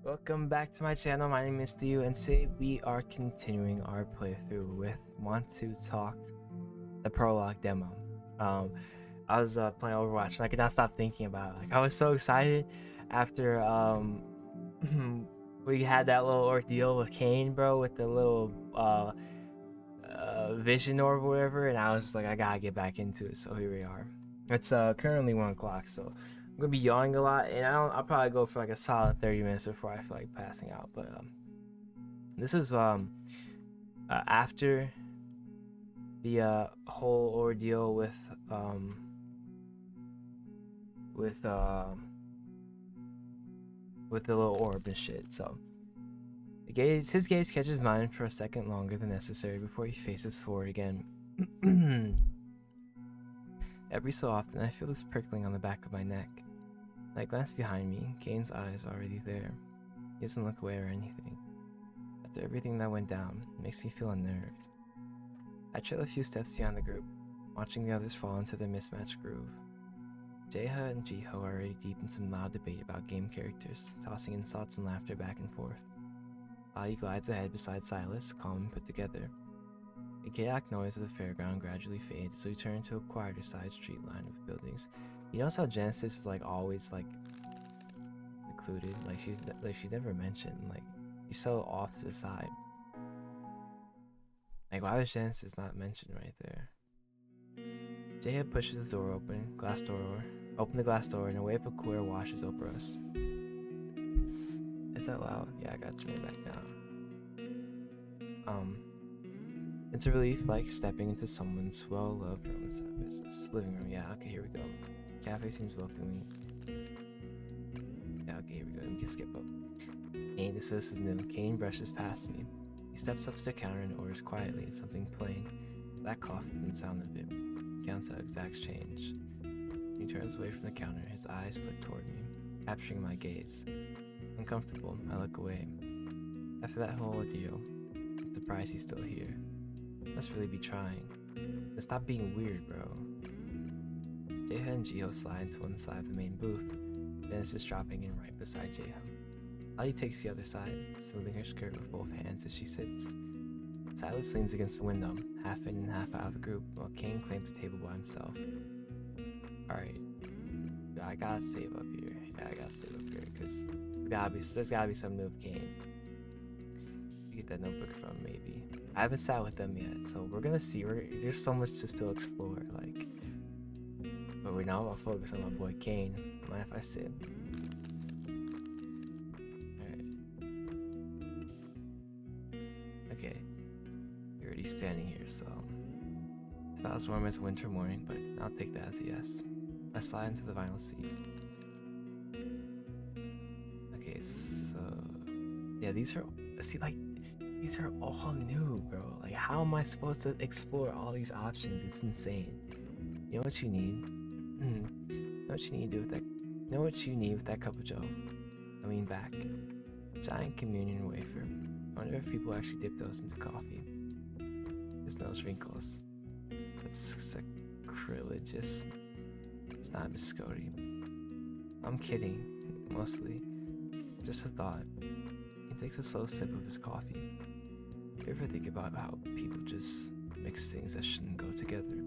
Welcome back to my channel. My name is Theo, and today we are continuing our playthrough with WAN2TALK, the Prologue demo. I was playing Overwatch and I could not stop thinking about it. Like, I was so excited after we had that little ordeal with Cain, bro, with the little vision orb or whatever, and I was just like, I gotta get back into it. So here we are. It's currently 1 o'clock, so I'm gonna be yawning a lot, and I'll probably go for like a solid 30 minutes before I feel like passing out. But this was after the whole ordeal with the little orb and shit. So his gaze catches mine for a second longer than necessary before he faces forward again. Every so often, I feel this prickling on the back of my neck. I glance behind me. Cain's eyes are already there. He doesn't look away or anything. After everything that went down, it makes me feel unnerved. I trail a few steps beyond the group, watching the others fall into their mismatched groove. Jeha and Jiho are already deep in some loud debate about game characters, tossing insults and laughter back and forth. Lottie glides ahead beside Silas, calm and put together. The chaotic noise of the fairground gradually fades as we turn into a quieter side street line of buildings. You notice how Genesis is like always like secluded, like she's never mentioned, like she's so off to the side. Like, why was Genesis not mentioned right there? Jeha pushes the door open, open the glass door, and a wave of cool air washes over us. Is that loud? Yeah, I gotta turn it back down. It's a relief, like stepping into someone's well-loved room service. Living room, yeah, okay, here we go. Cafe seems welcoming. Yeah, okay, here we go. We can skip up. Cain, this is new. Cain brushes past me. He steps up to the counter and orders quietly, something plain. Black coffee from the sound of it. He counts out exact change. When he turns away from the counter, his eyes flick toward me, capturing my gaze. Uncomfortable, I look away. After that whole ordeal, I'm surprised he's still here. Must really be trying. Then stop being weird, bro. Jeha and Jiho slide into one side of the main booth. Dennis is dropping in right beside Jeha. Lottie takes the other side, smoothing her skirt with both hands as she sits. Silas leans against the window, half in and half out of the group, while Cain claims the table by himself. Alright. I gotta save up here. Yeah, I gotta save up here, because there's gotta be some move Cain. Get that notebook from, maybe. I haven't sat with them yet, so we're gonna see. There's so much to still explore, like. But we're now gonna focus on my boy Cain. Mind if I sit? Alright. Okay. You're already standing here, so it's about as warm as a winter morning, but I'll take that as a yes. I slide into the vinyl seat. Okay, so yeah, these are all new, bro. Like, how am I supposed to explore all these options? It's insane. You know what you need? Know what you need to do with that? Know what you need with that cup of joe? I lean back. Giant communion wafer. I wonder if people actually dip those into coffee. There's those wrinkles. That's sacrilegious. It's not biscotti. I'm kidding, mostly. Just a thought. He takes a slow sip of his coffee. You ever think about how people just mix things that shouldn't go together?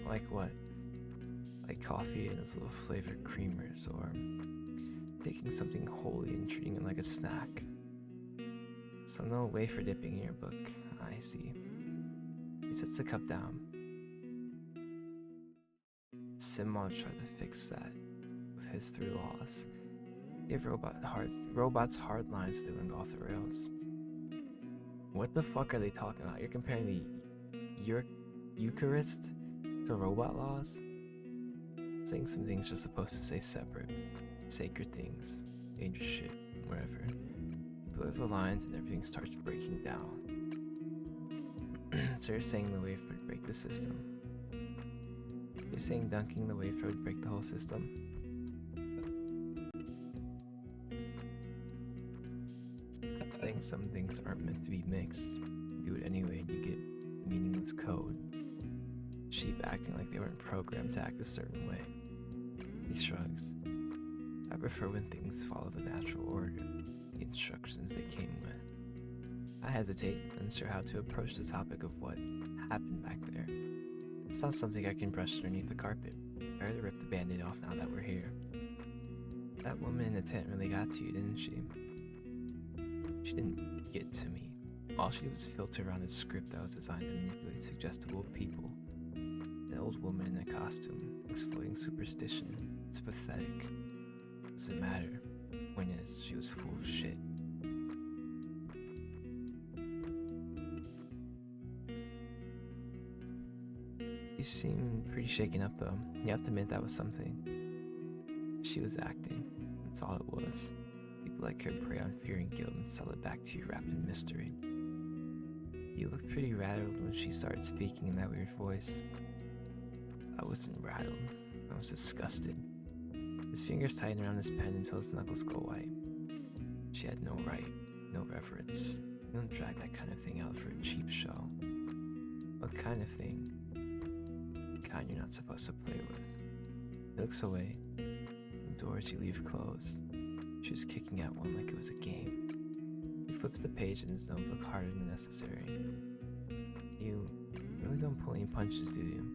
Like what? Like coffee and its little flavored creamers, or taking something holy and treating it like a snack. So no wafer dipping in your book. I see. He sets the cup down. Simon tried to fix that with his 3 laws. Give robots hard lines that wouldn't go off the rails. What the fuck are they talking about? You're comparing the Eucharist to robot laws? Saying some things are supposed to say separate. Sacred things. Dangerous shit. Wherever. You blur the lines and everything starts breaking down. So you're saying the wafer would break the system. You're saying dunking the wafer would break the whole system. Saying some things aren't meant to be mixed. You do it anyway and you get meaningless code. Sheep acting like they weren't programmed to act a certain way. He shrugs. I prefer when things follow the natural order, the instructions they came with. I hesitate, unsure how to approach the topic of what happened back there. It's not something I can brush underneath the carpet. Better to rip the band-aid off now that we're here. That woman in the tent really got to you, didn't she? She didn't get to me. All she was filtered around a script that was designed to manipulate suggestible people. An old woman in a costume, exploiting superstition. It's pathetic. Doesn't matter. Point is, she was full of shit. You seem pretty shaken up though. You have to admit that was something. She was acting. That's all it was. People like her prey on fear and guilt and sell it back to you wrapped in mystery. You looked pretty rattled when she started speaking in that weird voice. I wasn't rattled. I was disgusted. His fingers tightened around his pen until his knuckles go white. She had no right, no reverence. You don't drag that kind of thing out for a cheap show. What kind of thing? The kind you're not supposed to play with. He looks away. The doors you leave closed. She was kicking at one like it was a game. He flips the page in his notebook harder than necessary. You really don't pull any punches, do you?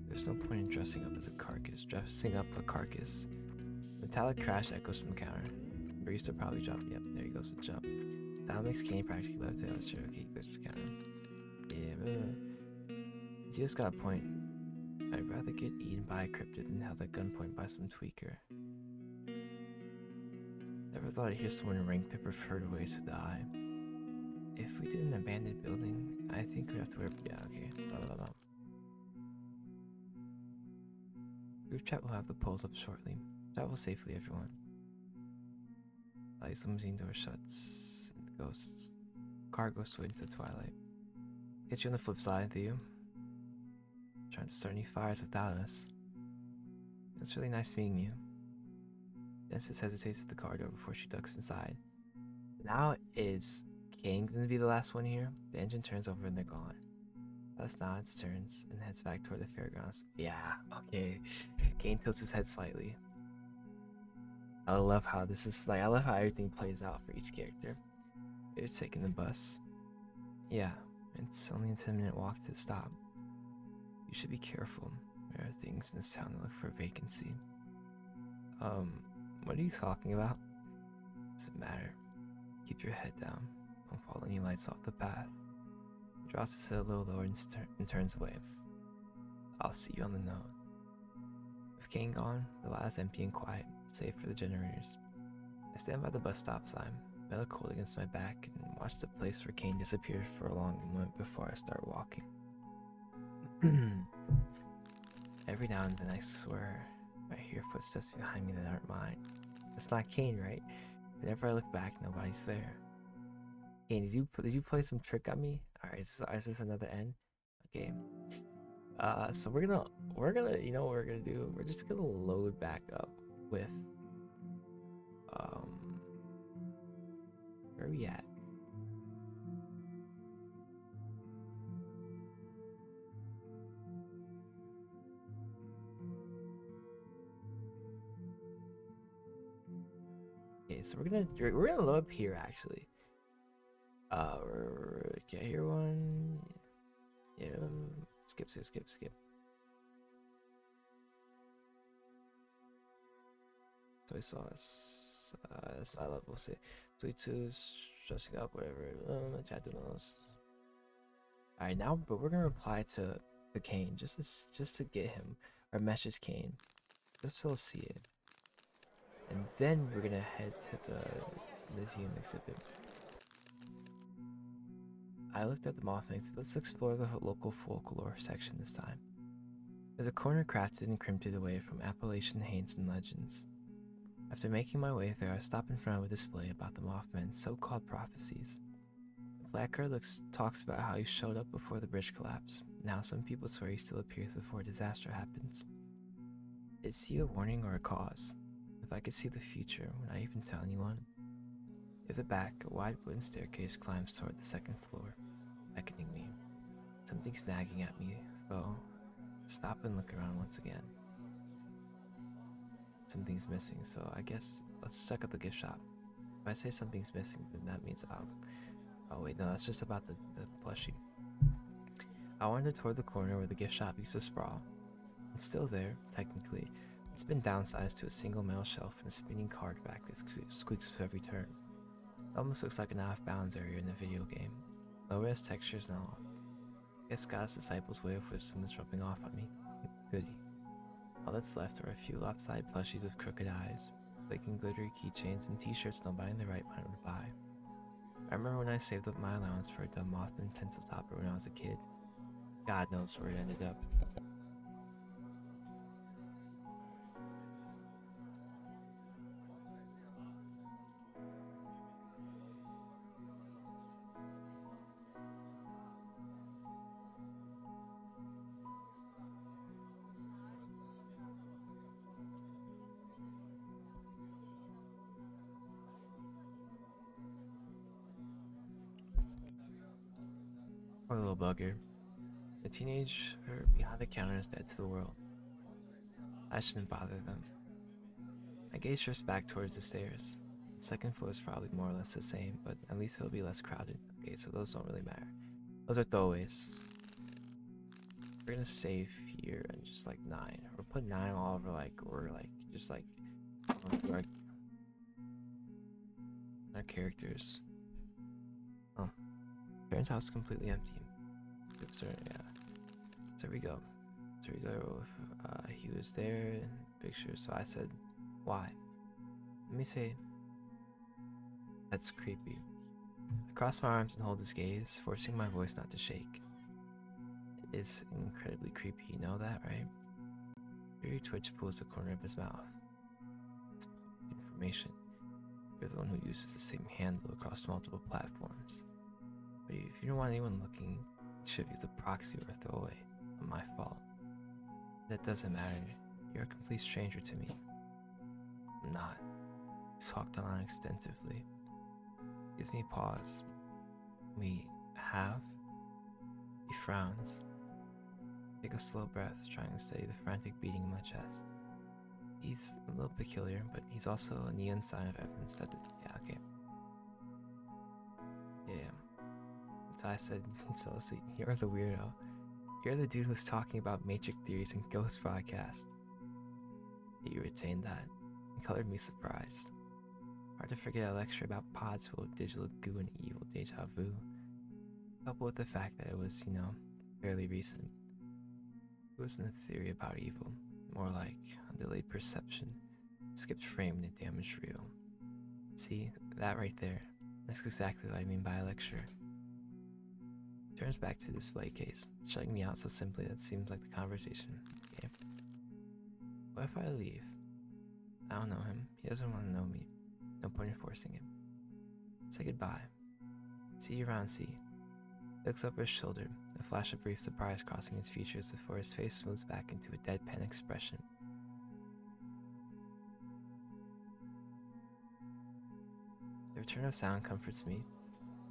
There's no point in dressing up as a carcass. Metallic crash echoes from the counter. Barista probably jumped. Yep, there he goes with the jump. Sound makes Cain practically left-handed. Sure, okay, he goes to the counter. Yeah, you just got a point. I'd rather get eaten by a cryptid than held at gunpoint by some tweaker. Never thought I'd hear someone rank their preferred ways to die. If we did an abandoned building, I think we'd have to wear. Yeah, okay. Group chat will have the polls up shortly. Travel safely, everyone. Lights, limousine door shuts. The ghosts. Car goes straight into the twilight. Get you on the flip side, Theo. Trying to start any fires without us. It's really nice meeting you. Genesis hesitates at the car door before she ducks inside. Now is Cain gonna be the last one here? The engine turns over and they're gone. Gus nods, turns, and heads back toward the fairgrounds. Yeah, okay. Cain tilts his head slightly. I love how this is like. I love how everything plays out for each character. They're taking the bus. Yeah, it's only a 10-minute walk to the stop. You should be careful. There are things in this town that look for a vacancy. What are you talking about? Doesn't matter. Keep your head down. Don't follow any lights off the path. He draws his head a little lower and turns away. I'll see you on the note. With Cain gone, the lot is empty and quiet, save for the generators. I stand by the bus stop sign, metal cold against my back, and watch the place where Cain disappeared for a long moment before I start walking. Every now and then I swear I hear footsteps behind me that aren't mine. That's not Cain, right? Whenever I look back, nobody's there. Cain, did you play some trick on me? Alright, is this another end? Okay. So we're gonna you know what we're gonna do? We're just gonna load back up with where are we at? Okay, so we're gonna load up here actually. Okay, here one. Yeah, skip. Soy sauce. Side level, say. Sweet tooth, dressing up, whatever. Chat knows. Alright, now, but we're gonna reply to Cain just to get him, or message Cain, just so he'll see it. And then we're gonna head to the museum exhibit. I looked at the Mothmix, but let's explore the local folklore section this time. There's a corner crafted and crimped away from Appalachian haints and legends. After making my way there, I stopped in front of a display about the Mothman's so-called prophecies. The Blacker talks about how he showed up before the bridge collapse, and how some people swear he still appears before a disaster happens. Is he a warning or a cause? If I could see the future, would I even tell anyone? At the back, a wide wooden staircase climbs toward the second floor, beckoning me. Something's nagging at me, though. Stop and look around once again. something's missing, so I guess let's check out the gift shop. If I say something's missing, then that means oh wait, no, that's just about the plushie. I wandered toward the corner where the gift shop used to sprawl. It's still there, technically. It's been downsized to a single metal shelf and a spinning card rack that squeaks with every turn. It almost looks like an off-balance area in a video game. Low-res textures and all. Guess God's disciples' way of wisdom is rubbing off on me. Goody. All that's left are a few lopsided plushies with crooked eyes, flaking glittery keychains, and t-shirts nobody in their right mind would buy. I remember when I saved up my allowance for a dumb Mothman pencil topper when I was a kid. God knows where it ended up. Poor little bugger. The teenager behind the counter is dead to the world. I shouldn't bother them. I gaze just back towards the stairs. The second floor is probably more or less the same, but at least it'll be less crowded. Okay, so those don't really matter. Those are throwaways. We're gonna save here and just like 9. Or put 9 all over just like our characters. Oh. Turns out it's completely empty. Oops, sorry, yeah. So we go. He was there in pictures, so I said, why? Let me say, that's creepy. I cross my arms and hold his gaze, forcing my voice not to shake. It is incredibly creepy, you know that, right? Fury twitch pulls the corner of his mouth. It's information. You're the one who uses the same handle across multiple platforms. But if you don't want anyone looking, you should have used a proxy or a throwaway. Not my fault. That doesn't matter. You're a complete stranger to me. I'm not. He's talked on extensively. Gives me a pause. We have. He frowns. Take a slow breath, trying to steady the frantic beating in my chest. He's a little peculiar, but he's also a neon sign of evidence that yeah, okay. Yeah. So I said, so you're the weirdo. You're the dude who's talking about matrix theories and ghost broadcast. You retained that. It colored me surprised. Hard to forget a lecture about pods full of digital goo and evil deja vu. Coupled with the fact that it was, fairly recent. It wasn't a theory about evil, more like a delayed perception, skipped frame in a damaged reel. See, that right there, that's exactly what I mean by a lecture. Turns back to the display case, shutting me out so simply that it seems like the conversation. Okay. What if I leave? I don't know him. He doesn't want to know me. No point in forcing him. Say goodbye. See you around, C. He looks over his shoulder, a flash of brief surprise crossing his features before his face smooths back into a deadpan expression. The return of sound comforts me.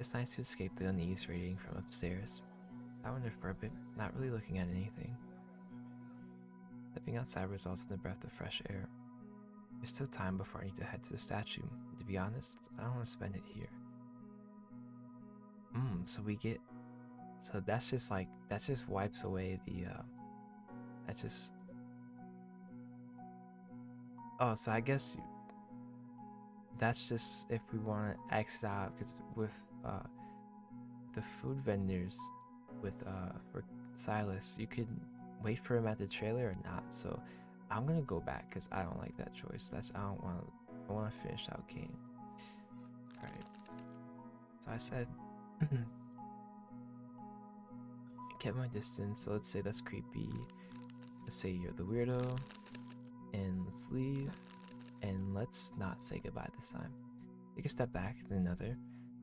It's nice to escape the unease radiating from upstairs. I wander for a bit, not really looking at anything. Stepping outside results in a breath of fresh air. There's still time before I need to head to the statue. And to be honest, I don't want to spend it here. So that's just wipes away the, oh, so I guess that's just if we want to exit out, because with the food vendors for Silas, you could wait for him at the trailer or not. So I'm gonna go back because I don't like that choice. I want to finish out Cain. All right. So I said, I kept my distance. So let's say that's creepy. Let's say you're the weirdo, and let's leave. And let's not say goodbye this time. Take a step back, then another.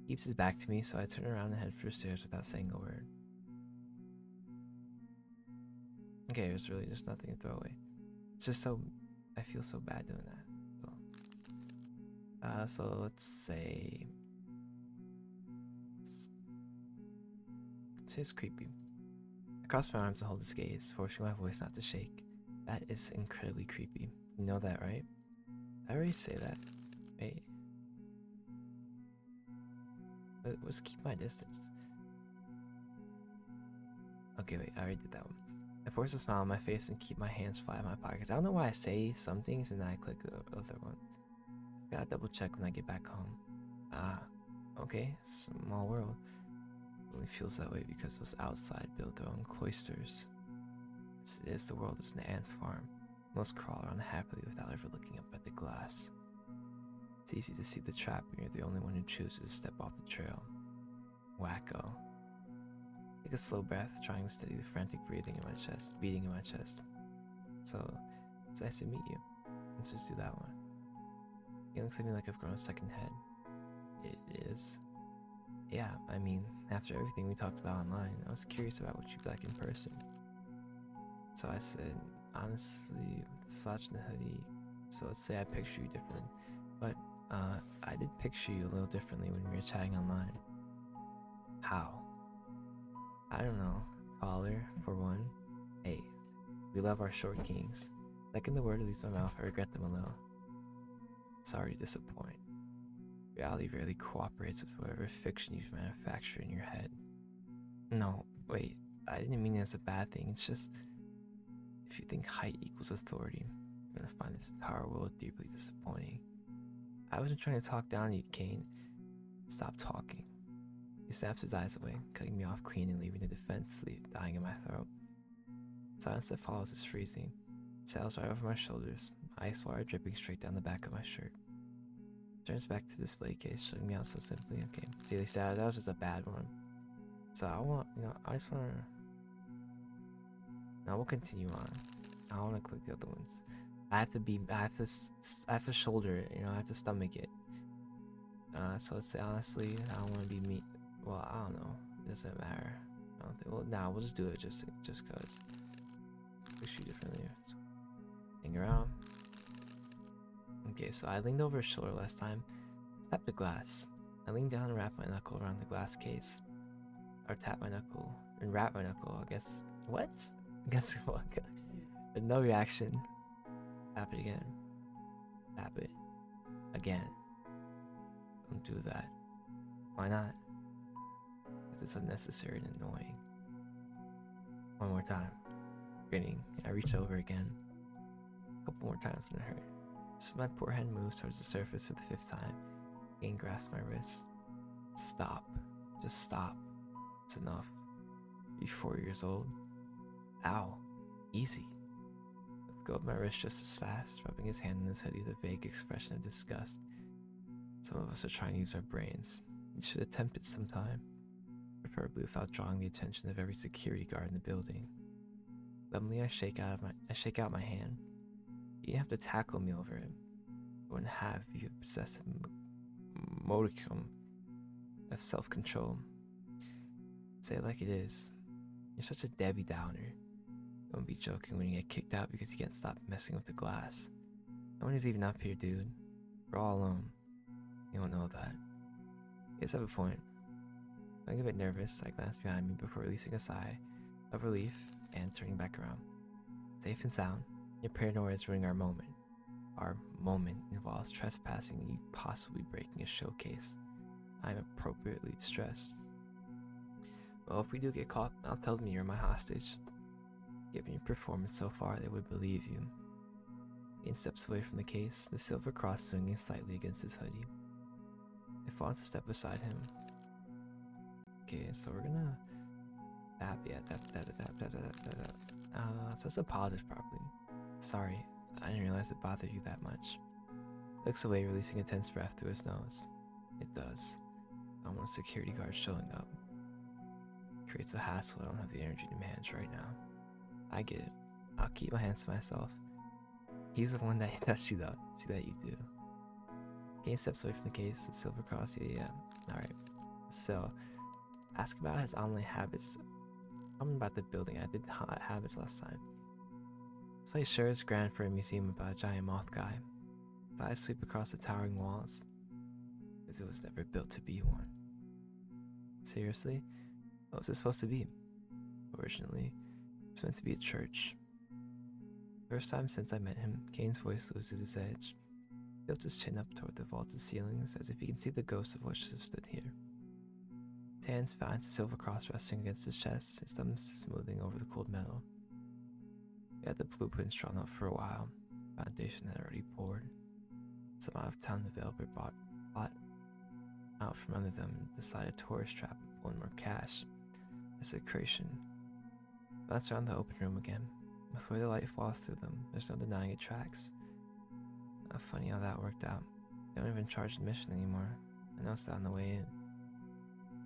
Keeps his back to me, so I turn around and head for the stairs without saying a word. Okay, it was really just nothing to throw away. It's just I feel so bad doing that. So let's say it's creepy. I cross my arms and hold his gaze, forcing my voice not to shake. That is incredibly creepy. You know that, right? I already say that. Wait. Let's keep my distance. Okay, wait, I already did that one. I force a smile on my face and keep my hands flat in my pockets. I don't know why I say some things and then I click the other one. Gotta double check when I get back home. Ah, okay, small world. It only feels that way because those outside build their own cloisters. As it is, the world is an ant farm. Most crawl around happily without ever looking up at the glass. It's easy to see the trap when you're the only one who chooses to step off the trail. Wacko. Take a slow breath, trying to steady the frantic beating in my chest. So, it's nice to meet you. Let's just do that one. It looks at me like I've grown a second head. It is. Yeah, I mean, after everything we talked about online, I was curious about what you'd be like in person. So I said, honestly, with the slouch and the hoodie, so let's say I picture you different. But, I did picture you a little differently when we were chatting online. How? I don't know. Taller, for one. Hey, we love our short kings. Second the word leaves my mouth, I regret them a little. Sorry to disappoint. Reality rarely cooperates with whatever fiction you've manufactured in your head. No, wait, I didn't mean it as a bad thing. It's just, if you think height equals authority, you're gonna find this entire world deeply disappointing. I wasn't trying to talk down to you, Cain. Stop talking. He snaps his eyes away, cutting me off clean and leaving the defense sleep dying in my throat. The silence that follows is freezing. It sails right over my shoulders, ice water dripping straight down the back of my shirt. Turns back to the display case, shutting me out so simply. Okay, daily status, that was just a bad one. So I just want to... Now we'll continue on. I want to click the other ones. I have to shoulder it, I have to stomach it. So let's say honestly, I don't want to be mean. Well, I don't know. It doesn't matter. I don't think. Well, we'll just do it just cause. Picture differently. So, hang around. Okay, so I leaned over his shoulder last time. Tapped the glass. I leaned down and wrapped my knuckle around the glass case. Or tap my knuckle and wrap my knuckle. I guess what? I guess what? But no reaction. Tap it again. Tap it again. Don't do that. Why not? Because it's unnecessary and annoying. One more time. Grinning, I reach over again. A couple more times when it hurt. Just as my poor hand moves towards the surface for the 5th time, Cain grasps my wrist. Stop. Just stop. It's enough. You're 4 years old. Ow. Easy. Let's go up my wrist just as fast, rubbing his hand in his hoodie with a vague expression of disgust. Some of us are trying to use our brains. You should attempt it sometime. Preferably without drawing the attention of every security guard in the building. Suddenly I shake out my hand. You have to tackle me over it. I wouldn't have you possess a modicum of self-control. Say it like it is. You're such a Debbie Downer. Don't be joking when you get kicked out because you can't stop messing with the glass. No one is even up here, dude. We're all alone. You don't know that. You guys have a point. Feeling a bit nervous, I glance behind me before releasing a sigh of relief and turning back around. Safe and sound, your paranoia is ruining our moment. Our moment involves trespassing and you possibly breaking a showcase. I am appropriately stressed. Well, if we do get caught, I'll tell them you're my hostage. Given your performance so far, they would believe you. Cain steps away from the case, the silver cross swinging slightly against his hoodie. I fall to step beside him. Okay, so we're gonna tap, so let's apologize properly. Sorry, I didn't realize it bothered you that much. Looks away, releasing a tense breath through his nose. It does. I want a security guard showing up. Creates a hassle I don't have the energy to manage right now. I get it. I'll keep my hands to myself. He's the one that touched you though. See that you do. Cain steps away from the case, the silver cross, yeah. Alright. So, ask about his online habits. Tell me about the building. I did habits last time. This place sure is grand for a museum about a giant moth guy. His eyes sweep across the towering walls. Because it was never built to be one. Seriously? What was it supposed to be? Originally, it was meant to be a church. First time since I met him, Cain's voice loses its edge. tilts his chin up toward the vaulted ceilings as if he can see the ghost of what should have stood here. His hands finds the silver cross resting against his chest, his thumbs smoothing over the cold metal. He had the blueprints drawn up for a while. The foundation had already poured. Some out-of-town developer bought out from under them and decided a tourist trap would pull in more cash. Desecration. Glance around the open room again. With the way the light falls through them, there's no denying it tracks. Funny how that worked out. They don't even charge admission anymore. I noticed that on the way in.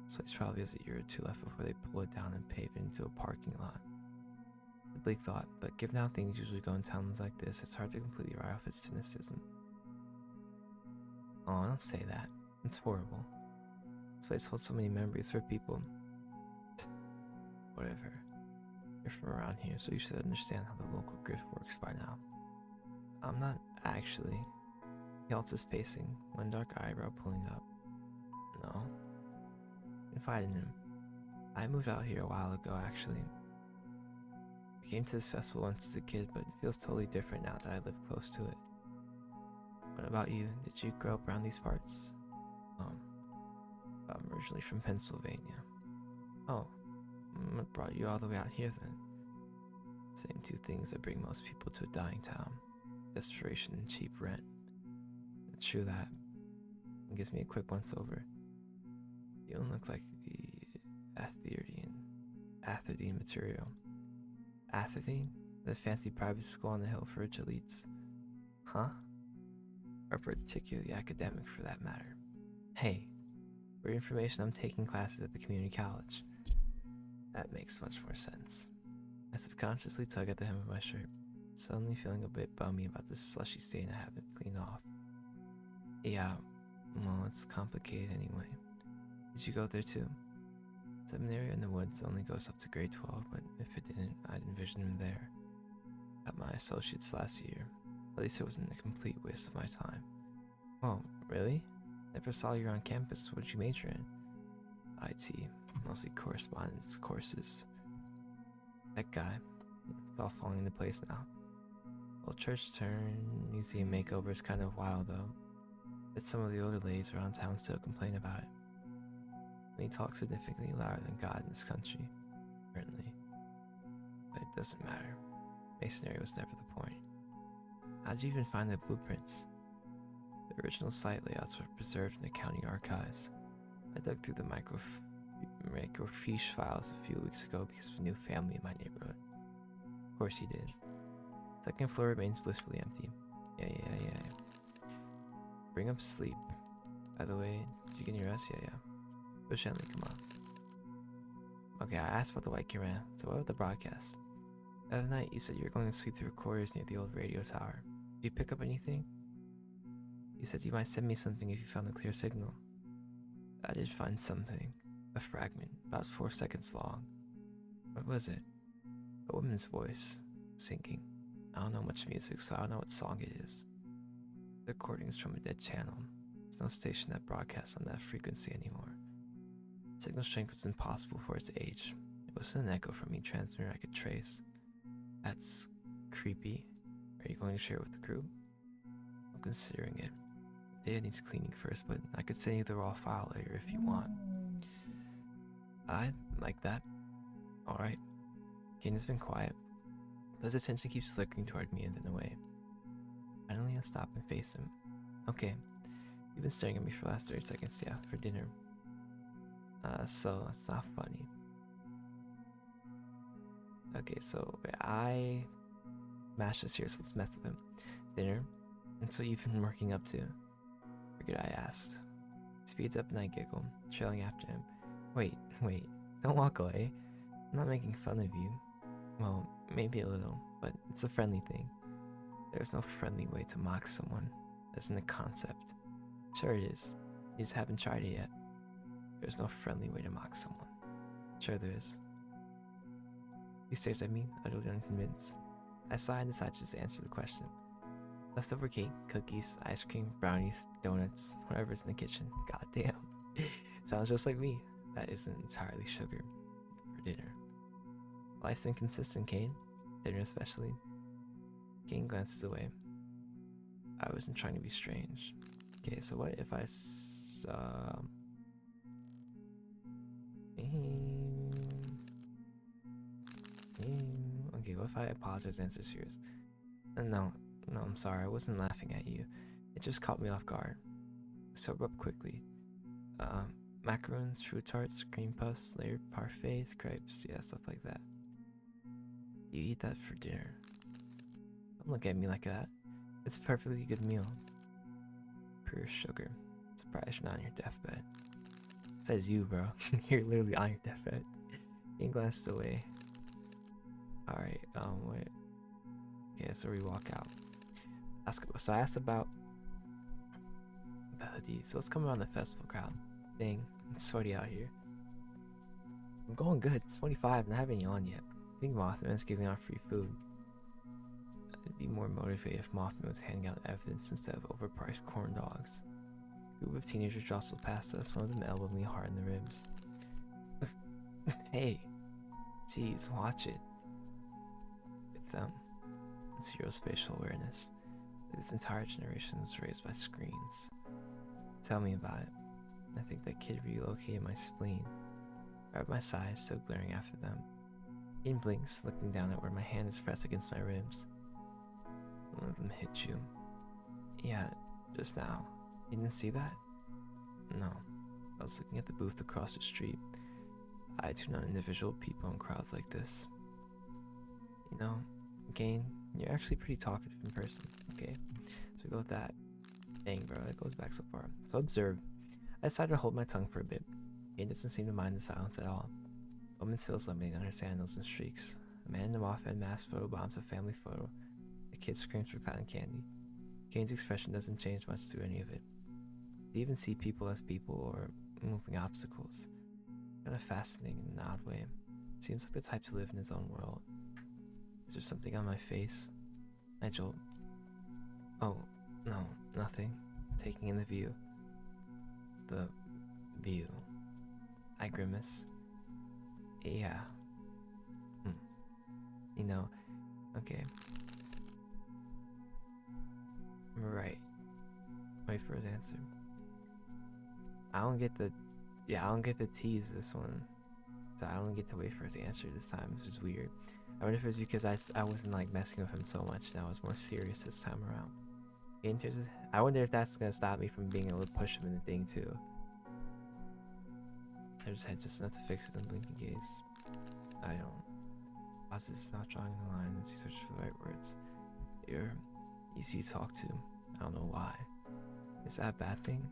This place probably has a year or two left before they pull it down and pave it into a parking lot. A bleak thought, but given how things usually go in towns like this, it's hard to completely write off its cynicism. Oh, don't say that. It's horrible. This place holds so many memories for people. Whatever. You're from around here, so you should understand how the local grift works by now. I'm not actually. He halts his pacing, one dark eyebrow pulling up. No. Confide in him. I moved out here a while ago, actually. I came to this festival once as a kid, but it feels totally different now that I live close to it. What about you? Did you grow up around these parts? I'm originally from Pennsylvania. Oh, what brought you all the way out here then? Same two things that bring most people to a dying town. Desperation and cheap rent. It's true that. It gives me a quick once-over. You don't look like the Atherdine material. Atherdine? The fancy private school on the hill for rich elites. Huh? Or particularly academic for that matter. Hey, for your information, I'm taking classes at the community college. That makes much more sense. I subconsciously tug at the hem of my shirt, suddenly feeling a bit bummy about this slushy stain I haven't cleaned off. Yeah, well, it's complicated anyway. Did you go there too? Seminary in the woods only goes up to grade 12, but if it didn't, I'd envision him there. Got my associates last year. At least it wasn't a complete waste of my time. Oh, really? Never saw you on campus. What did you major in? IT, mostly correspondence courses. That guy. It's all falling into place now. Old church turn, museum makeover is kind of wild though. But some of the older ladies around town still complain about it. We talk significantly louder than God in this country, apparently. But it doesn't matter. Masonry was never the point. How'd you even find the blueprints? The original site layouts were preserved in the county archives. I dug through the microfiche files a few weeks ago because of a new family in my neighborhood. Of course you did. Second floor remains blissfully empty. Yeah. Bring up sleep. By the way, did you get your rest? Yeah. Go gently, come on. Okay, I asked about the white camera, so what about the broadcast? The other night, you said you were going to sweep the recorders near the old radio tower. Did you pick up anything? You said you might send me something if you found a clear signal. I did find something. A fragment, about 4 seconds long. What was it? A woman's voice, singing. I don't know much music, so I don't know what song it is. The recording is from a dead channel. There's no station that broadcasts on that frequency anymore. Signal strength was impossible for its age. It wasn't an echo from any transmitter I could trace. That's creepy. Are you going to share it with the group? I'm considering it. The data needs cleaning first, but I could send you the raw file later if you want. I'd like that. Alright. Cain has been quiet, but his attention keeps flickering toward me and then away. Finally, I stop and face him. Okay, you've been staring at me for the last 30 seconds, yeah, for dinner. So it's not funny. Okay, so I mashed this here, so let's mess with him. Dinner, and so you've been working up to. Figured I asked. He speeds up and I giggle, trailing after him. Wait, don't walk away. I'm not making fun of you. Well, maybe a little, but it's a friendly thing. There's no friendly way to mock someone. That isn't a concept. Sure it is. You just haven't tried it yet. There's no friendly way to mock someone. Sure there is. He stares at me, utterly unconvinced. I sigh and decide to just answer the question. Leftover cake, cookies, ice cream, brownies, donuts, whatever's in the kitchen. Goddamn. Sounds just like me. That isn't entirely sugar. For dinner. Life's inconsistent, Cain. Dinner especially. Cain glances away. I wasn't trying to be strange. Okay, so what if I okay, what if I apologize and answer serious? No, I'm sorry, I wasn't laughing at you. It just caught me off guard. Sober up quickly. Macaroons, fruit tarts, cream puffs, layered parfaits, crepes, yeah, stuff like that. You eat that for dinner. Don't look at me like that. It's a perfectly good meal. Pure sugar. Surprised you're not on your deathbed. Says you, bro. You're literally on your deathbed. He glanced away. Alright, wait. Okay, so we walk out. So I asked about Hoodie. So let's come around the festival crowd. Dang, it's sweaty out here. I'm going good. It's 25 and I haven't yawned yet. I think Mothman's giving out free food. I'd be more motivated if Mothman was handing out evidence instead of overpriced corn dogs. A group of teenagers jostled past us, one of them elbowed me hard in the ribs. Hey, jeez, watch it. With them, zero spatial awareness. This entire generation was raised by screens. Tell me about it. I think that kid relocated my spleen. Right at my side, still glaring after them. Ian blinks, looking down at where my hand is pressed against my ribs. One of them hit you. Yeah, just now. You didn't see that? No. I was looking at the booth across the street. I tune on individual people in crowds like this. You know, Cain, you're actually pretty talkative in person. Okay, so we go with that. Dang, bro, it goes back so far. So observe. I decided to hold my tongue for a bit. Cain doesn't seem to mind the silence at all. A woman feels lemonade on her sandals and streaks. A man in the Mothman mask photobombs a family photo. A kid screams for cotton candy. Cain's expression doesn't change much through any of it. They even see people as people or moving obstacles. Kind of fascinating in an odd way. Seems like the type to live in his own world. Is there something on my face? I jolt. Oh, no, nothing. Taking in the view. The view. I grimace. Yeah. You know, okay. Right. Wait for his answer. I don't get the tease this one. So I don't get to wait for his answer this time, which is weird. I wonder if it was because I wasn't like messing with him so much and I was more serious this time around. I wonder if that's gonna stop me from being able to push him in the thing too. I just had just enough to fix his unblinking gaze. I don't. Pauses his mouth drawing the line as he searches for the right words. You're easy to talk to. I don't know why. Is that a bad thing?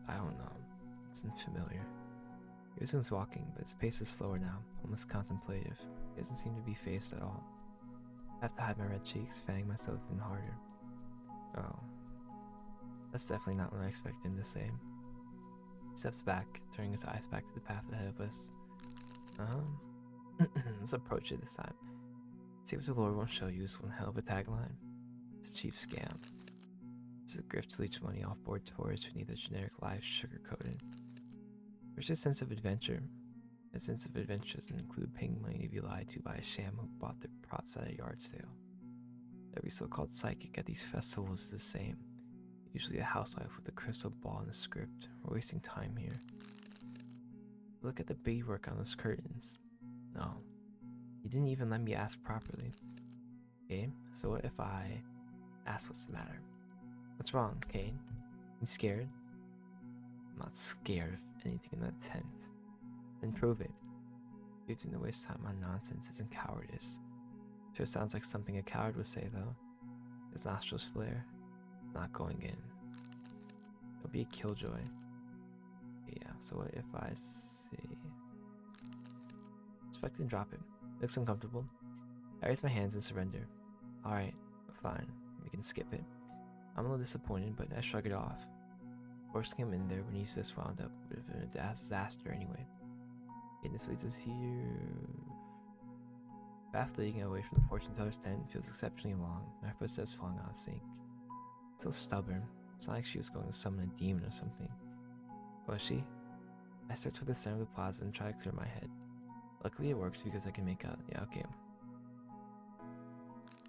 I don't know. It's unfamiliar. He resumes walking, but his pace is slower now, almost contemplative. He doesn't seem to be fazed at all. I have to hide my red cheeks, fanning myself even harder. Oh. That's definitely not what I expected him to say. He steps back, turning his eyes back to the path ahead of us. Let's approach it this time. See what the Lord won't show you is one hell of a tagline. It's a cheap scam. It's a grift to leech money off board tourists who need their generic lives sugar-coated. There's a sense of adventure. A sense of adventure doesn't include paying money to be lied to by a sham who bought their props at a yard sale. Every so-called psychic at these festivals is the same. Usually a housewife with a crystal ball and a script. We're wasting time here. Look at the beadwork on those curtains. No. You didn't even let me ask properly. Okay, so what if I ask what's the matter? What's wrong, Cain? You scared? I'm not scared of anything in that tent. Then prove it. Choosing to waste time on nonsense isn't cowardice. Sure sounds like something a coward would say, though. His nostrils flare. Not going in. It'll be a killjoy. Yeah, so what if I say... Respect and drop it. Looks uncomfortable. I raise my hands and surrender. Alright, fine. We can skip it. I'm a little disappointed, but I shrug it off. Forcing him in there when he's this wound up would have been a disaster anyway. Okay, this leads us here. Path leading away from the fortune teller's tent feels exceptionally long, my footsteps falling out of sync. So stubborn. It's not like she was going to summon a demon or something. Was she? I start toward the center of the plaza and try to clear my head. Luckily it works because I can make out. Yeah, okay.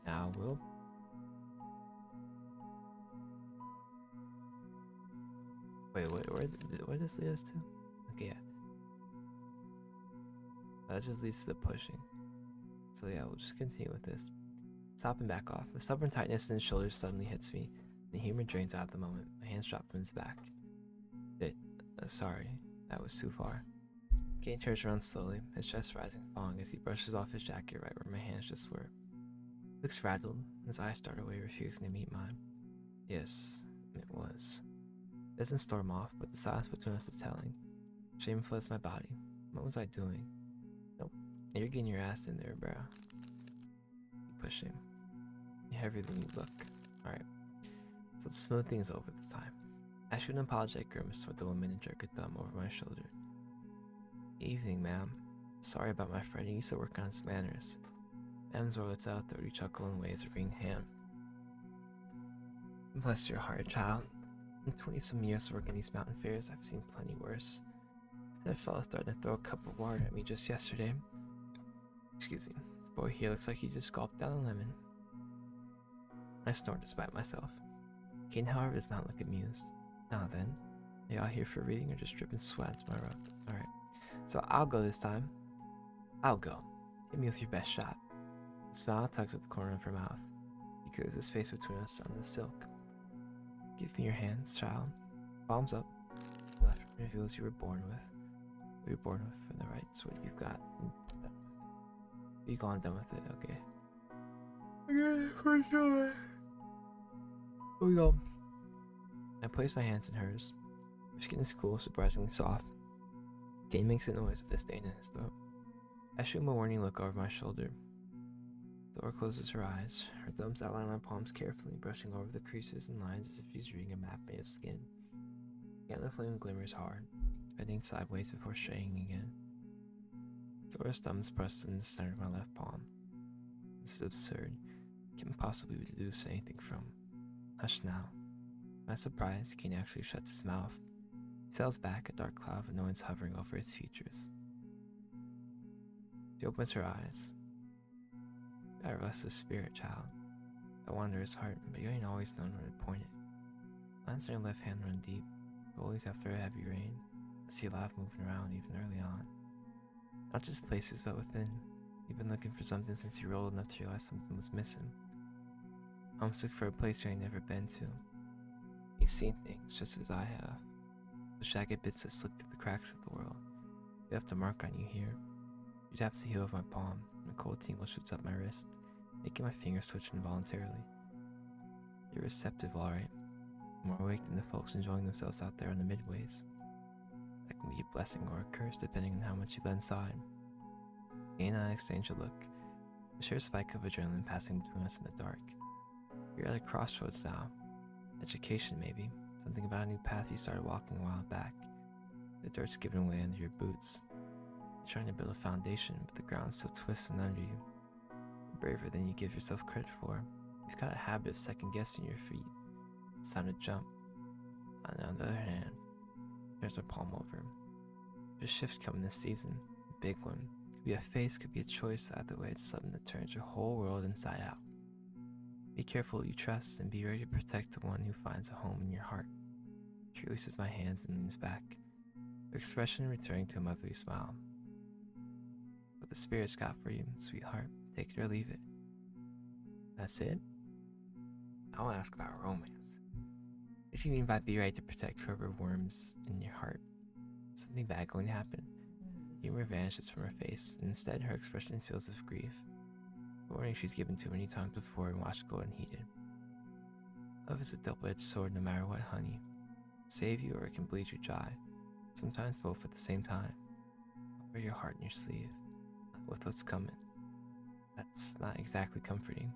Now, Will. Wait, where does this lead us to? Okay, yeah. That just leads to the pushing. So yeah, we'll just continue with this. Stop and back off. The stubborn tightness in his shoulders suddenly hits me. The humor drains out at the moment. My hands drop from his back. Sorry, that was too far. Cain turns around slowly, his chest rising and falling as he brushes off his jacket right where my hands just were. He looks rattled, his eyes start away, refusing to meet mine. Yes, it was. It doesn't storm off, but the silence between us is telling. Shame floods my body. What was I doing? Nope. You're getting your ass in there, bro. Keep pushing. You're heavier than you look. Alright. So let's smooth things over this time. I shoot an apologetic grimace toward the woman and jerk a thumb over my shoulder. Evening, ma'am. Sorry about my friend. He needs to work on his manners. M's rolls out 30 chuckle and waves a ring hand. Bless your heart, child. In 20-some years working these mountain fairs, I've seen plenty worse. That fella threatened to throw a cup of water at me just yesterday. Excuse me. This boy here looks like he just gulped down a lemon. I snort despite myself. Cain, however, does not look amused. Now then, are y'all here for reading or just dripping sweat into my rug? Alright. So I'll go this time. I'll go. Hit me with your best shot. The smile tugs at the corner of her mouth. He clears his face between us on the silk. Give me your hands, child. Palms up. The left reveals you were born with. What you're born with, and the right's what you've got. You gone done with it, okay. Okay, for sure. Here we go. I place my hands in hers. Her skin is cool, surprisingly soft. Cain makes a noise with a stain in his throat. I shoot him a warning look over my shoulder. Thor closes her eyes, her thumbs outline my palms carefully, brushing over the creases and lines as if she's reading a map made of skin. The candle flame glimmers hard, bending sideways before straightening again. Thor's thumb is pressed in the center of my left palm. This is absurd. Can't possibly deduce anything from. Hush now. To my surprise, Cain actually shuts his mouth. He sails back, a dark cloud of annoyance hovering over his features. She opens her eyes. You got a restless spirit, child. I wander his heart, but you ain't always known where to point it. Lines in her left hand run deep, always after a heavy rain. I see life moving around even early on. Not just places, but within. You've been looking for something since you were old enough to realize something was missing. Homesick for a place you ain't never been to. You've seen things just as I have. The jagged bits that slipped through the cracks of the world. They left a mark on you here. She taps the heel of my palm, and a cold tingle shoots up my wrist, making my fingers twitch involuntarily. You're receptive, alright. More awake than the folks enjoying themselves out there on the midways. That can be a blessing or a curse depending on how much you let inside. Cain and I exchange a look, a sheer spike of adrenaline passing between us in the dark. You're at a crossroads now. Education, maybe. Something about a new path you started walking a while back. The dirt's giving way under your boots. You're trying to build a foundation, but the ground's still twisting under you. You're braver than you give yourself credit for. You've got a habit of second-guessing your feet. It's time to jump. On the other hand, there's a palm over. There's a shift coming this season. A big one. Could be a phase, could be a choice. Either way, it's something that turns your whole world inside out. Be careful who you trust, and be ready to protect the one who finds a home in your heart. She releases my hands and leans back, her expression returning to a motherly smile. What the spirit's got for you, sweetheart, take it or leave it. That's it? I want to ask about romance. What do you mean by be ready to protect whoever worms in your heart? Is something bad going to happen? Humor vanishes from her face, and instead her expression fills with grief. A warning she's given too many times before and watched go unheeded. Love is a double-edged sword no matter what, honey. It can save you or it can bleed you dry. Sometimes both at the same time. Wear your heart in your sleeve. With what's coming. That's not exactly comforting.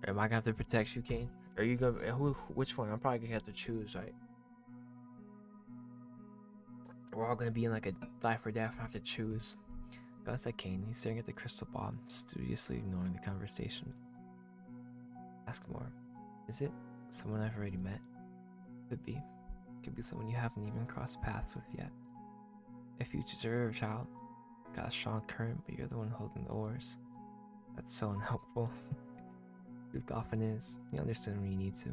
Am I gonna have to protect you, Cain? Are you gonna which one? I'm probably gonna have to choose, right? We're all gonna be in like a life or death. I have to choose. Glanced at Cain. He's staring at the crystal ball, studiously ignoring the conversation. Ask more. Is it someone I've already met? Could be. Could be someone you haven't even crossed paths with yet. A future's a river, child. Got a strong current, but you're the one holding the oars. That's so unhelpful. Truth often is. You understand when you need to.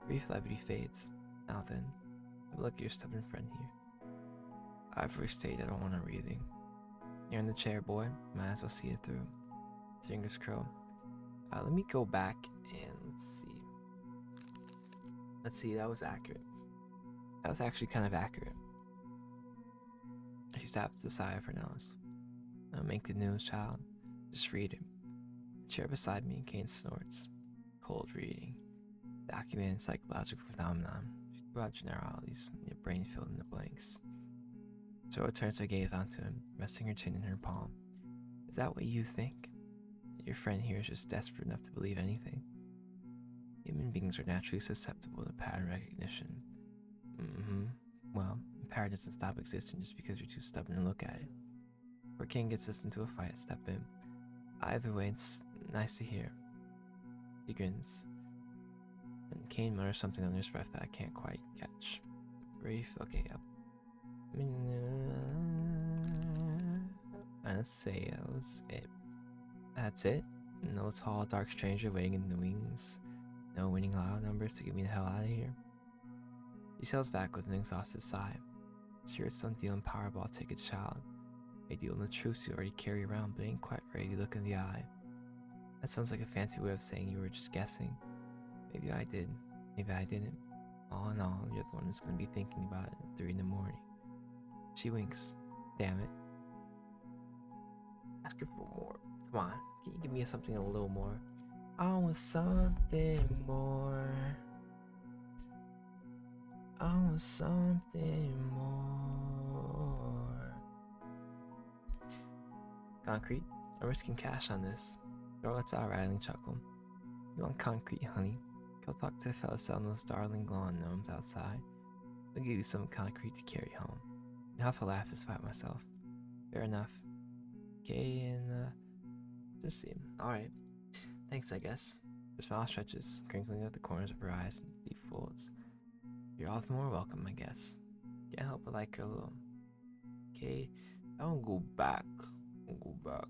Brief levity fades. Now then, have a look at your stubborn friend here. I've already stated I don't want her breathing. You're in the chair, boy. Might as well see it through. Fingers crow. Let me go back and let's see. Let's see, that was accurate. That was actually kind of accurate. She taps the side of her nose. I'll make the news, child. Just read it. The chair beside me, Cain snorts. Cold reading. Documented psychological phenomenon. She threw out generalities, your brain filled in the blanks. Zora turns her gaze onto him, resting her chin in her palm. Is that what you think? Your friend here is just desperate enough to believe anything. Human beings are naturally susceptible to pattern recognition. Well, a pattern doesn't stop existing just because you're too stubborn to look at it. Or Cain gets us into a fight, step in. Either way, it's nice to hear. He grins. And Cain mutters something under his breath that I can't quite catch. Brief, okay, yep. Let's say that was it. That's it? No tall, dark stranger waiting in the wings. No winning loud numbers to get me the hell out of here. She sails back with an exhausted sigh. Spirits don't deal in Powerball tickets, child. They deal in the truths you already carry around but ain't quite ready to look in the eye. That sounds like a fancy way of saying you were just guessing. Maybe I did. Maybe I didn't. All in all, you're the one who's going to be thinking about it at 3 in the morning. She winks. Damn it. Ask her for more. Come on. Can you give me something a little more? I want something more. I want something more. Concrete? I'm risking cash on this. Girl lets out a rattling chuckle. You want concrete, honey? Go talk to the fella selling those darling lawn gnomes outside. I'll give you some concrete to carry home. I have to laugh to spite myself. Fair enough. Okay, and just see. Alright. Thanks, I guess. Her smile stretches, crinkling at the corners of her eyes in deep folds. You're all the more welcome, I guess. Can't help but like her a little. Okay, I won't go back. Go back.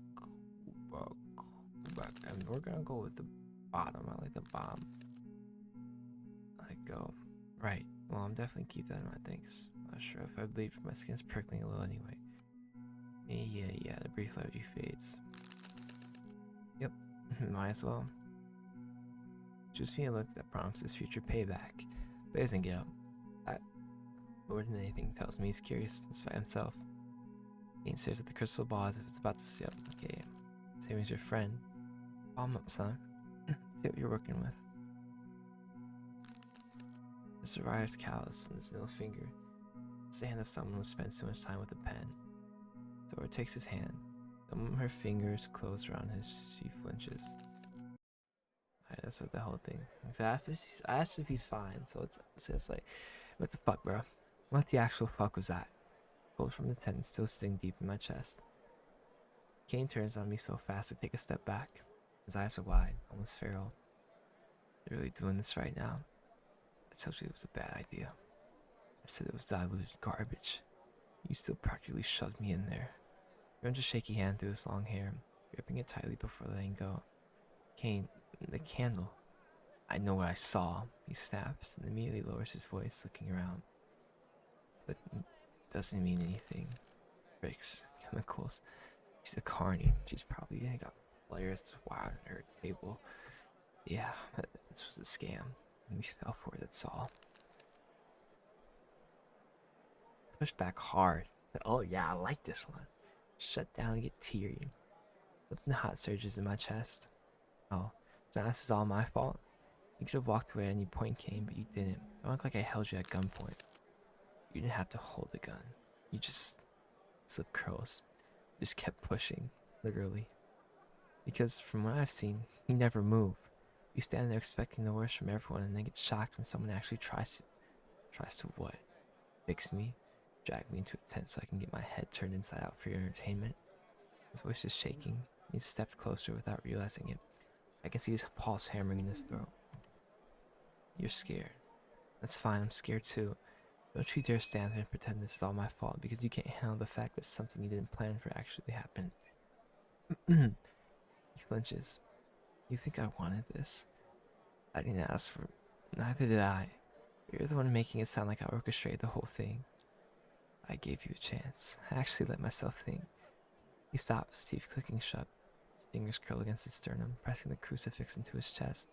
And we're gonna go with the bottom. I like the bottom. Like go. Right. Well, I'm definitely keep that in mind. Thanks. Not sure if I believe my skin's prickling a little anyway. Yeah. The brief levity fades. Yep. Might as well. Just me a look that promises future payback. But doesn't get up. That more than anything tells me he's curious despite himself. Cain stares at the crystal ball as if it's about to see up. Okay. Same as your friend. Palm up, son. See what you're working with. Mr. Ryder's callous on his middle finger. It's the hand of someone who spends so much time with a pen. Dora takes his hand. The moment her fingers close around his, she flinches. Alright, that's what the whole thing. So I asked if he's fine, so it's like, what the fuck, bro? What the actual fuck was that? Cold from the tent still sitting deep in my chest. Cain turns on me so fast I take a step back. His eyes are wide, almost feral. You're really doing this right now? I told you it was a bad idea. I said it was diluted garbage. You still practically shoved me in there. He runs a shaky hand through his long hair, gripping it tightly before letting go. Cain, the candle. I know what I saw, he snaps, and immediately lowers his voice, looking around. But it doesn't mean anything. Bricks, chemicals. She's a carny. She's probably got flares wired on her table. Yeah, this was a scam. And we fell for it, that's all. Push back hard. Oh yeah, I like this one. Shut down and get teary. Lifting the hot surges in my chest. Oh, so this is all my fault? You could have walked away and you point Cain, but you didn't. Don't look like I held you at gunpoint. You didn't have to hold a gun. You just slipped curls. You just kept pushing, literally. Because from what I've seen, you never move. You stand there expecting the worst from everyone and then get shocked when someone actually tries to what? Fix me? Drag me into a tent so I can get my head turned inside out for your entertainment? His voice is shaking. He stepped closer without realizing it. I can see his pulse hammering in his throat. You're scared. That's fine, I'm scared too. Don't you dare stand there and pretend this is all my fault because you can't handle the fact that something you didn't plan for actually happened. He flinches. You think I wanted this? I didn't ask for it. Neither did I. You're the one making it sound like I orchestrated the whole thing. I gave you a chance. I actually let myself think. He stops, teeth clicking shut. His fingers curl against his sternum, pressing the crucifix into his chest.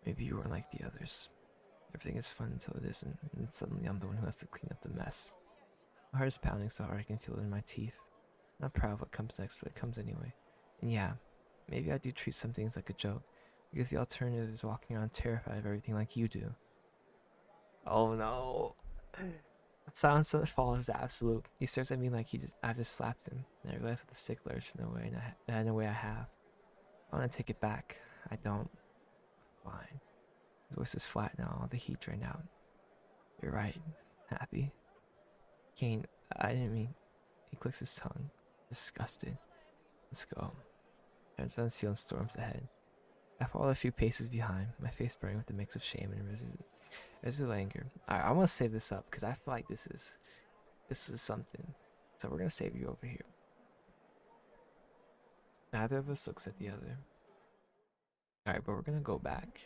Maybe you weren't like the others. Everything is fun until it isn't, and then suddenly I'm the one who has to clean up the mess. My heart is pounding so hard I can feel it in my teeth. I'm not proud of what comes next, but it comes anyway. And yeah, maybe I do treat some things like a joke, because the alternative is walking around terrified of everything like you do. Oh no. The silence that follows is absolute. He stares at me like I just slapped him, and I realize with a sick lurch in a way I have. I want to take it back. I don't. Fine. His voice is flat now, all the heat drained out. You're right. Happy. Cain, I didn't mean. He clicks his tongue. Disgusted. Let's go. Turns on seal and storms ahead. I follow a few paces behind, my face burning with a mix of shame and residual anger. Alright, I'm gonna save this up because I feel like this is something. So we're gonna save you over here. Neither of us looks at the other. Alright, but we're gonna go back.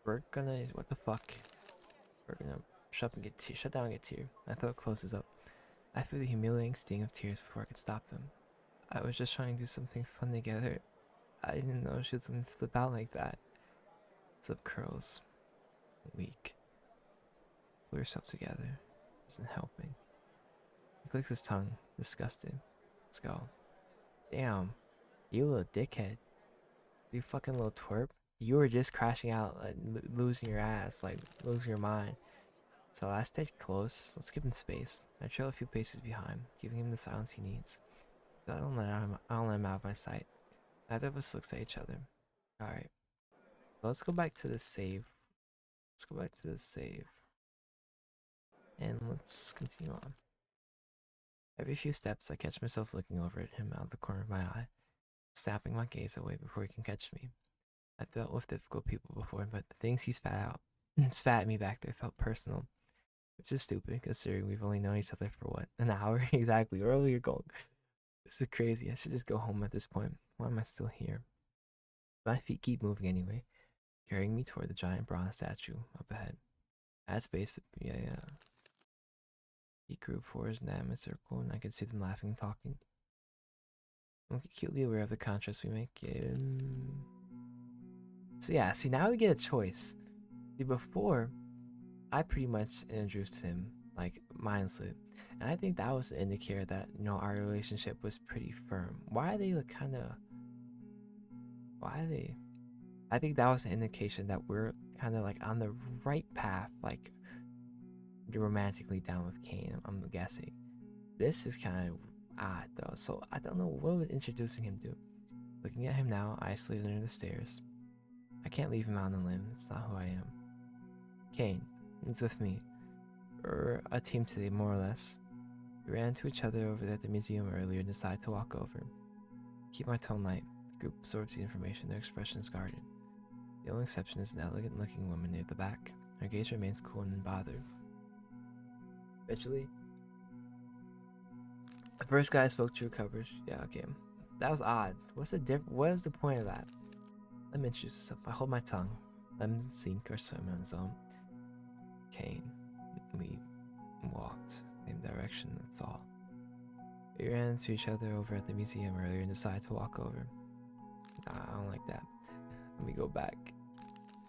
We're gonna what the fuck? We're gonna shut down and get tear. My throat closes up. I feel the humiliating sting of tears before I could stop them. I was just trying to do something fun together. I didn't know she was gonna flip out like that. Lip curls. Weak. Pull yourself together. Isn't helping. He clicks his tongue, disgusted. Let's go. Damn. You little dickhead. You fucking little twerp. You were just crashing out, like, losing your ass, like losing your mind. So I stayed close. Let's give him space. I trail a few paces behind, giving him the silence he needs. But I don't let him out of my sight. Neither of us looks at each other. Alright. Let's go back to the save. And let's continue on. Every few steps, I catch myself looking over at him out of the corner of my eye, snapping my gaze away before he can catch me. I've dealt with difficult people before, but the things he spat at me back there felt personal, which is stupid considering we've only known each other for what, an hour? Exactly. Where are we going? This is crazy. I should just go home at this point. Why am I still here? My feet keep moving anyway, carrying me toward the giant bronze statue up ahead. At its base, yeah. He group forwards in a circle, and I could see them laughing and talking. I'm acutely aware of the contrast we make. So yeah, see, now we get a choice. See, before, I pretty much introduced him, like, mindlessly. And I think that was the indicator that, you know, our relationship was pretty firm. Why are they kind of... I think that was an indication that we're kind of, like, on the right path, like, romantically down with Cain, I'm guessing. This is kind of odd, though, so I don't know what would introducing him do. Looking at him now, isolated under the stairs. I can't leave him out on the limb. It's not who I am. Cain, it's with me. We're a team today, more or less. We ran into each other over there at the museum earlier and decided to walk over. Keep my tone light. The group absorbs the information, their expressions guarded. The only exception is an elegant-looking woman near the back. Her gaze remains cool and unbothered. Eventually, the first guy I spoke to recovers. Yeah, okay. That was odd. What was the point of that? Let me introduce myself. I hold my tongue. Let him sink or swim on his own. Cain. We walked same direction, that's all. We ran into each other over at the museum earlier and decided to walk over. Nah, I don't like that. Let me go back.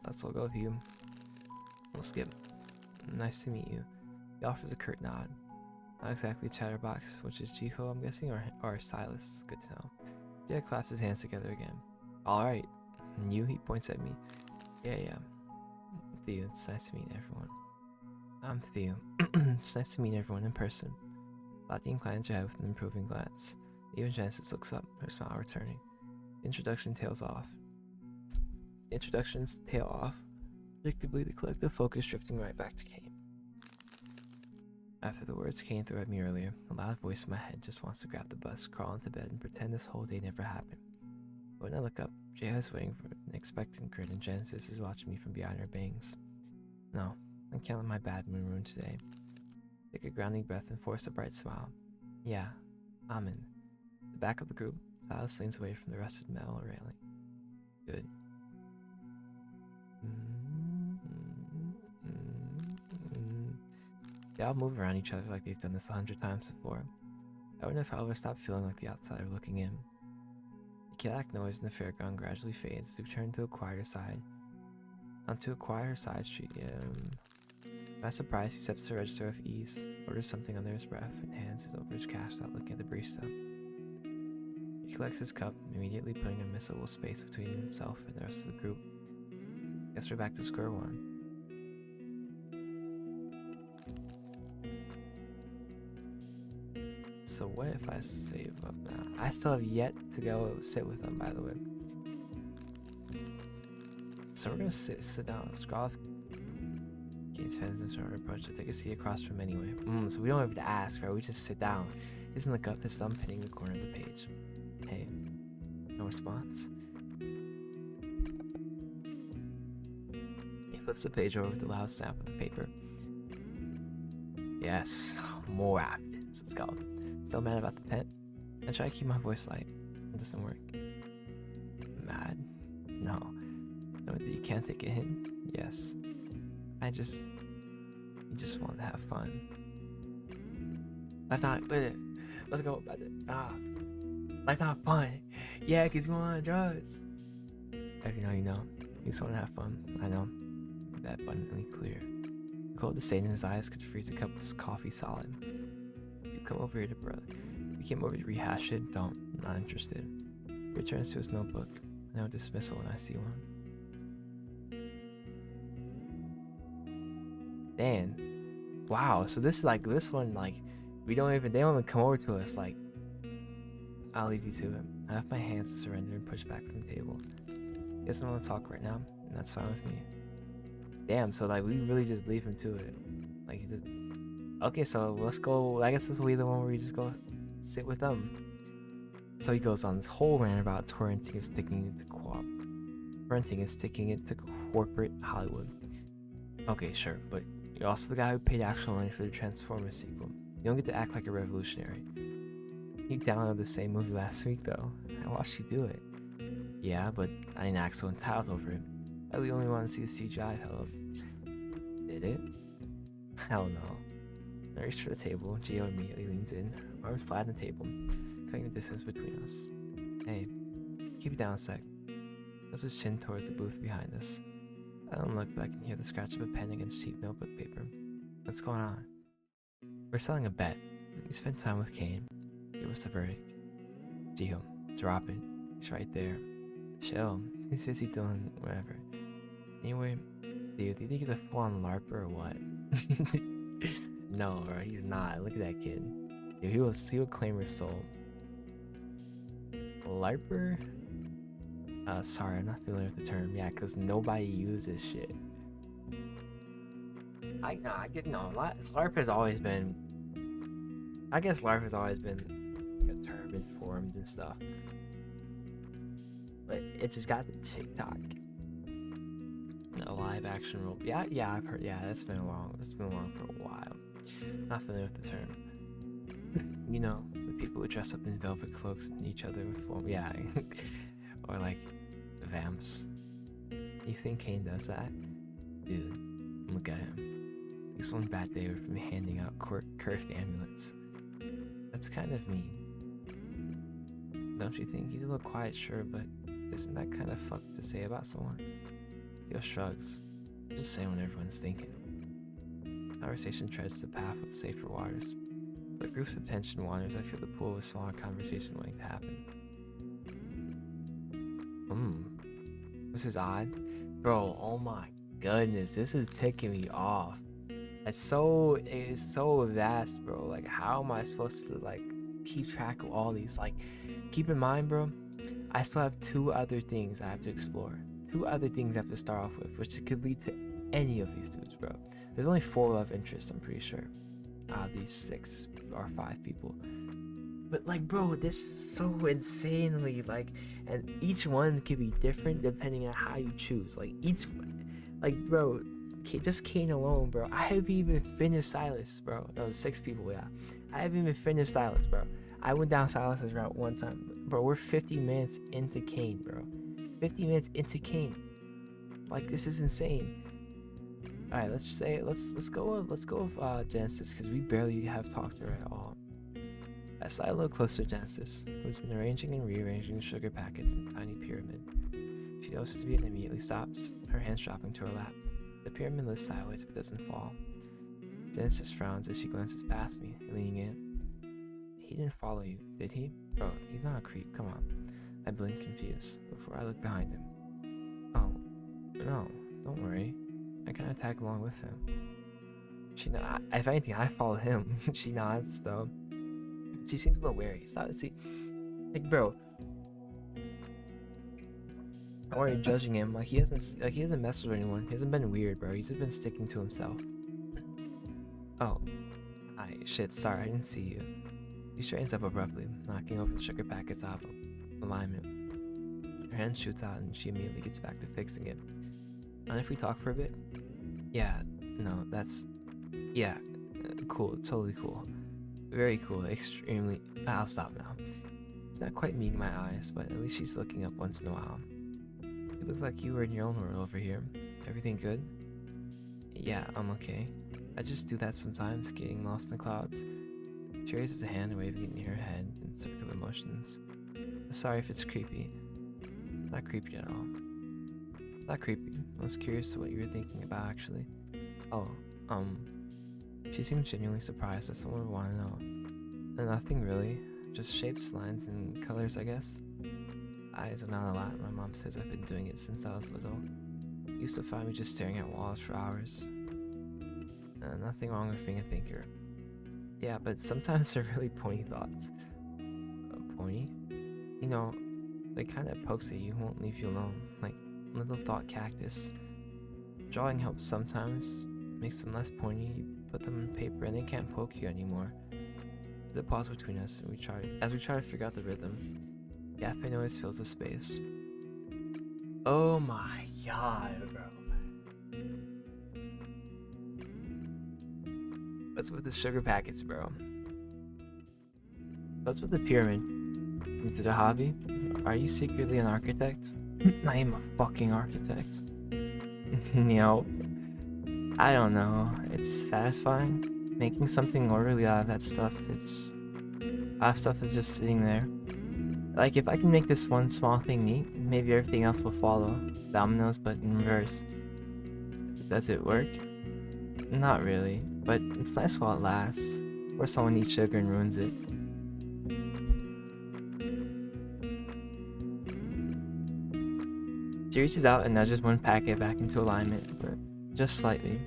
Let's all go with you. We'll skip. Nice to meet you. He offers a curt nod. Not exactly chatterbox, which is Chico, I'm guessing, or Silas. Good to know. Jack claps his hands together again. Alright. And you? He points at me. Yeah. Theo, it's nice to meet everyone. I'm Theo. It's nice to meet everyone in person. Lottie inclines her head with an improving glance. Even Genesis looks up, her smile returning. Introductions tail off. Predictably, the collective focus drifting right back to Cain. After the words Cain threw at me earlier, a loud voice in my head just wants to grab the bus, crawl into bed, and pretend this whole day never happened. But when I look up, Jaya is waiting for an expectant grin, and Genesis is watching me from behind her bangs. No, I can't let my bad mood ruin today. Take a grounding breath and force a bright smile. Yeah, I'm in. The back of the group, Silas leans away from the rusted metal railing. Good. They all move around each other like they've done this 100 times before. I wonder if I'll ever stop feeling like the outsider looking in. The chaotic noise in the fairground gradually fades as we turn to a quieter side. Onto a quieter side street, By surprise, he steps to the register with ease, orders something under his breath, and hands it over his cash without looking at the barista. He collects his cup, immediately putting a missable space between himself and the rest of the group. Guess we're back to square one. So what if I save up now? I still have yet to go sit with them, by the way. So we're gonna sit down, scroll off Kate's heads and start our approach to take a seat across from anyway. So we don't have to ask, right? We just sit down. He doesn't look up, his thumb hitting the corner of the page. Hey, no response. He flips the page over with a loud snap of the paper. Yes, more applicants. Let's go. Still mad about the pen? I try to keep my voice light. It doesn't work. Mad? No. No, you can't take a hint? Yes. You just want to have fun. That's not, let's go. That's not fun. Yeah, cause you want drugs. If you know, you know. You just want to have fun. I know. That abundantly clear. The cold disdain in his eyes could freeze a cup of coffee solid. You come over here to You came over to rehash it. Don't. I'm not interested. He returns to his notebook. I know dismissal when I see one. Dan. Wow, so this is like this one, like they don't even come over to us. Like, I'll leave you to it. I have my hands to surrender and push back from the table. Guess I don't want to talk right now, and that's fine with me. Damn, so like we really just leave him to it. Like, okay, so let's go. I guess this will be the one where we just go sit with them. So he goes on this whole rant about torrenting and sticking it to corporate Hollywood. Okay, sure, but you're also the guy who paid actual money for the Transformers sequel. You don't get to act like a revolutionary. You downloaded the same movie last week, though. I watched you do it. Yeah, but I didn't act so entitled over it. I really only want to see the CGI hell. Did it? Hell no. I reached for the table. Gio immediately leans in, arms slide on the table, cutting the distance between us. Hey, keep it down a sec. Puts his chin towards the booth behind us. I don't look, but I can hear the scratch of a pen against cheap notebook paper. What's going on? We're selling a bet. You spent time with Cain. Give us the verdict. Gio, drop it. He's right there. Chill. He's busy doing whatever. Anyway, dude, do you think he's a full-on LARPer or what? No, bro, he's not. Look at that kid. Dude, he will claim her soul. LARPer? Sorry, I'm not familiar with the term. Yeah, because nobody uses shit. LARP has always been... I guess LARP has always been a term informed and stuff. But it just got the TikTok. A live action role. Yeah, I've heard. Yeah, it's been along for a while. Not familiar with the term. You know, the people who dress up in velvet cloaks and each other with form. Yeah, or like vamps. You think Cain does that? Dude, look at him. He's one bad day from handing out cursed amulets. That's kind of mean. Don't you think? He's a little quiet, sure, but isn't that kind of fucked to say about someone? Theo shrugs. Just saying what everyone's thinking. Conversation treads the path of safer waters. But groups of tension wanders, I feel the pool of a smaller conversation waiting to happen. This is odd. Bro, oh my goodness, this is ticking me off. It's so vast, bro. Like, how am I supposed to, like, keep track of all these? Like, keep in mind, bro, I still have 2 other things I have to explore. 2 other things I have to start off with, which could lead to any of these dudes, bro. There's only 4 love interests, I'm pretty sure, out of these 6 or 5 people. But, like, bro, this is so insanely, like, and each one could be different depending on how you choose. Like, bro, just Cain alone, bro. I haven't even finished Silas, bro. No, 6 people, yeah. I haven't even finished Silas, bro. I went down Silas's route one time. Bro, we're 50 minutes into Cain, bro. 50 minutes into Cain. Like, this is insane. All right, let's go with Genesis, because we barely have talked to her at all. I slide a little closer to Genesis, who's been arranging and rearranging the sugar packets in a tiny pyramid. She notices me and immediately stops, her hands dropping to her lap. The pyramid lifts sideways but doesn't fall. Genesis frowns as she glances past me, leaning in. He didn't follow you, did he? Bro, he's not a creep, come on. I blink confused, before I look behind him. Oh, no, don't worry. I kinda tag along with him. If anything, I follow him. She nods, though. She seems a little wary. Like, bro, I'm already judging him. He hasn't messed with anyone. He hasn't been weird, bro. He's just been sticking to himself. Oh, hi. Shit, sorry, I didn't see you. He straightens up abruptly, knocking over the sugar packets off alignment. Her hand shoots out, and she immediately gets back to fixing it. And if we talk for a bit? Yeah, no, yeah, cool, totally cool. Very cool, extremely. I'll stop now. It's not quite meeting my eyes, but at least she's looking up once in a while. You look like you were in your own world over here. Everything good? Yeah, I'm okay. I just do that sometimes, getting lost in the clouds. She raises a hand, waving it near her head in circular motions. Sorry if it's creepy. Not creepy at all. Not creepy. I was curious what you were thinking about, actually. Oh, she seemed genuinely surprised that someone would want to know. Nothing really. Just shapes, lines, and colors, I guess. Eyes are not a lot. My mom says I've been doing it since I was little. Used to find me just staring at walls for hours. Nothing wrong with being a thinker. Yeah, but sometimes they're really pointy thoughts. Pointy? You know, the kind that pokes at you won't leave you alone. Like little thought cactus. Drawing helps sometimes. Makes them less pointy. You put them on paper and they can't poke you anymore. There's a pause between us and we try to figure out the rhythm. Yapping noise fills the space. Oh my god, bro. What's with the sugar packets, bro? What's with the pyramid? Is it a hobby? Are you secretly an architect? I am a fucking architect. Nope. I don't know. It's satisfying. Making something orderly out of that stuff. Stuff is just sitting there. Like, if I can make this one small thing neat, maybe everything else will follow. Dominoes, but in reverse. Does it work? Not really, but it's nice while it lasts. Or someone eats sugar and ruins it. She reaches out and nudges one packet back into alignment, but just slightly.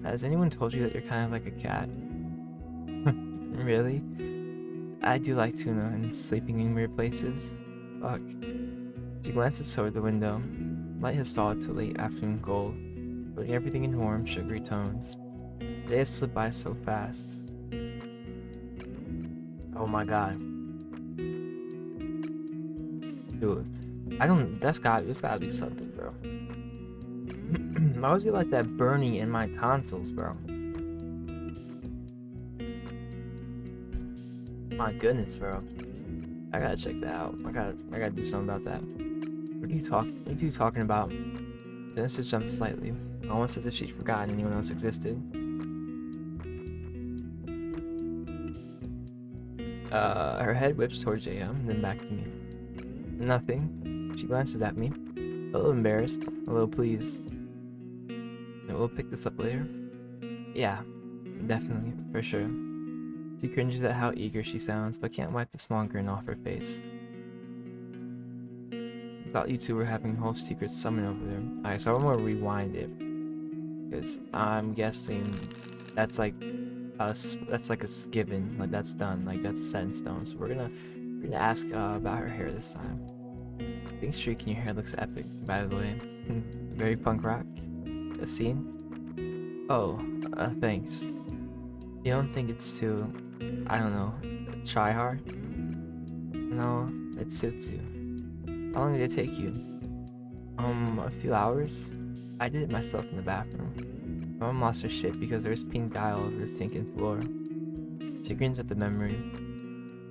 Has anyone told you that you're kind of like a cat? Really? I do like tuna and sleeping in weird places. Fuck. She glances toward the window. Light has stalled to late afternoon gold, putting everything in warm, sugary tones. The day has slipped by so fast. Oh my god. Dude. There's gotta be something, bro. I always get like that burning in my tonsils, bro. My goodness, bro. I gotta check that out. I gotta do something about that. What are you talking about? Genesis jumps slightly, almost as if she'd forgotten anyone else existed. Her head whips towards JM, then back to me. Nothing. She glances at me, a little embarrassed, a little pleased. And we'll pick this up later? Yeah, definitely, for sure. She cringes at how eager she sounds, but can't wipe the small grin off her face. Thought you two were having a whole secret summon over there. Alright, so I'm gonna rewind it. Because I'm guessing that's like us, that's like a given, like that's done, like that's set in stone. So we're gonna ask about her hair this time. Pink streak in your hair looks epic, by the way. Very punk rock. A scene? Oh, thanks. You don't think it's too, I don't know, try hard? No, it suits you. How long did it take you? A few hours? I did it myself in the bathroom. My mom lost her shit because there's pink dye all over the sink and floor. She grins at the memory.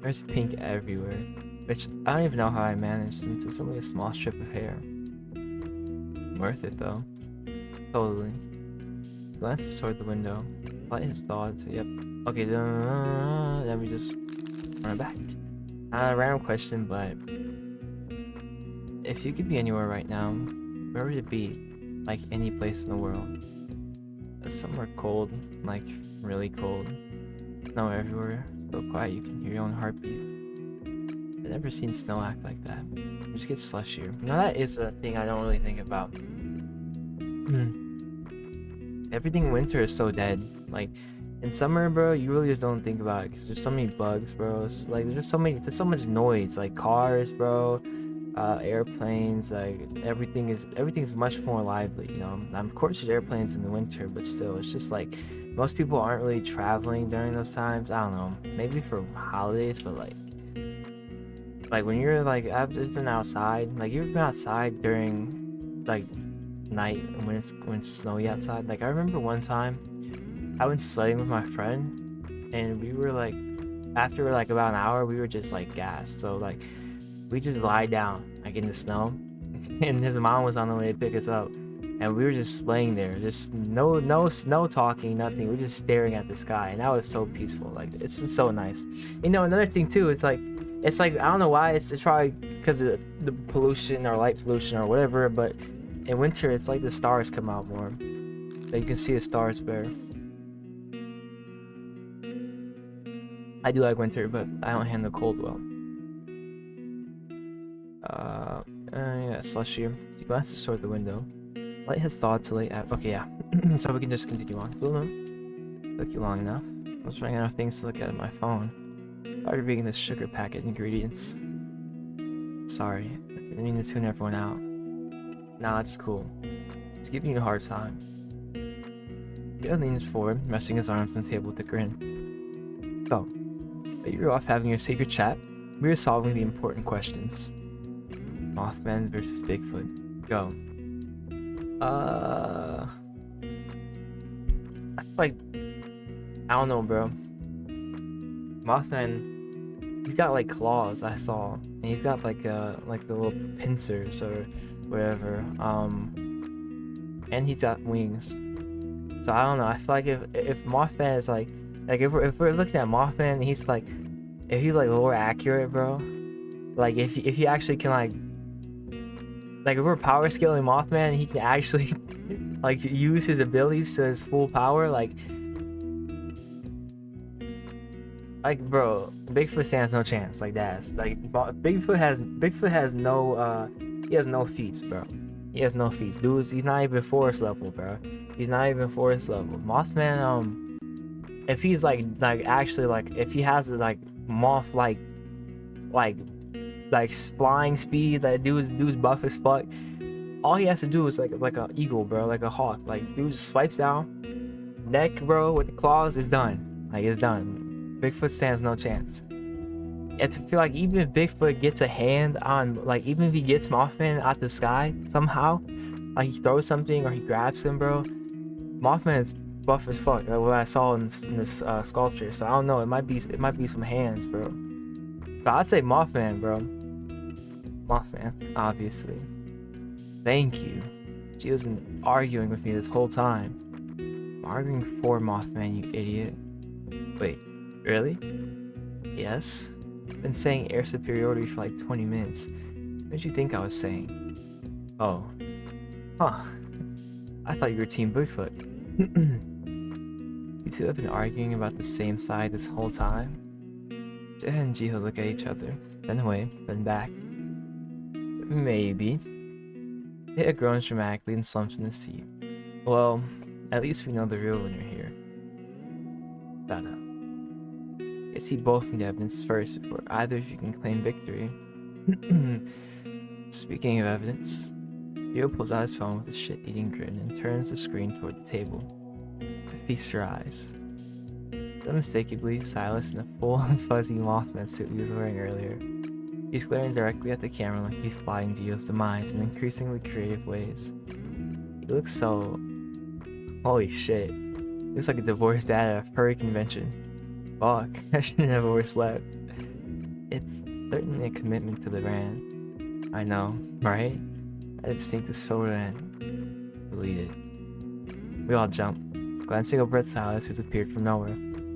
There's pink everywhere, which I don't even know how I managed since it's only a small strip of hair. Worth it though. Totally. Glances toward the window. Light his thoughts. Yep. Okay, then we just run back. Not a random question, but if you could be anywhere right now, where would it be? Like any place in the world. Somewhere cold, like really cold. Snow everywhere, so quiet you can hear your own heartbeat. I've never seen snow act like that. It just gets slushier. You know, that is a thing I don't really think about. Everything in winter is so dead. Like in summer, bro, you really just don't think about it because there's so many bugs, bro. It's like there's so much noise, like cars, bro, airplanes. Like everything's much more lively. You know, of course there's airplanes in the winter, but still, it's just like most people aren't really traveling during those times. I don't know, maybe for holidays, but like when you're like, I've just been outside. Like you've been outside during like night when it's snowy outside. Like I remember one time I went sledding with my friend, and we were like, after like about an hour, we were just like gassed. So like we just lie down like in the snow, and his mom was on the way to pick us up, and we were just laying there, just no talking, nothing. We're just staring at the sky, and that was so peaceful. Like it's just so nice. You know, another thing too, it's like I don't know why, it's probably because of the pollution or light pollution or whatever, but in winter it's like the stars come out more. Like you can see the stars better. I do like winter, but I don't handle cold well. Yeah, slushy. He glances toward the window. Light his thoughts late at. Okay, yeah. So we can just continue on. Took you long enough. I was running out of things to look at on my phone. Started reading the sugar packet ingredients. Sorry, I didn't mean to tune everyone out. Nah, it's cool. It's giving you a hard time. Gil leans forward, resting his arms on the table with a grin. So, but you were off having your secret chat. We were solving the important questions. Mothman versus Bigfoot. Go. I feel like, I don't know, bro. Mothman, he's got like claws, I saw, and he's got like the little pincers or whatever. And he's got wings. So I don't know. I feel like if Mothman is like if we're looking at Mothman, he's like, if he's like more accurate, bro. Like if he actually can like if we're power scaling Mothman, he can actually like use his abilities to his full power. Like bro, Bigfoot stands no chance. Like that's like Bigfoot has no he has no feats, bro. He has no feats. Dude, he's not even forest level, bro. He's not even forest level. Mothman, if he's like actually like if he has like moth like flying speed, that dude's buff as fuck. All he has to do is like a eagle, bro, like a hawk. Like dude just swipes down, neck, bro, with the claws, is done. Like it's done. Bigfoot stands no chance. I feel like even if Bigfoot gets a hand on, like even if he gets Mothman out the sky somehow, like he throws something or he grabs him, bro, Mothman is buff as fuck. Like what I saw in this sculpture. So I don't know. It might be some hands, bro. So I'd say Mothman, bro. Mothman, obviously. Thank you. Gio's been arguing with me this whole time. I'm arguing for Mothman, you idiot. Wait, really? Yes? Been saying air superiority for like 20 minutes. What did you think I was saying? Oh. Huh. I thought you were Team Bigfoot. You two have been arguing about the same side this whole time? Jen and Jiho look at each other, then away, then back. Maybe. It groans dramatically and slumps in the seat. Well, at least we know the real winner here. Shut up. I see both need evidence first before either of you can claim victory. Speaking of evidence, Jiho pulls out his phone with a shit-eating grin and turns the screen toward the table. Feast your eyes. Unmistakably, Silas in the full fuzzy Mothman suit he was wearing earlier. He's glaring directly at the camera like he's plotting Gio's demise in increasingly creative ways. He looks so... holy shit. He looks like a divorced dad at a furry convention. Fuck, I should have never overslept. It's certainly a commitment to the brand. I know, right? I just think the soda and deleted. We all jump, glancing over at Silas, who's appeared from nowhere,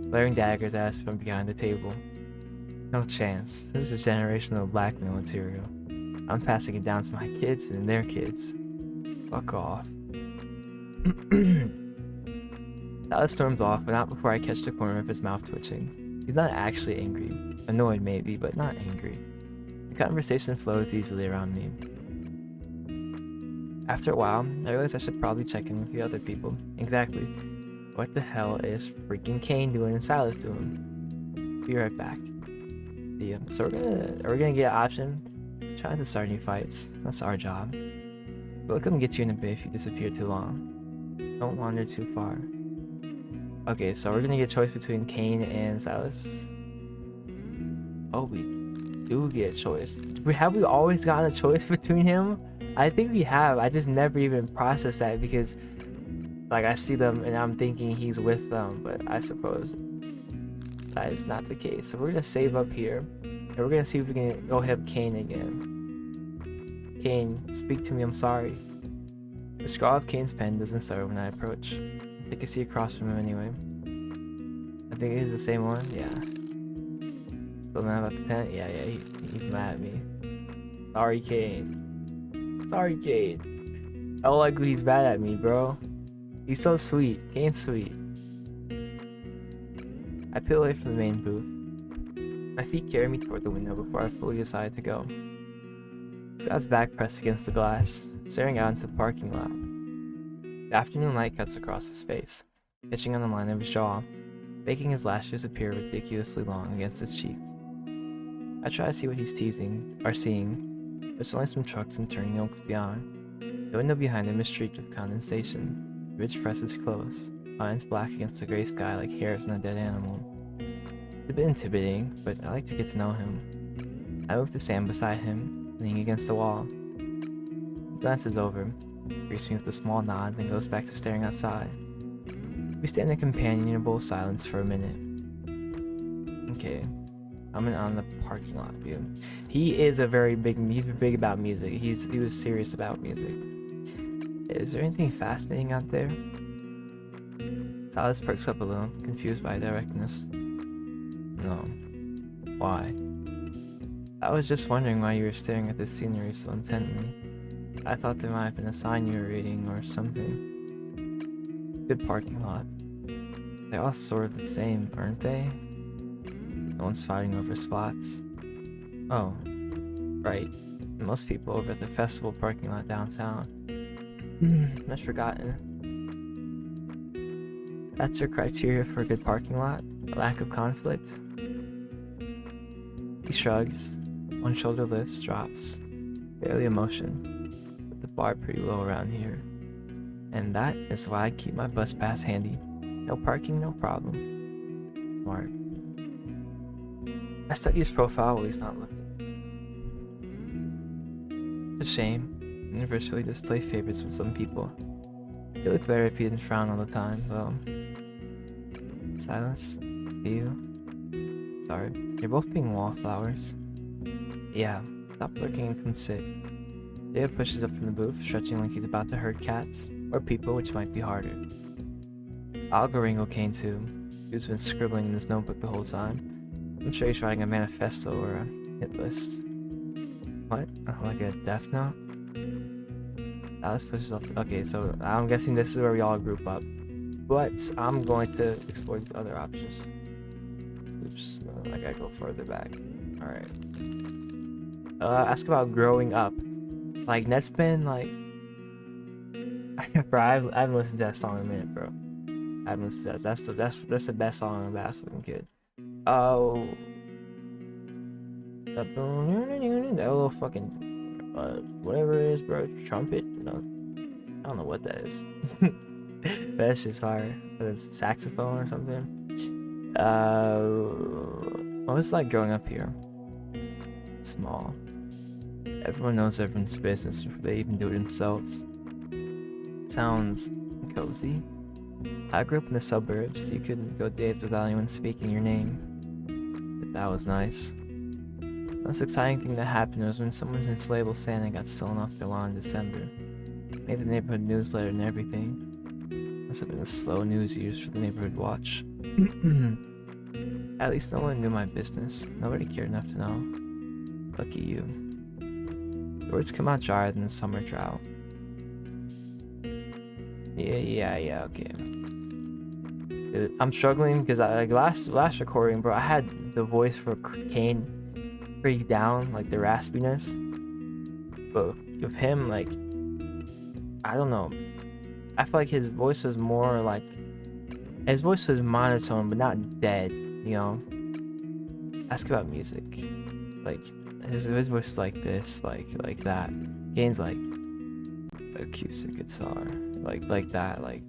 glaring daggers at us from behind the table. No chance. This is generational blackmail material. I'm passing it down to my kids and their kids. Fuck off. Silas storms off, but not before I catch the corner of his mouth twitching. He's not actually angry. Annoyed maybe, but not angry. The conversation flows easily around me. After a while, I realize I should probably check in with the other people. Exactly. What the hell is freaking Cain doing and Silas doing? Be right back. Yeah, so we're gonna get an option. Trying to start new fights. That's our job. We'll come get you in a bit if you disappear too long. Don't wander too far. Okay, so we're gonna get a choice between Cain and Silas. Oh, we do get a choice. Have we always gotten a choice between him? I think we have. I just never even processed that because, like, I see them and I'm thinking he's with them, but I suppose that is not the case. So we're gonna save up here, and we're gonna see if we can go hit Cain again. Cain, speak to me. I'm sorry. The scrawl of Cain's pen doesn't start when I approach. I can see across from him anyway. I think it is the same one. Yeah. Still mad about the pen? Yeah, he's mad at me. Sorry, Cain. Sorry, Cain. I don't like when he's mad at me, bro. He's so sweet. Cain's sweet. I peel away from the main booth. My feet carry me toward the window before I fully decide to go. Scott's back pressed against the glass, staring out into the parking lot. The afternoon light cuts across his face, pitching on the line of his jaw, making his lashes appear ridiculously long against his cheeks. I try to see what he's seeing. There's only some trucks and turning oaks beyond. The window behind him is streaked with condensation. The ridge presses close, lines black against the gray sky like hairs on a dead animal. It's a bit intimidating, but I like to get to know him. I move to stand beside him, leaning against the wall. He glances over, greets me with a small nod, then goes back to staring outside. We stand in companionable silence for a minute. Okay, I'm on the parking lot view. He's big about music. He was serious about music. Is there anything fascinating out there? Silas perks up a little, confused by directness. No. Why? I was just wondering why you were staring at this scenery so intently. I thought there might have been a sign you were reading or something. Good parking lot. They're all sort of the same, aren't they? No one's fighting over spots. Oh, right. Most people over at the festival parking lot downtown. I've forgotten. That's your criteria for a good parking lot? A lack of conflict? He shrugs. One shoulder lifts, drops. Barely a motion. Put the bar pretty low around here. And that is why I keep my bus pass handy. No parking, no problem. Smart. I study his profile while he's not looking. It's a shame. Universally display favorites with some people. He'd look better if he didn't frown all the time, though. Silence? You? Sorry. You're both being wallflowers. Yeah. Stop lurking and come sit. Dave pushes up from the booth, stretching like he's about to herd cats, or people, which might be harder. I'll go wrangle Cain too. Dude's been scribbling in his notebook the whole time. I'm sure he's writing a manifesto or a hit list. What? Like a death note? Alice pushes off to, okay, so I'm guessing this is where we all group up. But I'm going to explore these other options. Oops, no, I gotta go further back. Alright. Ask about growing up. Like, that's been like... bro, I haven't listened to that song in a minute, bro. I haven't listened to that. That's the best song on Bass Looking Kid. Oh... That little fucking... whatever it is, bro. Trumpet? No. I don't know what that is. But that's just fire. It's saxophone or something. What was it like growing up here? Small. Everyone knows everyone's business before they even do it themselves. Sounds cozy. I grew up in the suburbs. You couldn't go days without anyone speaking your name. But that was nice. The most exciting thing that happened was when someone's inflatable Santa got stolen off their lawn in December. Maybe the neighborhood newsletter and everything. Must have been a slow news years for the neighborhood watch. At least no one knew my business. Nobody cared enough to know. Lucky you. The words come out drier than the summer drought. Yeah, okay. I'm struggling because I like last recording, bro. I had the voice for Cain pretty down, like the raspiness. But with him, like, I don't know. I feel like his voice was more like his voice was monotone, but not dead. You know. Ask about music. Like his voice is like this, like that. Cain's like acoustic guitar, like that, like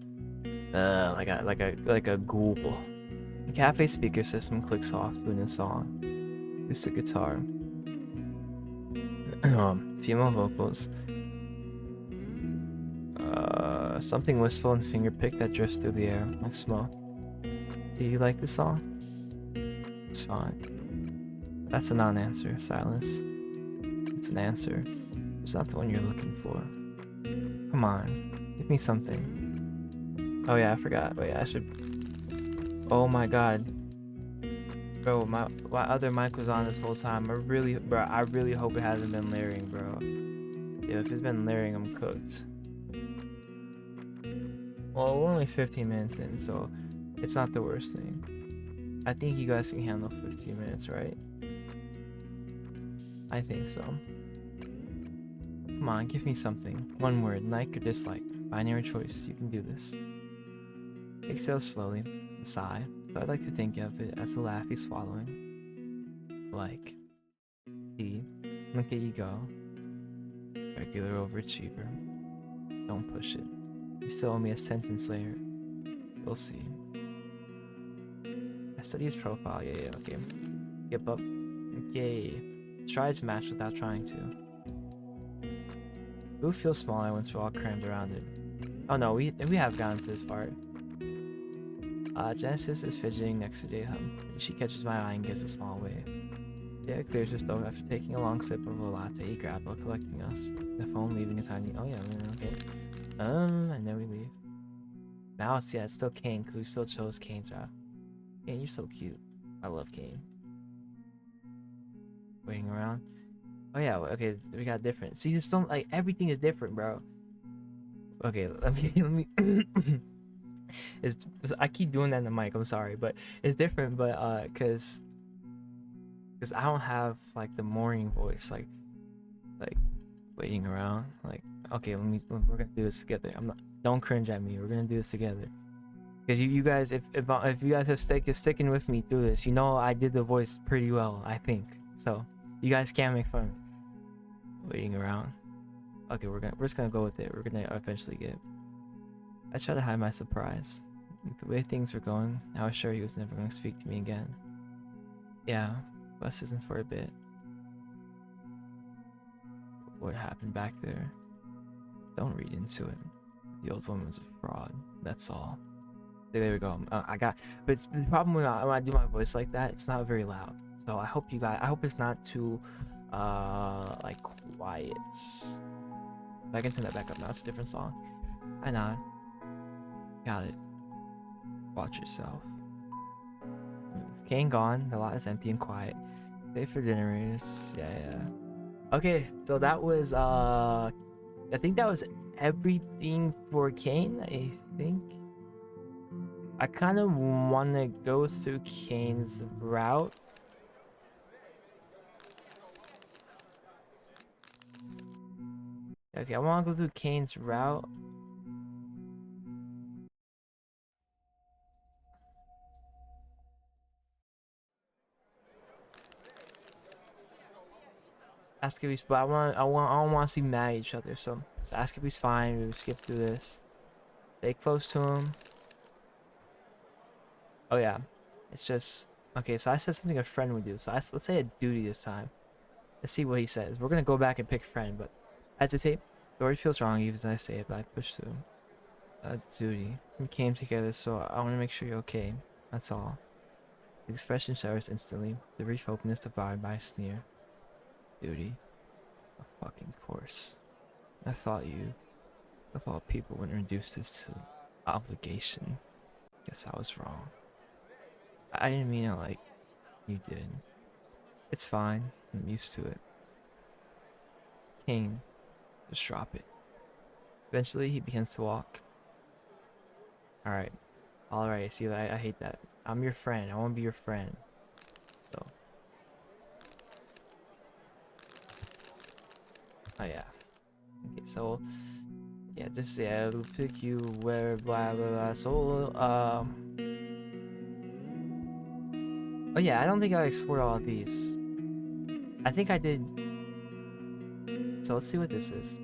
a ghoul. The cafe speaker system clicks off to a new song. Acoustic guitar. Female vocals. Something wistful and fingerpicked that drifts through the air like smoke. Do you like the song? It's fine. That's a non-answer, Silas. It's an answer. It's not the one you're looking for. Come on, give me something. Oh yeah, I forgot. Wait, I should. Oh my god, bro, my other mic was on this whole time. I really hope it hasn't been layering, bro. Yeah, if it's been layering, I'm cooked. Well, we're only 15 minutes in, so it's not the worst thing. I think you guys can handle 15 minutes, right? I think so. Come on, give me something. One word, like or dislike. Binary choice, you can do this. Exhale slowly, a sigh, but I'd like to think of it as a laugh he's swallowing. Like. D. Look at you go. Regular overachiever. Don't push it. You still owe me a sentence later. We'll see. I study his profile. Yeah, okay. Yep, up. Okay. Try to match without trying to. Boo feels smaller once we're all crammed around it. Oh no, we have gotten to this part. Genesis is fidgeting next to J-Hub. She catches my eye and gives a small wave. Yeah, clears his throat after taking a long sip of a latte he grabbed while collecting us. The phone leaving a tiny. Oh yeah, okay. And then we leave. Now it's still Cain because we still chose Cain's route. Cain, you're so cute. I love Cain. Waiting around. Oh yeah, okay, we got different. See, there's some like everything is different, bro. Okay, let me. I keep doing that in the mic. I'm sorry, but it's different. But cause I don't have like the morning voice, like waiting around. Like, okay, we're gonna do this together. Don't cringe at me. We're gonna do this together. Because you guys, if you guys have sticking with me through this, you know I did the voice pretty well, I think. So you guys can't make fun of me. Waiting around. Okay, we're just gonna go with it. We're gonna eventually get. I tried to hide my surprise. With the way things were going, I was sure he was never gonna speak to me again. Yeah, bus isn't for a bit. What happened back there? Don't read into it. The old woman was a fraud. That's all. There we go. But the problem when I do my voice like that, it's not very loud. So I hope it's not too, like quiet. I can turn that back up now. It's a different song. I nod. Got it. Watch yourself. Cain gone. The lot is empty and quiet. Stay for dinners. Yeah. Okay, so that was I think that was everything for Cain. I think. I kind of want to go through Cain's route. Okay, I want to go through Cain's route. Askaby's, but I don't want to see them mad at each other. So Askaby's fine. We skip through this. Stay close to him. Oh yeah, it's just okay. So I said something a friend would do. So let's say a duty this time. Let's see what he says. We're gonna go back and pick friend, but hesitate. The word feels wrong even as I say it, but I push through. Duty. We came together, so I want to make sure you're okay. That's all. The expression showers instantly. The brief openness devoured by a sneer. Duty. A fucking course. I thought you. Of all people, would introduce this to obligation. Guess I was wrong. I didn't mean it like you did. It's fine. I'm used to it. Cain, just drop it. Eventually, he begins to walk. Alright. Alright, see, I hate that. I'm your friend. I want to be your friend. So. Oh, yeah. Okay, so. Yeah, just, yeah, it'll pick you where, blah, blah, blah. So, oh, yeah, I don't think I explored all of these. I think I did. So, let's see what this is.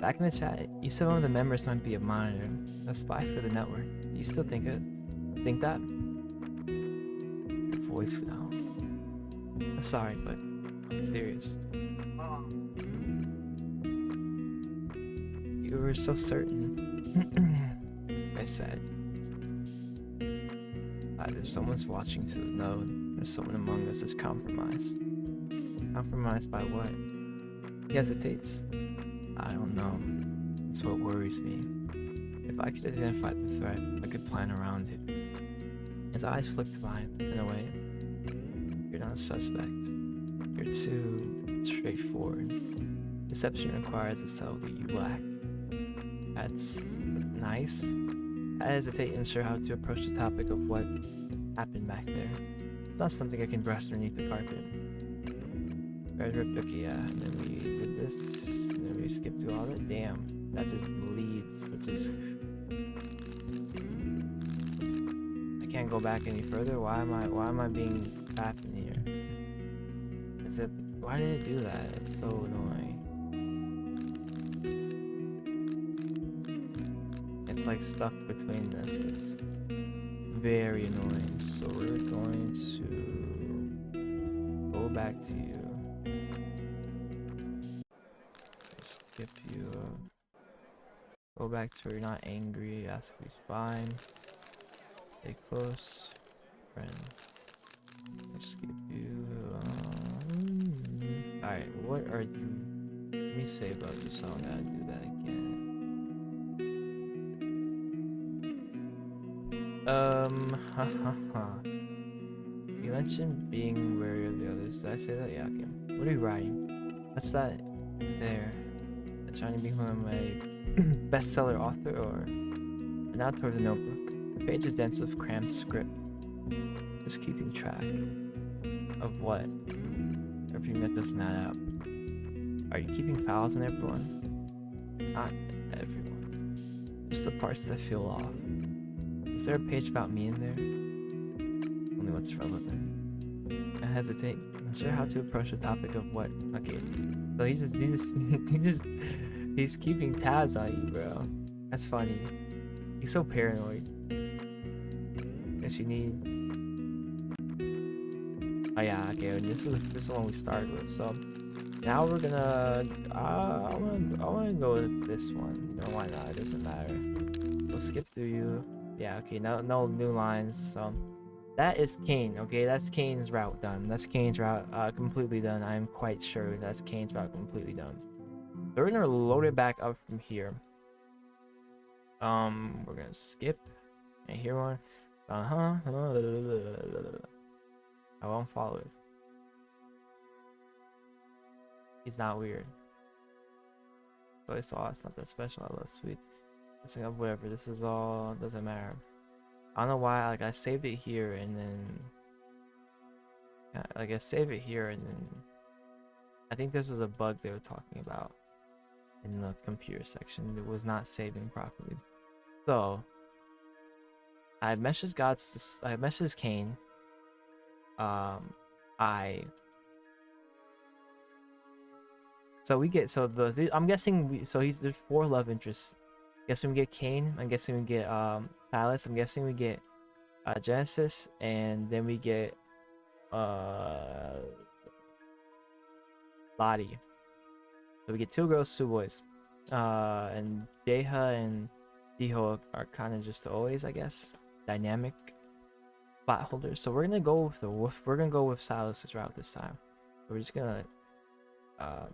Back in the chat, you said one of the members might be a monitor, a spy for the network. Do you still think it? Think that? Your voice now. Sorry, but I'm serious. You were so certain. I said. Either someone's watching through the node, or someone among us is compromised. Compromised by what? He hesitates. I don't know. It's what worries me. If I could identify the threat, I could plan around it. His eyes flicked by and away. You're not a suspect. You're too straightforward. Deception requires a subtlety you lack. That's nice. I hesitate, unsure how to approach the topic of what happened back there. It's not something I can brush underneath the carpet. Okay, yeah, and then we did this. We skip through all that. Damn, that just leads. That just. I can't go back any further. Why am I being trapped in here? Is it? Why did it do that? It's so annoying. It's like stuck between this. It's very annoying. So we're going to go back to you. Skip you. Go back to where you're not angry. Ask if he's fine. Stay close. Friend. Skip you. Alright, what are you? Let me save up just so I'm gonna do that again. You mentioned being wary of the others. Did I say that? Yeah, okay. What are you writing? What's that there? Trying to become a bestseller author, or now toward the notebook. The page is dense with cramped script. Just keeping track of what? Everything that doesn't add up. Are you keeping files on everyone? Not everyone. Just the parts that feel off. Is there a page about me in there? Only what's relevant. I hesitate. I'm not sure how to approach the topic of what. Okay. So he's keeping tabs on you, bro. That's funny. He's so paranoid. Guess you need. Oh yeah, okay. This is the one we started with. So now we're gonna. I wanna go with this one. You know why not? It doesn't matter. We'll skip through you. Yeah, okay. No new lines. So that is Cain. Okay, that's Cain's route done. That's Cain's route completely done. I'm quite sure that's Cain's route completely done. So we're gonna load it back up from here. We're gonna skip. And here one. I won't follow it. He's not weird. So I saw it's not that special. I love sweet. Whatever. This is all doesn't matter. I don't know why. Like I saved it here and then. Like I save it here and then. I think this was a bug they were talking about in the computer section. It was not saving properly. So I messaged I messaged Cain. So we get I'm guessing there's 4 love interests. Guessing we get Cain. I'm guessing we get Silas. I'm guessing we get Genesis, and then we get Lottie. So we get 2 girls, 2 boys. And Jeha and Diho are kind of just always, I guess, dynamic spot holders. So we're gonna go with Silas's route this time. We're just gonna Uh,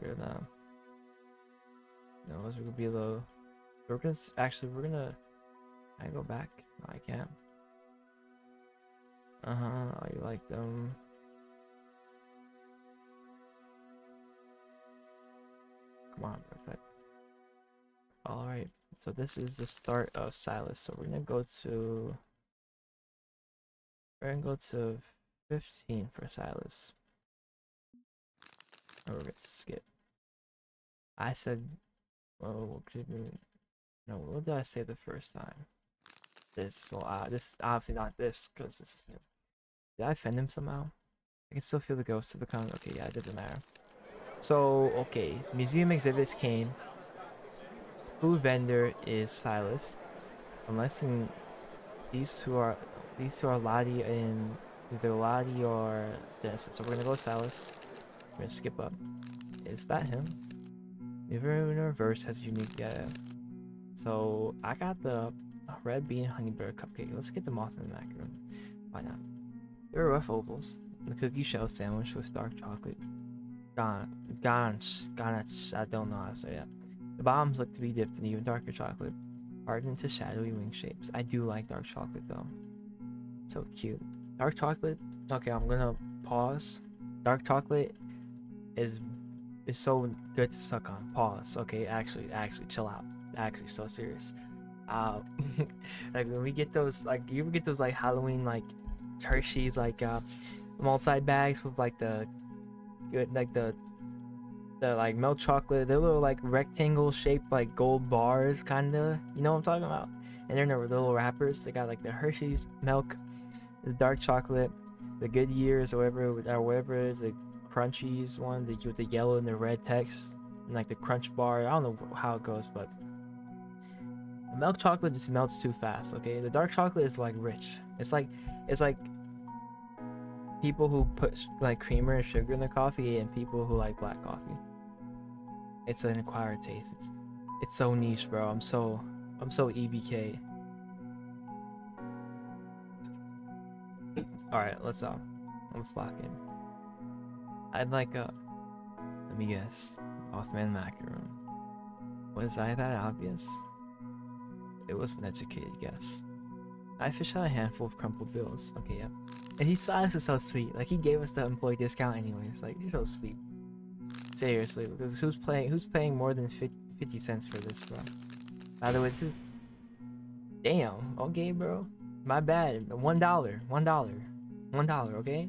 we're gonna, we're gonna be a little. We're gonna actually, we're gonna. Can I go back? No, I can't. I like them. Come on, perfect. All right. So this is the start of Silas. So we're gonna go to. We're gonna go to 15 for Silas. Or we're gonna skip. I said, oh, no, what did I say the first time? This, well, this is obviously not this, because this is new. Did I offend him somehow? I can still feel the ghost of the comment. Okay, yeah, it doesn't matter. So, okay, museum exhibits came. Food vendor is Silas. Unless these two are Lottie and either Lottie or Genesis. So we're gonna go with Silas. We're gonna skip up. Is that him? Never in reverse has unique data. So I got the red bean honey butter cupcake. Let's get the Mothman macaron. Why not? There are rough ovals. The cookie shell sandwich with dark chocolate. Ganache. I don't know how to say that. The bottoms look to be dipped in even darker chocolate, hardened into shadowy wing shapes. I do like dark chocolate though. So cute. Dark chocolate. Okay, I'm gonna pause. Dark chocolate is so good to suck on. Pause. Okay, actually, chill out. Actually, so serious. Like when we get those, like you ever get those like Halloween like Hershey's like multi bags with like the good like the like milk chocolate, they're little like rectangle shaped like gold bars kinda, you know what I'm talking about? And they're in their little wrappers. They got like the Hershey's milk, the dark chocolate, the Goodyears or whatever it is, the Crunchies one, with the yellow and the red text, and like the Crunch bar. I don't know how it goes, but the milk chocolate just melts too fast. Okay, the dark chocolate is like rich. It's like people who put like creamer and sugar in their coffee and people who like black coffee. It's an acquired taste. It's so niche, bro. I'm so EBK. All right, let's lock in. I'd like a. Let me guess. Mothman macaron. Was I that obvious? It was an educated guess. I fished out a handful of crumpled bills. Okay, yeah. And he saw us, is so sweet. Like he gave us the employee discount anyways. Like you're so sweet. Seriously, because who's paying more than 50 cents for this, bro? By the way, this is damn. Okay, bro. My bad. $1. Okay.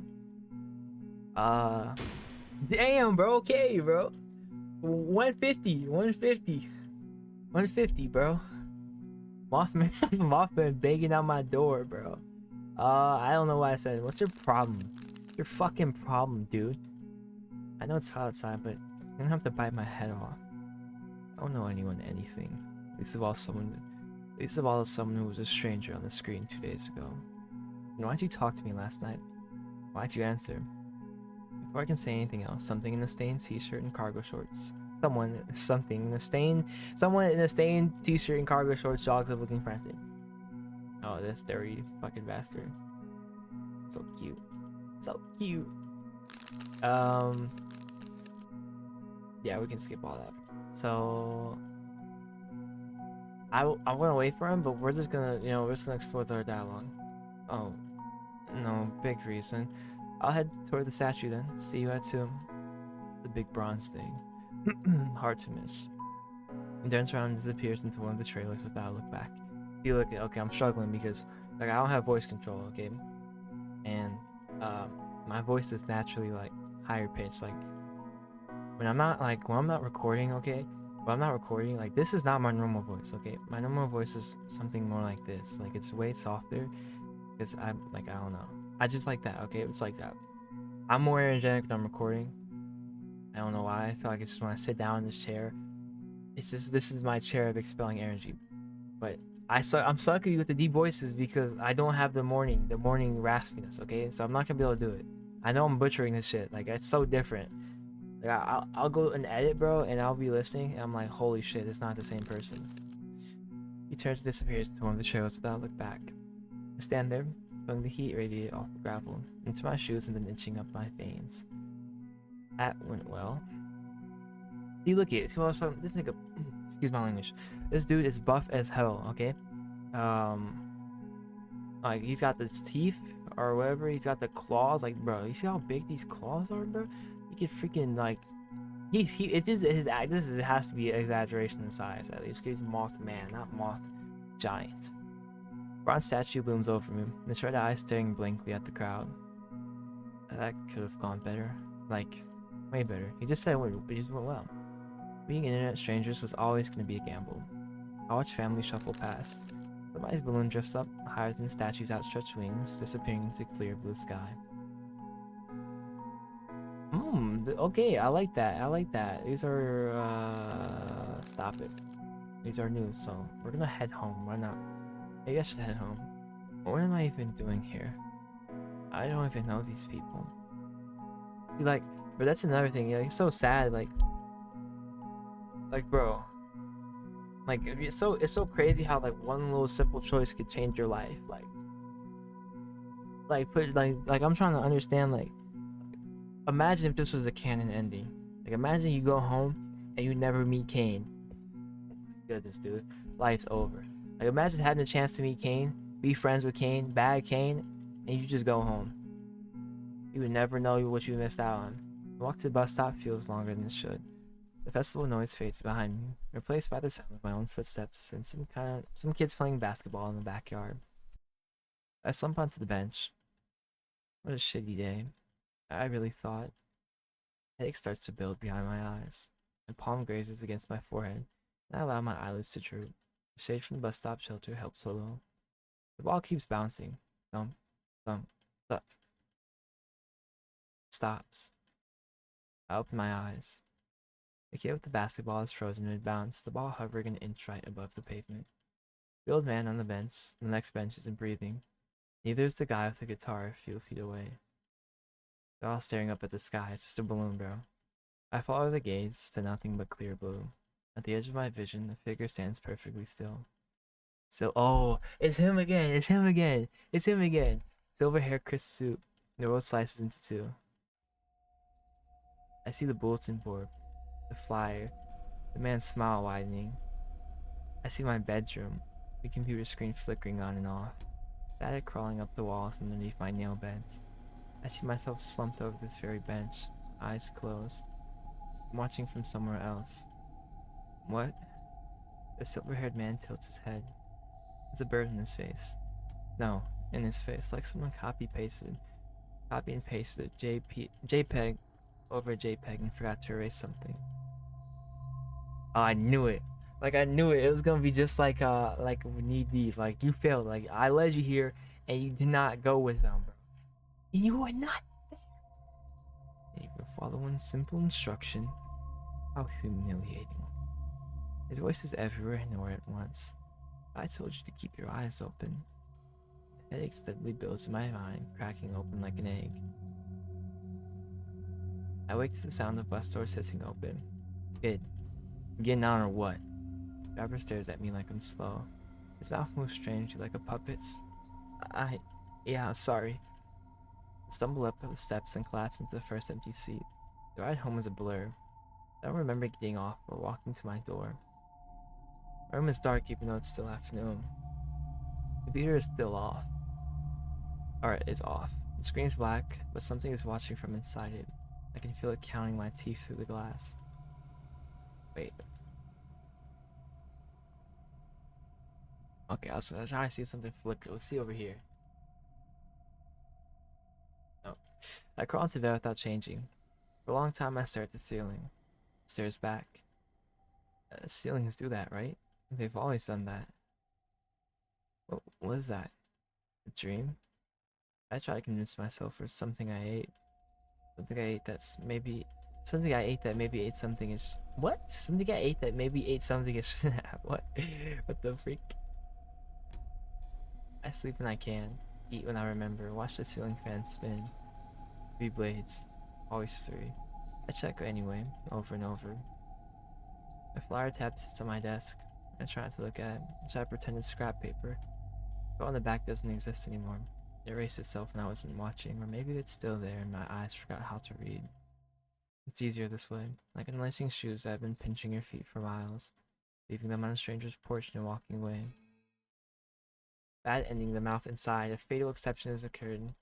Damn, bro. Okay, bro. 150, bro. Mothman banging on my door, bro. I don't know why I said it. What's your problem? What's your fucking problem, dude? I know it's hot outside, but I'm gonna have to bite my head off. I don't know anyone anything. Least of all someone who was a stranger on the screen 2 days ago. And why'd you talk to me last night? Why'd you answer? Before I can say anything else, something in a stained t-shirt and cargo shorts. Someone in a stained t-shirt and cargo shorts jogs up looking frantic. Oh, this dirty fucking bastard. So cute. So cute. Yeah, we can skip all that. So I'm gonna wait for him, but we're just gonna explore our dialogue. Oh, no big reason. I'll head toward the statue then. See you at 2. The big bronze thing. Hard to miss. He turns around and disappears into one of the trailers without a look back. You look at, okay, I'm struggling because like I don't have voice control, okay? And my voice is naturally like higher pitched. Like when I'm not recording, okay? When I'm not recording, like this is not my normal voice, okay? My normal voice is something more like this. Like it's way softer. Because I'm like, I don't know. I just like that, okay? It's like that. I'm more energetic when I'm recording. I don't know why. I feel like it's just when I sit down in this chair. It's just, this is my chair of expelling energy. But I'm sucky with the deep voices because I don't have the morning raspiness, okay? So I'm not gonna be able to do it. I know I'm butchering this shit. Like, it's so different. Like, I'll go and edit, bro, and I'll be listening, and I'm like, holy shit, it's not the same person. He turns and disappears into one of the trails without a look back. I stand there, feeling the heat radiate off the gravel into my shoes and then itching up my veins. That went well. See, look at it. This nigga, excuse my language. This dude is buff as hell, okay? Like, he's got the teeth or whatever. He's got the claws. Like, bro, you see how big these claws are, bro? He could freaking, like, this has to be an exaggeration in size, at least. He's Mothman, not Moth Giant. Bronze statue looms over me, his red eyes staring blankly at the crowd. That could have gone better. Like, way better. He just said it just went well. Being internet strangers was always going to be a gamble. I watched family shuffle past. Somebody's balloon drifts up, higher than the statue's outstretched wings, disappearing into clear blue sky. Okay, I like that. I like that. These are, stop it. These are new, so we're gonna head home. Why not? Maybe I should head home. What am I even doing here? I don't even know these people. Like, but that's another thing. Like, it's so sad. Like, bro. Like, it's so crazy how like one little simple choice could change your life. Like I'm trying to understand. Like, imagine if this was a canon ending. Like, imagine you go home and you never meet Cain. Goodness, dude, life's over. Like, imagine having a chance to meet Cain, be friends with Cain, bad Cain, and you just go home. You would never know what you missed out on. The walk to the bus stop feels longer than it should. The festival noise fades behind me, replaced by the sound of my own footsteps and some kids playing basketball in the backyard. I slump onto the bench. What a shitty day. I really thought. Headache starts to build behind my eyes. My palm grazes against my forehead, and I allow my eyelids to droop. The shade from the bus stop shelter helps a little. The ball keeps bouncing. Thump, thump, thump. Stops. I open my eyes. The kid with the basketball is frozen mid-bounce, the ball hovering an inch right above the pavement. The old man on the next bench isn't breathing. Neither is the guy with the guitar a few feet away. They're all staring up at the sky. It's just a balloon, bro. I follow the gaze to nothing but clear blue. At the edge of my vision, the figure stands perfectly still. Oh, it's him again! It's him again! It's him again! Silver hair, crisp suit. The road slices into two. I see the bulletin board, the flyer, the man's smile widening. I see my bedroom, the computer screen flickering on and off, static crawling up the walls underneath my nail beds. I see myself slumped over this very bench, eyes closed. I'm watching from somewhere else. What? The silver-haired man tilts his head. There's a bird in his face. No, in his face, like someone copy and pasted JPEG over JPEG and forgot to erase something. Oh, I knew it. Like, I knew it. It was gonna be just like Knee Deep. Like, you failed. Like, I led you here and you did not go with them, bro. You were not there. And you can follow one simple instruction. How humiliating. His voice is everywhere and nowhere at once. I told you to keep your eyes open. The headache steadily builds in my mind, cracking open like an egg. I wake to the sound of bus doors hissing open. Kid, you getting on or what? The driver stares at me like I'm slow. His mouth moves strangely like a puppet's. Yeah, sorry. I stumble up the steps and collapse into the first empty seat. The ride home is a blur. I don't remember getting off or walking to my door. My room is dark even though it's still afternoon. The computer is still off. Or it is off. The screen is black, but something is watching from inside it. I can feel it counting my teeth through the glass. Wait. Okay, I was trying to see something flicker. Let's see over here. No. I crawl into bed without changing. For a long time I stare at the ceiling. It stares back. Ceilings do that, right? They've always done that. What is that? A dream? I try to convince myself it's something I ate. Something I ate that maybe ate something is what? Something I ate that maybe ate something I shouldn't have. What? What the freak? I sleep when I can, eat when I remember, watch the ceiling fan spin. 3 blades, always 3. I check anyway, over and over. My flyer tab sits on my desk. I try not to look at it. I try to pretend it's scrap paper. But on the back doesn't exist anymore. It erased itself and I wasn't watching, or maybe it's still there and my eyes forgot how to read. It's easier this way, like unlacing shoes that have been pinching your feet for miles, leaving them on a stranger's porch and walking away. Bad ending, the mouth inside. A fatal exception has occurred.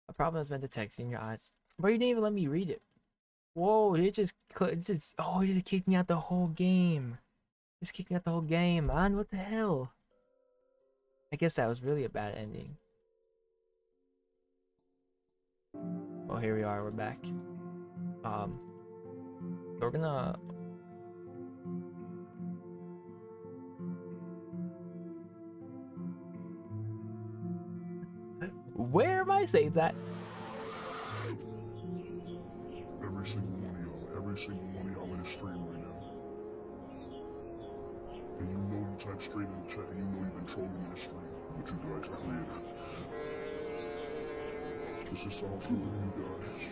A problem has been detected in your eyes. Bro, you didn't even let me read it. Whoa, it just oh, it just kicked me out the whole game. Just kicked me out the whole game, man. What the hell? I guess that was really a bad ending. Well, here we are. We're back. We're gonna. Where am I saying that? Every single one of y'all in the stream right now. And you know you type straight in the chat, and you know you've been trolling in the stream, but you guys are read it. This is all for you guys.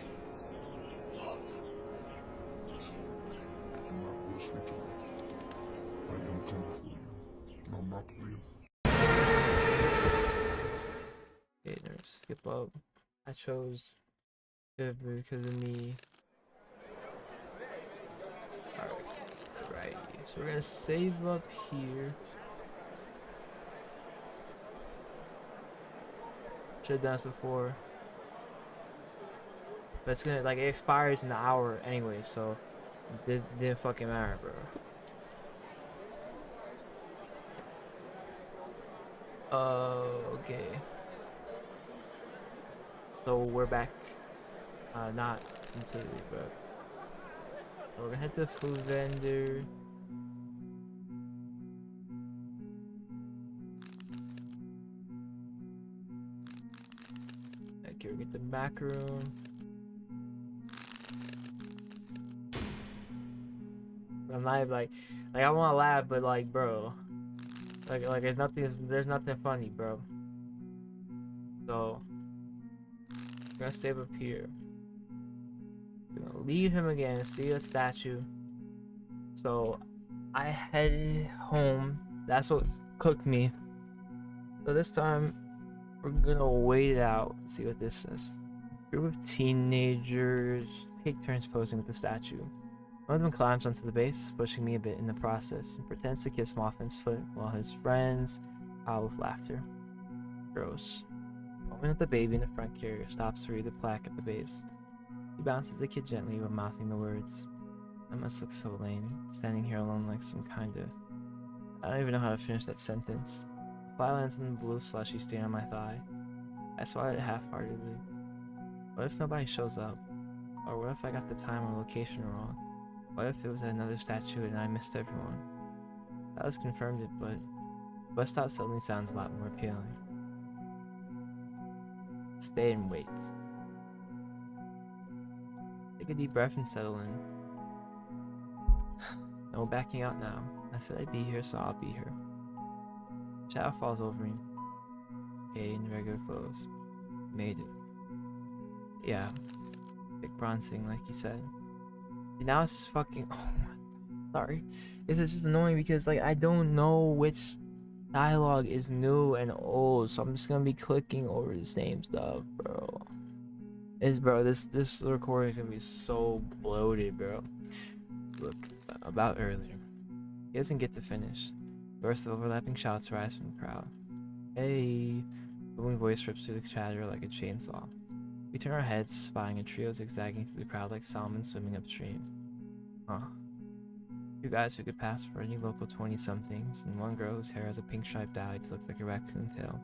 I'm not going to sleep tonight. I am coming for you, and I'm not playing. Okay, there's skip up. I chose because of me. Alright, so we're gonna save up here. Should've done this before. But it's gonna, like, it expires in an hour anyway, so this didn't fucking matter, bro. Okay. So we're back. Not completely, but we're gonna head to the food vendor. Okay, we get the back room. I'm not like I want to laugh, but like, bro, like there's nothing funny, bro. So we're gonna save up here. We're gonna leave him again. See a statue. So I headed home. That's what cooked me. So this time we're gonna wait it out. See what this says. Group of teenagers take turns posing with the statue. One of them climbs onto the base, pushing me a bit in the process, and pretends to kiss Moffin's foot while his friends howl with laughter. Gross. Moment at the baby in the front carrier stops to read the plaque at the base. He bounces the kid gently while mouthing the words. I must look so lame, standing here alone like some kinda... I don't even know how to finish that sentence. The fly lands on the blue slushy stain on my thigh. I swat it half-heartedly. What if nobody shows up? Or what if I got the time or location wrong? What if it was another statue and I missed everyone? Alice confirmed it, but bus stop suddenly sounds a lot more appealing. Stay and wait. Take a deep breath and settle in. No backing out now. I said I'd be here, so I'll be here. Shadow falls over me. Okay, in regular clothes. Made it. Yeah. Big bronze thing, like you said. And now it's just fucking... Oh my... Sorry. This is just annoying because, like, I don't know which dialogue is new and old, so I'm just gonna be clicking over the same stuff, bro. This recording is gonna be so bloated, bro. Look, about earlier. He doesn't get to finish. Bursts of overlapping shouts rise from the crowd. Hey! The booming voice rips through the chatter like a chainsaw. We turn our heads, spying a trio zigzagging through the crowd like salmon swimming upstream. Huh. Two guys who could pass for any local 20-somethings, and one girl whose hair has a pink striped dye to look like a raccoon tail.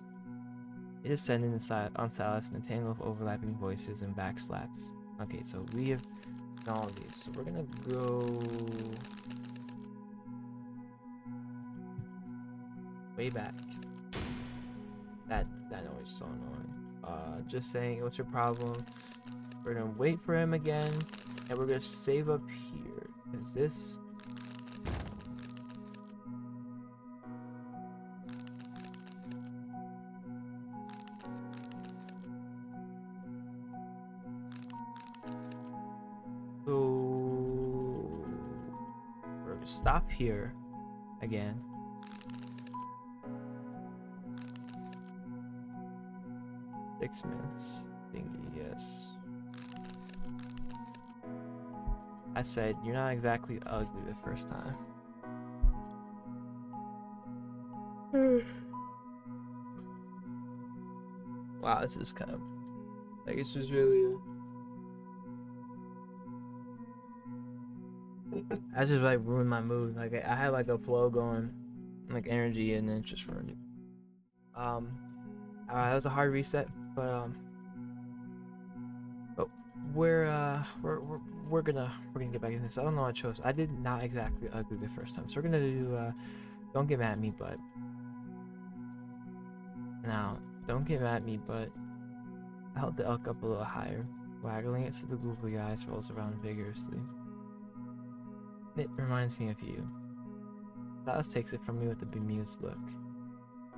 They descend on Silas in a tangle of overlapping voices and backslaps. Okay, so we have done all these, so we're gonna go... way back. That noise is so annoying. Just saying, what's your problem? We're gonna wait for him again, and we're gonna save up here. Is this... So... we're gonna stop here again. 6 minutes thingy, yes. I said, you're not exactly ugly the first time. Wow, this is kind of like it's just really. I just like ruined my mood. Like I had like a flow going, like energy, and then it just ruined it. That was a hard reset, but we're gonna get back into this. I don't know what I chose. I did not exactly ugly the first time, so we're gonna do don't get mad at me, but now don't get mad at me, but I held the elk up a little higher, waggling it so the googly eyes rolls around vigorously. It reminds me of you. Silas takes it from me with a bemused look.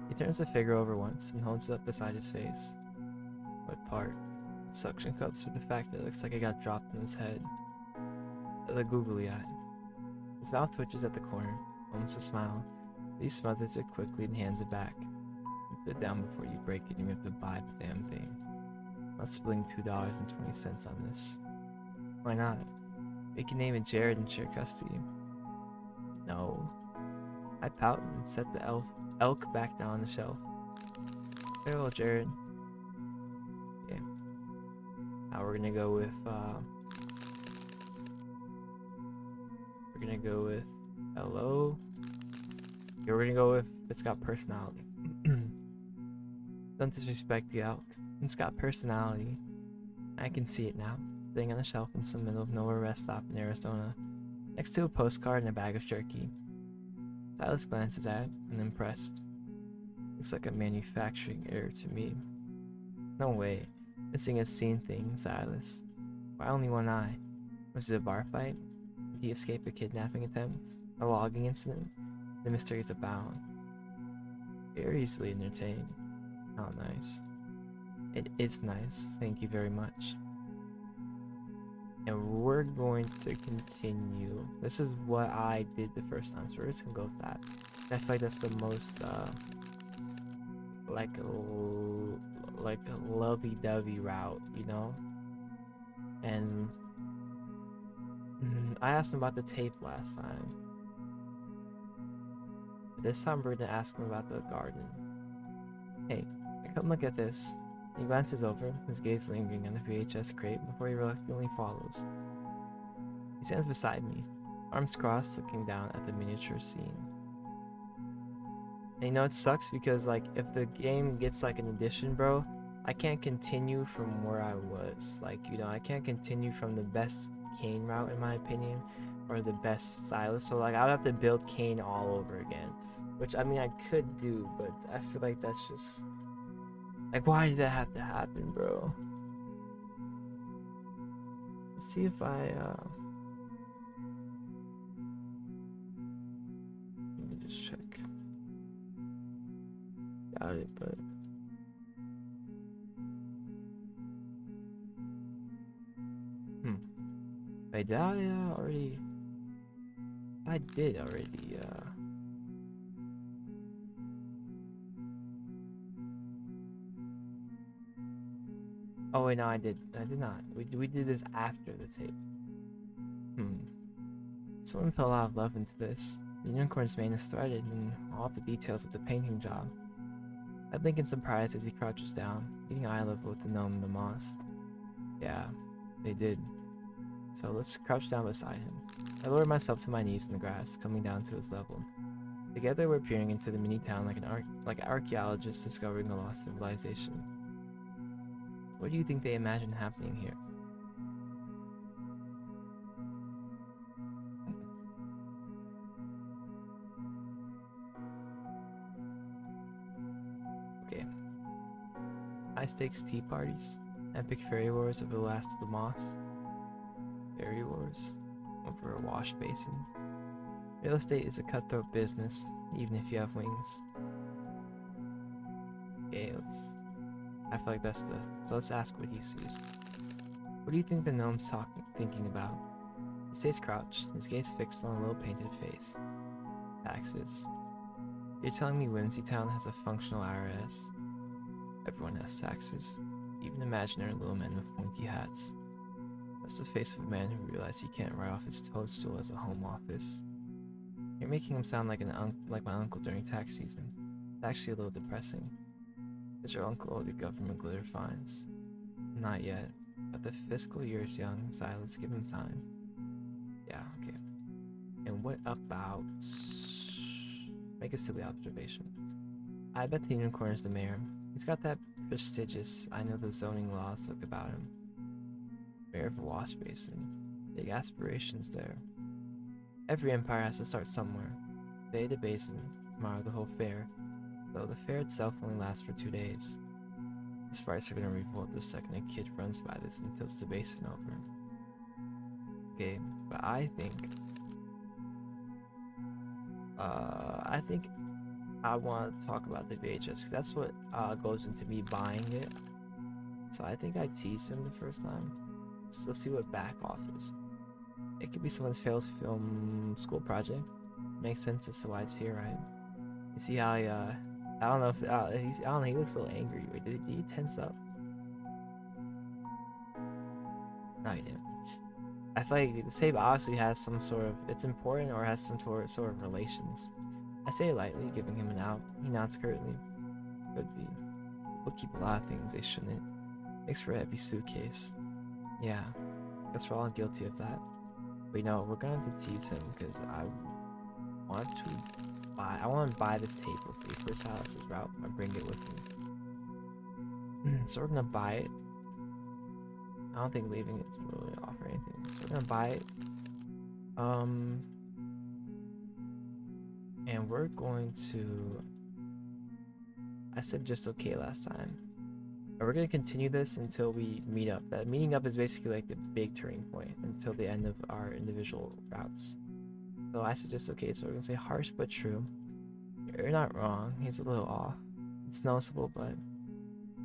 He turns the figure over once and holds it up beside his face. What part? Suction cups for the fact that it looks like it got dropped in his head. The googly eye. His mouth twitches at the corner, almost a smile. He smothers it quickly and hands it back. Put it down before you break it and you have to buy the damn thing. I'm not splitting $2.20 on this. Why not? We can name it Jared and share custody. No. I pout and set the elk back down on the shelf. Farewell, Jared. Okay. Now we're gonna go with hello. Okay, we're gonna go with it's got personality. Don't disrespect the elk. It's got personality. I can see it now, sitting on a shelf in some middle of nowhere rest stop in Arizona, next to a postcard and a bag of jerky. Silas glances at it, unimpressed. Looks like a manufacturing error to me. No way. This thing has seen things, Silas. Why only one eye? Was it a bar fight? Did he escape a kidnapping attempt? A logging incident? The mysteries abound. Very easily entertained. How nice. It is nice, thank you very much. And we're going to continue. This is what I did the first time, so we're just gonna go with that. I feel like that's the most like a lovey-dovey route, you know? And I asked him about the tape last time. This time we're gonna ask him about the garden. Hey, come look at this. He glances over, his gaze lingering on the VHS crate before he reluctantly follows. He stands beside me, arms crossed, looking down at the miniature scene. And you know, it sucks because, like, if the game gets, like, an edition, bro, I can't continue from where I was. Like, you know, I can't continue from the best Cain route, in my opinion, or the best Silas. So, like, I would have to build Cain all over again. Which, I mean, I could do, but I feel like that's just... Like, why did that have to happen, bro? Let's see if I, let me just check. Got it, but... Wait, did I, already... I did already, Oh wait, no, I did not. We did this after the tape. Someone fell out of love into this. The unicorn's mane is threaded and all of the details of the painting job. I blink in surprise as he crouches down, getting eye level with the gnome and the moss. Yeah, they did. So let's crouch down beside him. I lower myself to my knees in the grass, coming down to his level. Together we're peering into the mini town like archaeologists discovering a lost civilization. What do you think they imagine happening here? Okay. High stakes tea parties, epic fairy wars of the last of the moss. Fairy wars over a wash basin. Real estate is a cutthroat business, even if you have wings. Okay, I feel like that's so let's ask what he sees. What do you think the gnome's thinking about? He stays crouched, his gaze fixed on a little painted face. Taxes. You're telling me Whimsy Town has a functional IRS? Everyone has taxes. even imaginary little men with pointy hats. That's the face of a man who realized he can't write off his toadstool as a home office. You're making him sound like my uncle during tax season. It's actually a little depressing. Does your uncle owe the government glitter fines? Not yet, but the fiscal year is young, so let's give him time. Yeah, okay. And what about... Make a silly observation. I bet the unicorn is the mayor. He's got that prestigious, I know the zoning laws look about him. Mayor of a wash basin. Big aspirations there. Every empire has to start somewhere. Today the basin, tomorrow the whole fair. Though the fair itself only lasts for 2 days. The sprites are gonna revolt the second a kid runs by this and tilts the basin over. Okay, but I think I want to talk about the VHS because that's what goes into me buying it. So I think I teased him the first time. So let's see what back off is. It could be someone's failed film school project. Makes sense as to why it's here, right? You see how he, I don't know if I don't know. He looks a little angry. Wait, did he tense up? No, he didn't. I feel like the tape obviously has some sort of, it's important or has some sort of relations. I say it lightly, giving him an out. He nods curtly. Could be. People keep a lot of things they shouldn't. Makes for a heavy suitcase. Yeah, guess we're all guilty of that. But you know, we're going to tease him because I want to buy this tape with me for Silas's route and bring it with me. So we're gonna buy it. I don't think leaving it really offer anything. So we're gonna buy it. And we're going to... I said just okay last time. And we're going to continue this until we meet up. That meeting up is basically like the big turning point until the end of our individual routes. So I said just okay, so we're going to say harsh but true. You're not wrong, he's a little off. It's noticeable, but...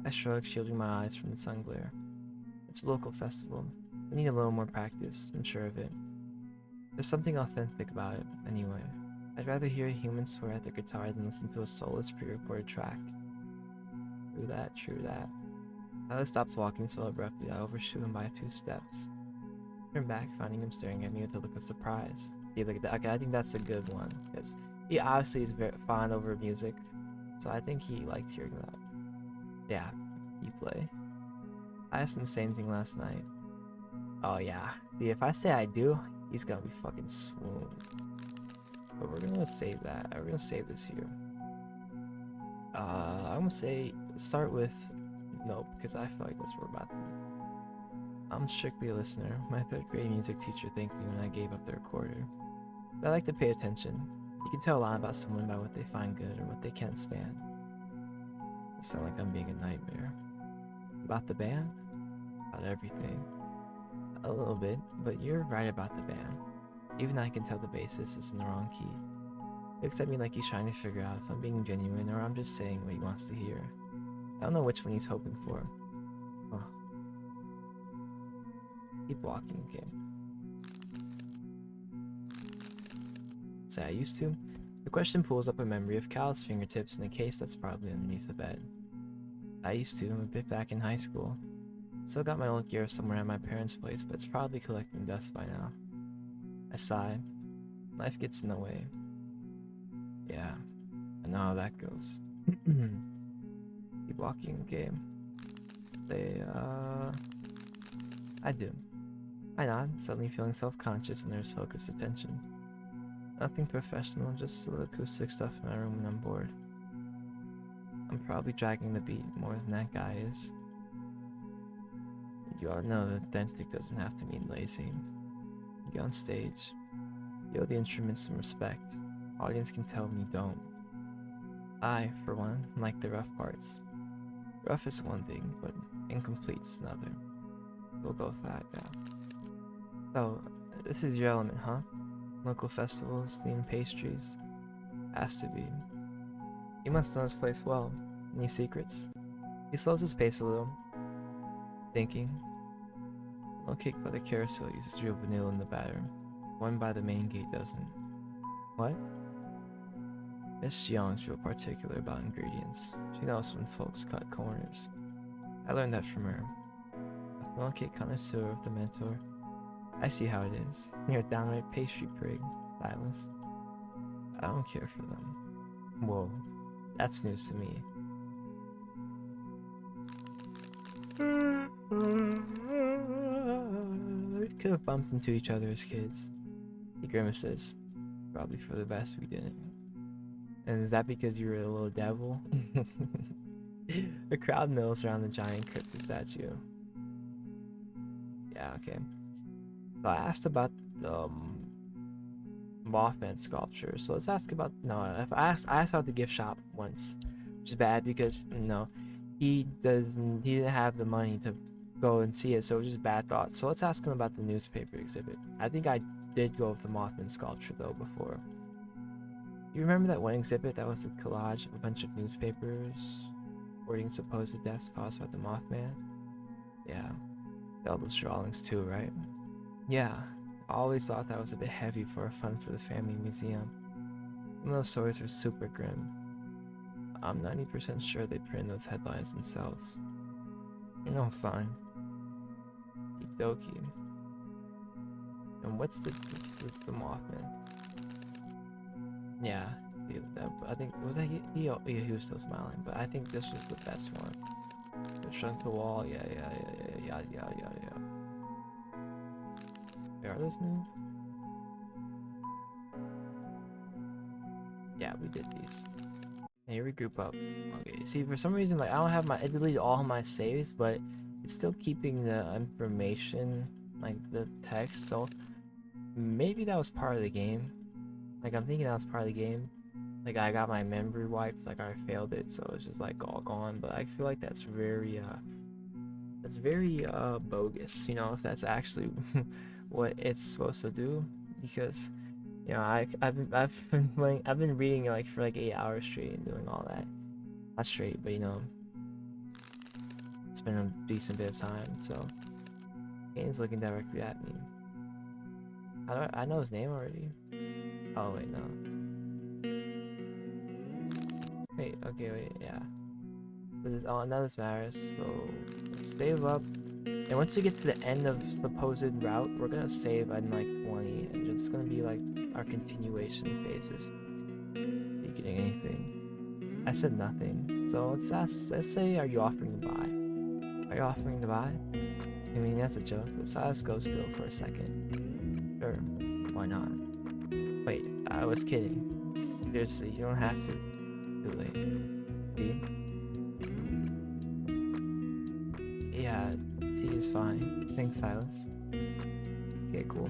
I shrug, shielding my eyes from the sun glare. It's a local festival. We need a little more practice, I'm sure of it. There's something authentic about it, anyway. I'd rather hear a human swear at their guitar than listen to a soulless pre-recorded track. True that, true that. Silas stops walking so abruptly I overshoot him by 2 steps. I turn back, finding him staring at me with a look of surprise. See, look at that. Okay, I think that's a good one, because he obviously is very fond over music, so I think he liked hearing that. Yeah, you play. I asked him the same thing last night. Oh yeah, see, if I say I do, he's gonna be fucking swooned. But we're gonna save that. We're gonna save this here. I'm gonna say start with nope, because I feel like that's what we're about to do. I'm strictly a listener. My 3rd grade music teacher thanked me when I gave up the recorder. But I like to pay attention. You can tell a lot about someone by what they find good or what they can't stand. I sound like I'm being a nightmare. About the band? About everything. A little bit, but you're right about the band. Even I can tell the bassist is in the wrong key. He looks at me like he's trying to figure out if I'm being genuine or I'm just saying what he wants to hear. I don't know which one he's hoping for. Huh. Keep walking, okay. Say I used to. The question pulls up a memory of calloused fingertips in a case that's probably underneath the bed. I used to, a bit back in high school. Still got my old gear somewhere at my parents' place, but it's probably collecting dust by now. I sighed. Life gets in the way. Yeah, I know how that goes. Keep walking, okay. I do. I nod, suddenly feeling self-conscious and there's focused attention. Nothing professional, just the acoustic stuff in my room when I'm bored. I'm probably dragging the beat more than that guy is. You all know that authentic doesn't have to mean lazy. You get on stage, you owe the instruments some respect. Audience can tell when you don't. I, for one, like the rough parts. Rough is one thing, but incomplete is another. We'll go with that, yeah. So, this is your element, huh? Local festivals, themed pastries. Has to be. He must know this place well. Any secrets? He slows his pace a little. Thinking. No cake by the carousel uses real vanilla in the batter. One by the main gate doesn't. What? Miss Young's real particular about ingredients. She knows when folks cut corners. I learned that from her. A fellow kid connoisseur of the mentor. I see how it is. You're a downright pastry prig, Silas. I don't care for them. Whoa, that's news to me. We could have bumped into each other as kids. He grimaces. Probably for the best we didn't. And is that because you were a little devil? The crowd mills around the giant cryptid statue. Yeah, okay. So I asked about the Mothman sculpture. So let's ask about if I asked about the gift shop once, which is bad because he didn't have the money to go and see it, so it was just bad thoughts. So let's ask him about the newspaper exhibit. I think I did go with the Mothman sculpture though before. Do you remember that one exhibit that was a collage of a bunch of newspapers reporting supposed deaths caused by the Mothman? Yeah, all those drawings too, right? Yeah, I always thought that was a bit heavy for a fun for the family museum. Some of those stories were super grim. I'm 90% sure they print those headlines themselves. You know, fine. Okie. And what's the Mothman? Yeah, see that. I think was that he was still smiling, but I think this was the best one. The shrunk the wall. Yeah. Are those new? Yeah, we did these. And here we group up. Okay, see, for some reason, like I don't have I deleted all my saves, but it's still keeping the information, like the text. So maybe that was part of the game. Like I'm thinking that was part of the game. Like I got my memory wiped, like I failed it, so it's just like all gone. But I feel like that's very bogus. You know, if that's actually what it's supposed to do, because you know I've been reading like for like 8 hours straight and doing all that. Not straight, but you know, it's been a decent bit of time. So Kane's looking directly at me. I know his name already. Oh wait, no. Wait, okay, wait, yeah. None of this matters. So save up. And once we get to the end of supposed route, we're gonna save at like 20, and it's gonna be like our continuation phases. Are you getting anything? I said nothing. So let's say, are you offering to buy? Are you offering to buy? I mean, that's a joke, but Silas goes still for a second. Sure, why not? Wait, I was kidding. Seriously, you don't have to. Too late. See? Yeah, C is fine. Thanks, Silas. Okay, cool.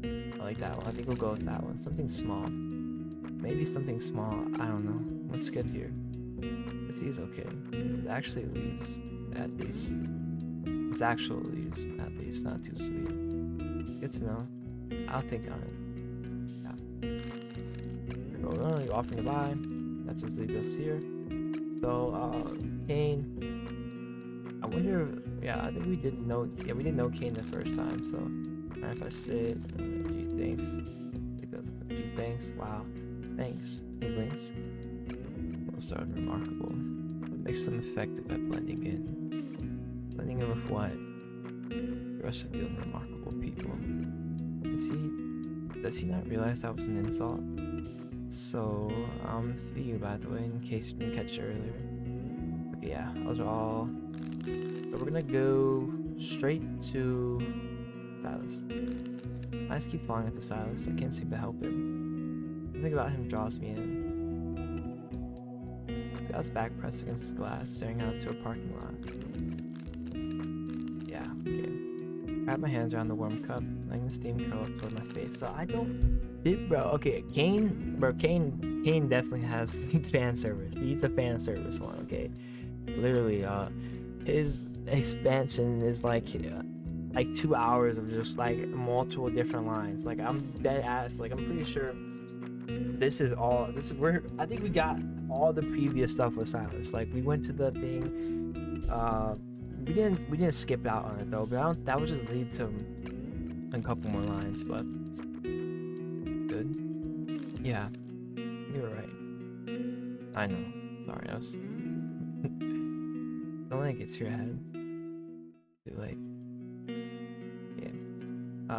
I like that one. I think we'll go with that one. Something small. Maybe something small. I don't know. Let's get here. C is okay. It actually leaves, at least. It's actual leaves, at least. Not too sweet. Good to know. I'll think on it. Yeah. Oh, you're offering to buy. That just leads us here. So, Cain. I wonder. Yeah, I think we didn't know. Yeah, we didn't know Cain the first time. So, mind if I sit? Gee, thanks. Gee, thanks. Wow. Thanks. He blinks. Most are unremarkable. What makes them effective at blending in? Blending in with what? The rest of the unremarkable people. Does he not realize that was an insult? So, for you, by the way, in case you didn't catch it earlier. Okay, yeah, those are all. But we're gonna go straight to Silas. I just keep falling into Silas. I can't seem to help it. Something about him draws me in. He's got his back pressed against the glass, staring out into a parking lot. Yeah, okay. Wrap my hands around the warm cup, letting the steam curl up toward my face. So I don't. Bro, okay, Cain definitely has fan service. He's a fan service one, okay? Literally, his expansion is like 2 hours of just like multiple different lines. Like I'm dead ass. Like I'm pretty sure I think we got all the previous stuff with Silas. Like we went to the thing. We didn't skip out on it though. But that would just lead to a couple more lines. But good. Yeah, you were right. I know. Sorry, I was. Don't let it get to your head. Too late. Yeah.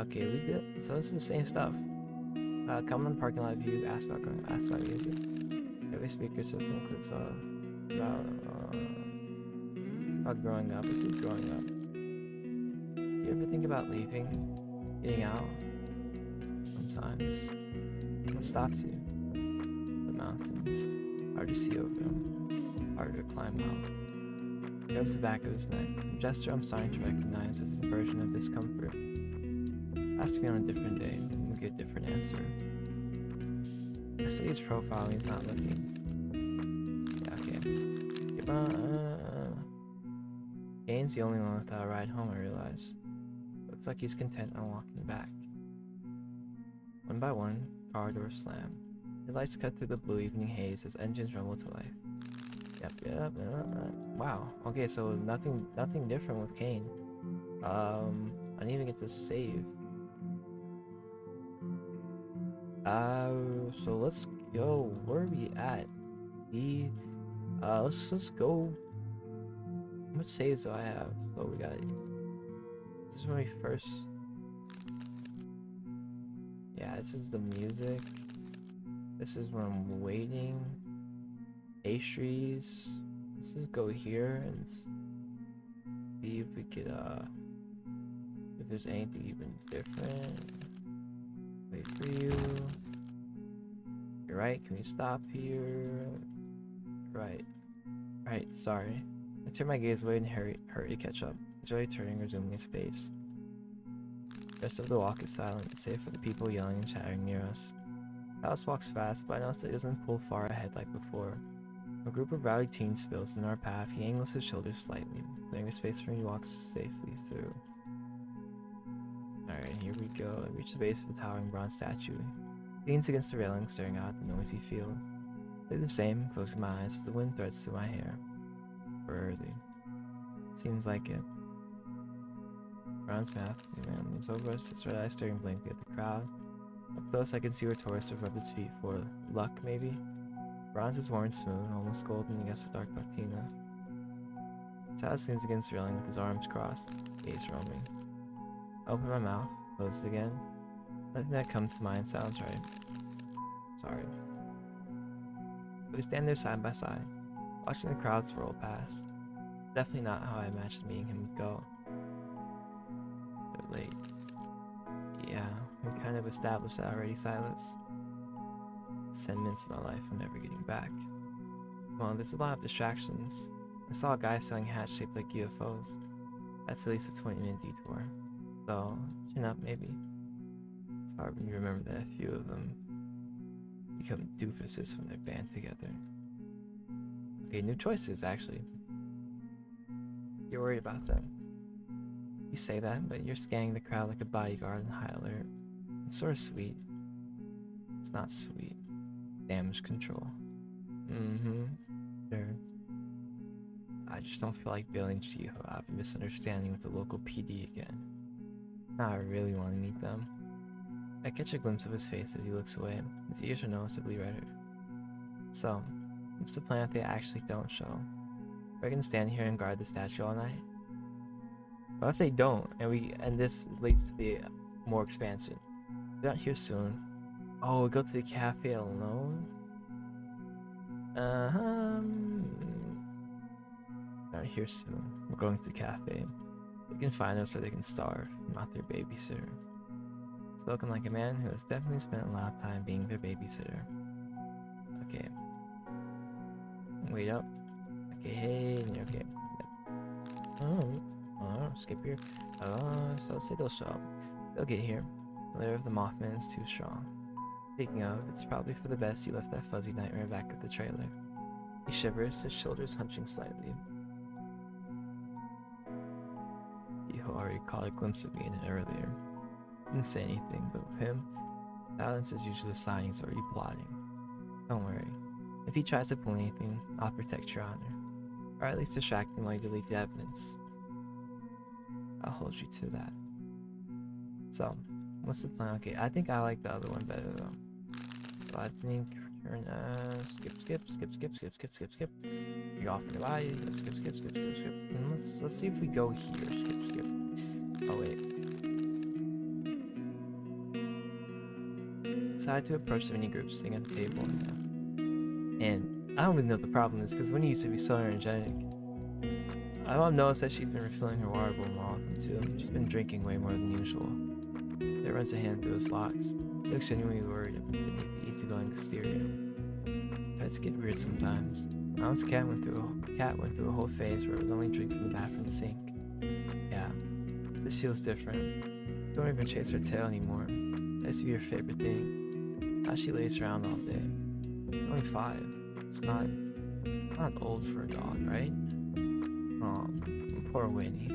Okay, we did. So this is the same stuff. Come on the parking lot view. Ask about music. Every speaker system clicks on about growing up. Let's do growing up. Do you ever think about leaving, getting out? Sometimes. What stops you? The mountains. Hard to see over them. Harder to climb out. He rubs the back of his neck. A gesture I'm starting to recognize as his version of discomfort. Ask me on a different day, and we'll get a different answer. I study his profile when he's not looking. Yeah, okay. Keep on. Cain's the only one without a ride home, I realize. Looks like he's content on walking back. One by one, car doors slam. The lights cut through the blue evening haze as engines rumble to life. Yep. Wow. Okay, so nothing different with Cain. I didn't even get to save. So let's go. Where are we at? Let's go. How much saves do I have? So we got. This is when we first. Yeah, this is the music. This is when I'm waiting. Pastries. Let's just go here and see if we could, if there's anything even different. Wait for you. You're right, can we stop here? Right. Right, sorry. I turn my gaze away and hurry to catch up. It's already turning, resuming its pace. The rest of the walk is silent, save for the people yelling and chattering near us. Alice walks fast, but I notice that he doesn't pull far ahead like before. A group of rowdy teens spills in our path. He angles his shoulders slightly, clearing his face for me to walk safely through. Alright, here we go. I reach the base of the towering bronze statue. He leans against the railing, staring out at the noisy field. I do the same, closing my eyes as the wind threads through my hair. We're early. Seems like it. Bronze path, the man moves over us, his red eyes staring blankly at the crowd. Up close, I can see where tourists have rubbed his feet for luck, maybe. Bronze is worn smooth, almost golden against the dark patina. Silas leans against the railing with his arms crossed, gaze roaming. I open my mouth, close it again. Nothing that comes to mind sounds right. Sorry. We stand there side by side, watching the crowds roll past. Definitely not how I imagined meeting him would go. But late. Yeah, we kind of established that already, Silas. 10 minutes of my life I'm never getting back. Well, there's a lot of distractions. I saw a guy selling hats shaped like UFOs. That's at least a 20-minute detour. So, chin up maybe. It's hard when you remember that a few of them become doofuses when they're band together. Okay, new choices, actually. You're worried about them. You say that, but you're scanning the crowd like a bodyguard on high alert. It's sort of sweet. It's not sweet. Damage control. Sure. I just don't feel like bailing Chiho out of a misunderstanding with the local PD again. Now I really want to meet them. I catch a glimpse of his face as he looks away. His ears are noticeably redder. So, what's the plan if they actually don't show? Are we gonna stand here and guard the statue all night? What if they don't, and this leads to the more expansion? They're not here soon. Oh, we go to the cafe alone? Not here soon. We're going to the cafe. They can find us or they can starve, not their babysitter. Spoken like a man who has definitely spent a lot of time being their babysitter. Okay. Wait up. Okay, hey, okay. Oh, skip here. So let's say they'll show up. They'll get here. The lair of the Mothman is too strong. Speaking of, it's probably for the best you left that fuzzy nightmare back at the trailer. He shivers, his shoulders hunching slightly. He already caught a glimpse of me in it earlier. Didn't say anything, but with him, silence is usually a sign he's already plotting. Don't worry. If he tries to pull anything, I'll protect your honor. Or at least distract him while you delete the evidence. I'll hold you to that. So, what's the plan? Okay, I think I like the other one better though. So I think Turn, skip. You're off your body. Skip. And let's see if we go here. Skip. Oh wait. Decide to approach the mini group sitting at the table. And I don't really know what the problem is, because Winnie used to be so energetic. I've noticed that she's been refilling her water bowl more often too. She's been drinking way more than usual. It runs a hand through his locks. He looks genuinely worried beneath the easygoing exterior. Pets get weird sometimes. Alan's cat went through a whole phase where it would only drink from the bathroom sink. Yeah, this feels different. You don't even chase her tail anymore. That used to be her favorite thing. Now she lays around all day. Only 5. It's not old for a dog, right? Aw, poor Winnie.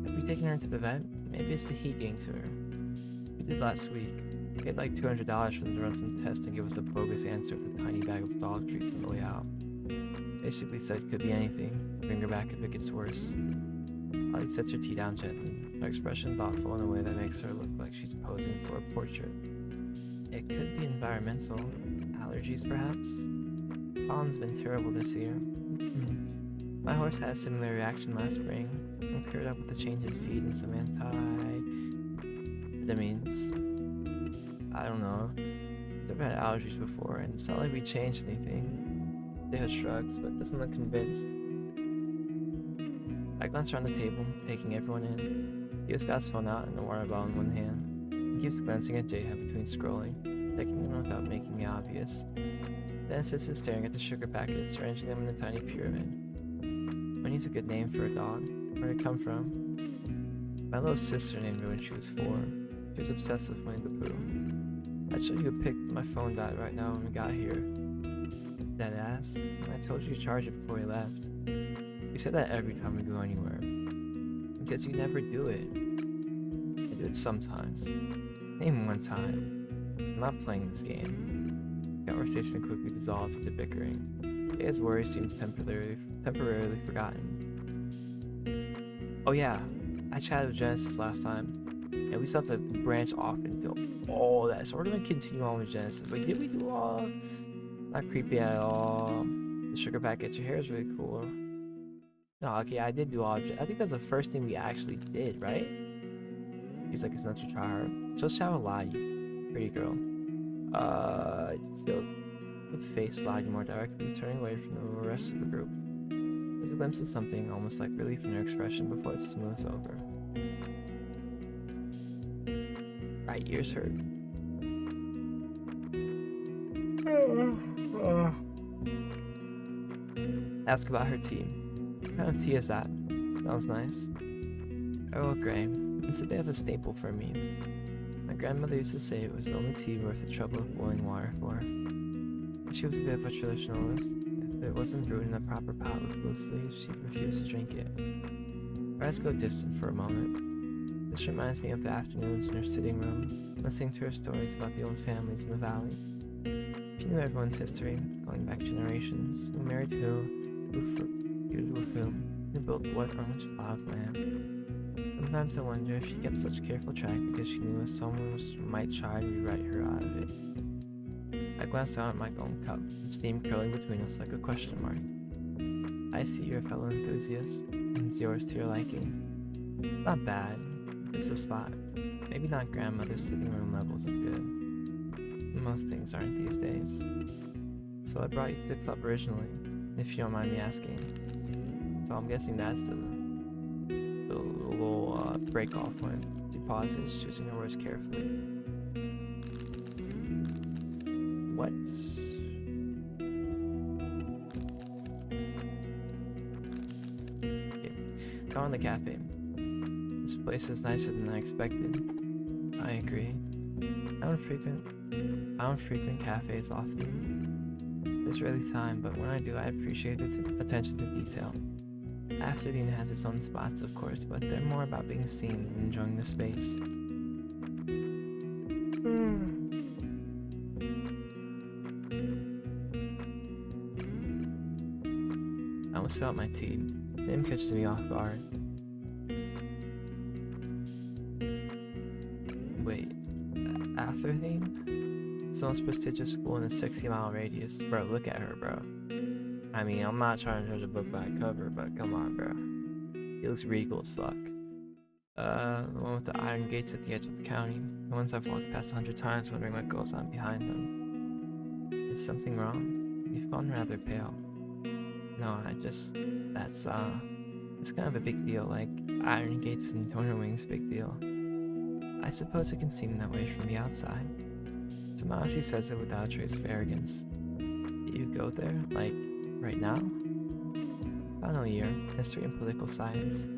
Have we taken her to the vet? Maybe it's the heat getting to her. We did last week. We paid like $200 for them to run some tests and give us a bogus answer with a tiny bag of dog treats on the way out. Basically said could be anything. Bring her back if it gets worse. Holly sets her tea down gently, her expression thoughtful in a way that makes her look like she's posing for a portrait. It could be environmental. Allergies, perhaps? Pollen's been terrible this year. My horse had a similar reaction last spring and cleared up with a change in feed and some antihistamines. I don't know. I've never had allergies before, and it's not like we changed anything. Deho shrugs, but doesn't look convinced. I glance around the table, taking everyone in. He has got his phone out and a water bottle in one hand. He keeps glancing at J-Hub between scrolling, checking them without making it obvious. Then sits staring at the sugar packets, arranging them in a tiny pyramid. Winnie's a good name for a dog. Where'd it come from? My little sister named her when she was 4. She was obsessed with Winnie the Pooh. I'd show you a pic, but my phone died right now when we got here. Dad asked. I told you to charge it before we left. You say that every time we go anywhere. Because you never do it. I do it sometimes. Name one time. I'm not playing this game. The conversation quickly dissolved into bickering. His worry seems temporarily forgotten. Oh yeah, I chatted with Genesis last time, and we still have to branch off into all that. So we're gonna continue on with Genesis. Wait, did we do all? Not creepy at all. The sugar packets. Your hair is really cool. No, okay, I did do all. I think that's the first thing we actually did, right? He's like, it's not to try her. Just have a lie, you pretty girl. So the face sliding more directly, turning away from the rest of the group. There's a glimpse of something almost like relief in her expression before it smooths over. Right ears hurt. Ask about her tea. What kind of tea is that? Smells nice. Earl Grey. It's a bit of a staple for me. My grandmother used to say it was the only tea worth the trouble of boiling water for. She was a bit of a traditionalist. If it wasn't brewed in a proper pot with loose leaves, she'd refuse to drink it. Her eyes go distant for a moment. This reminds me of the afternoons in her sitting room, listening to her stories about the old families in the valley. She knew everyone's history, going back generations, who married who feuded with whom, who built what on which plot of land. Sometimes I wonder if she kept such careful track because she knew someone might try to rewrite her out of it. I glanced down at my own cup, steam curling between us like a question mark. I see you're a fellow enthusiast, and it's yours to your liking. Not bad, it's a spot. Maybe not grandmother's sitting room levels of good. Most things aren't these days. So I brought you to the club originally, if you don't mind me asking. So I'm guessing that's the little break off when she pauses, choosing her words carefully. What? Okay. Gone in the cafe. This place is nicer than I expected. I agree. I don't frequent cafes often. There's rarely time, but when I do, I appreciate its attention to detail. Pasadena has its own spots, of course, but they're more about being seen and enjoying the space. I almost spilled my tea. The name catches me off guard. Wait, Atherthine? It's the most prestigious school in a 60-mile radius. Bro, look at her, bro. I mean, I'm not trying to judge a book by a cover, but come on, bro. He looks regal as fuck. The one with the iron gates at the edge of the county. The ones I've walked past 100 times wondering what goes on behind them. Is something wrong? You've gone rather pale. No, that's kind of a big deal, like iron gates and donor wings, big deal. I suppose it can seem that way from the outside. Somehow she says it without a trace of arrogance. You go there, like, right now? Final year, history and political science.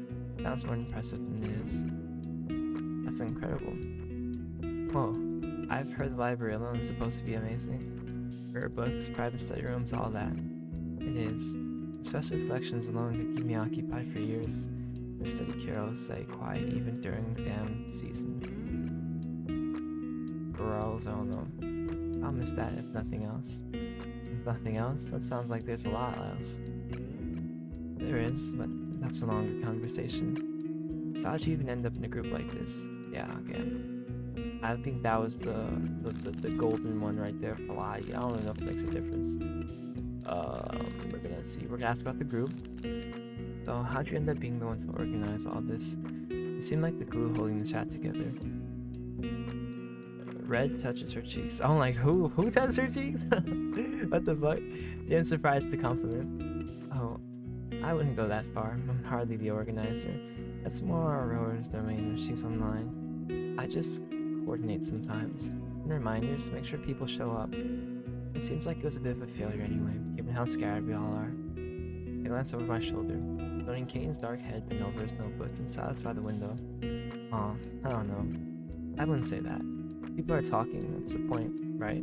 Sounds more impressive than it is. That's incredible. Whoa, I've heard the library alone is supposed to be amazing. Rare books, private study rooms, all that. It is. Special collections alone could keep me occupied for years. The study carols stay quiet even during exam season. Girls, I don't know. I'll miss that if nothing else. If nothing else, that sounds like there's a lot else. There is, but that's a longer conversation. How'd you even end up in a group like this? Yeah, okay. I think that was the golden one right there for Lottie. I don't know if it makes a difference. We're gonna ask about the group. So how'd you end up being the one to organize all this? It seemed like the glue holding the chat together. Red touches her cheeks. I'm like, who touches her cheeks? What the fuck? Jim's surprised at the compliment. Oh, I wouldn't go that far. I'm hardly the organizer. That's more Aurora's domain when she's online. I just coordinate sometimes. Send reminders to make sure people show up. It seems like it was a bit of a failure anyway, given how scared we all are. I glance over my shoulder, noting Cain's dark head bent over his notebook and Silas by the window. Aw, I don't know. I wouldn't say that. People are talking, that's the point, right?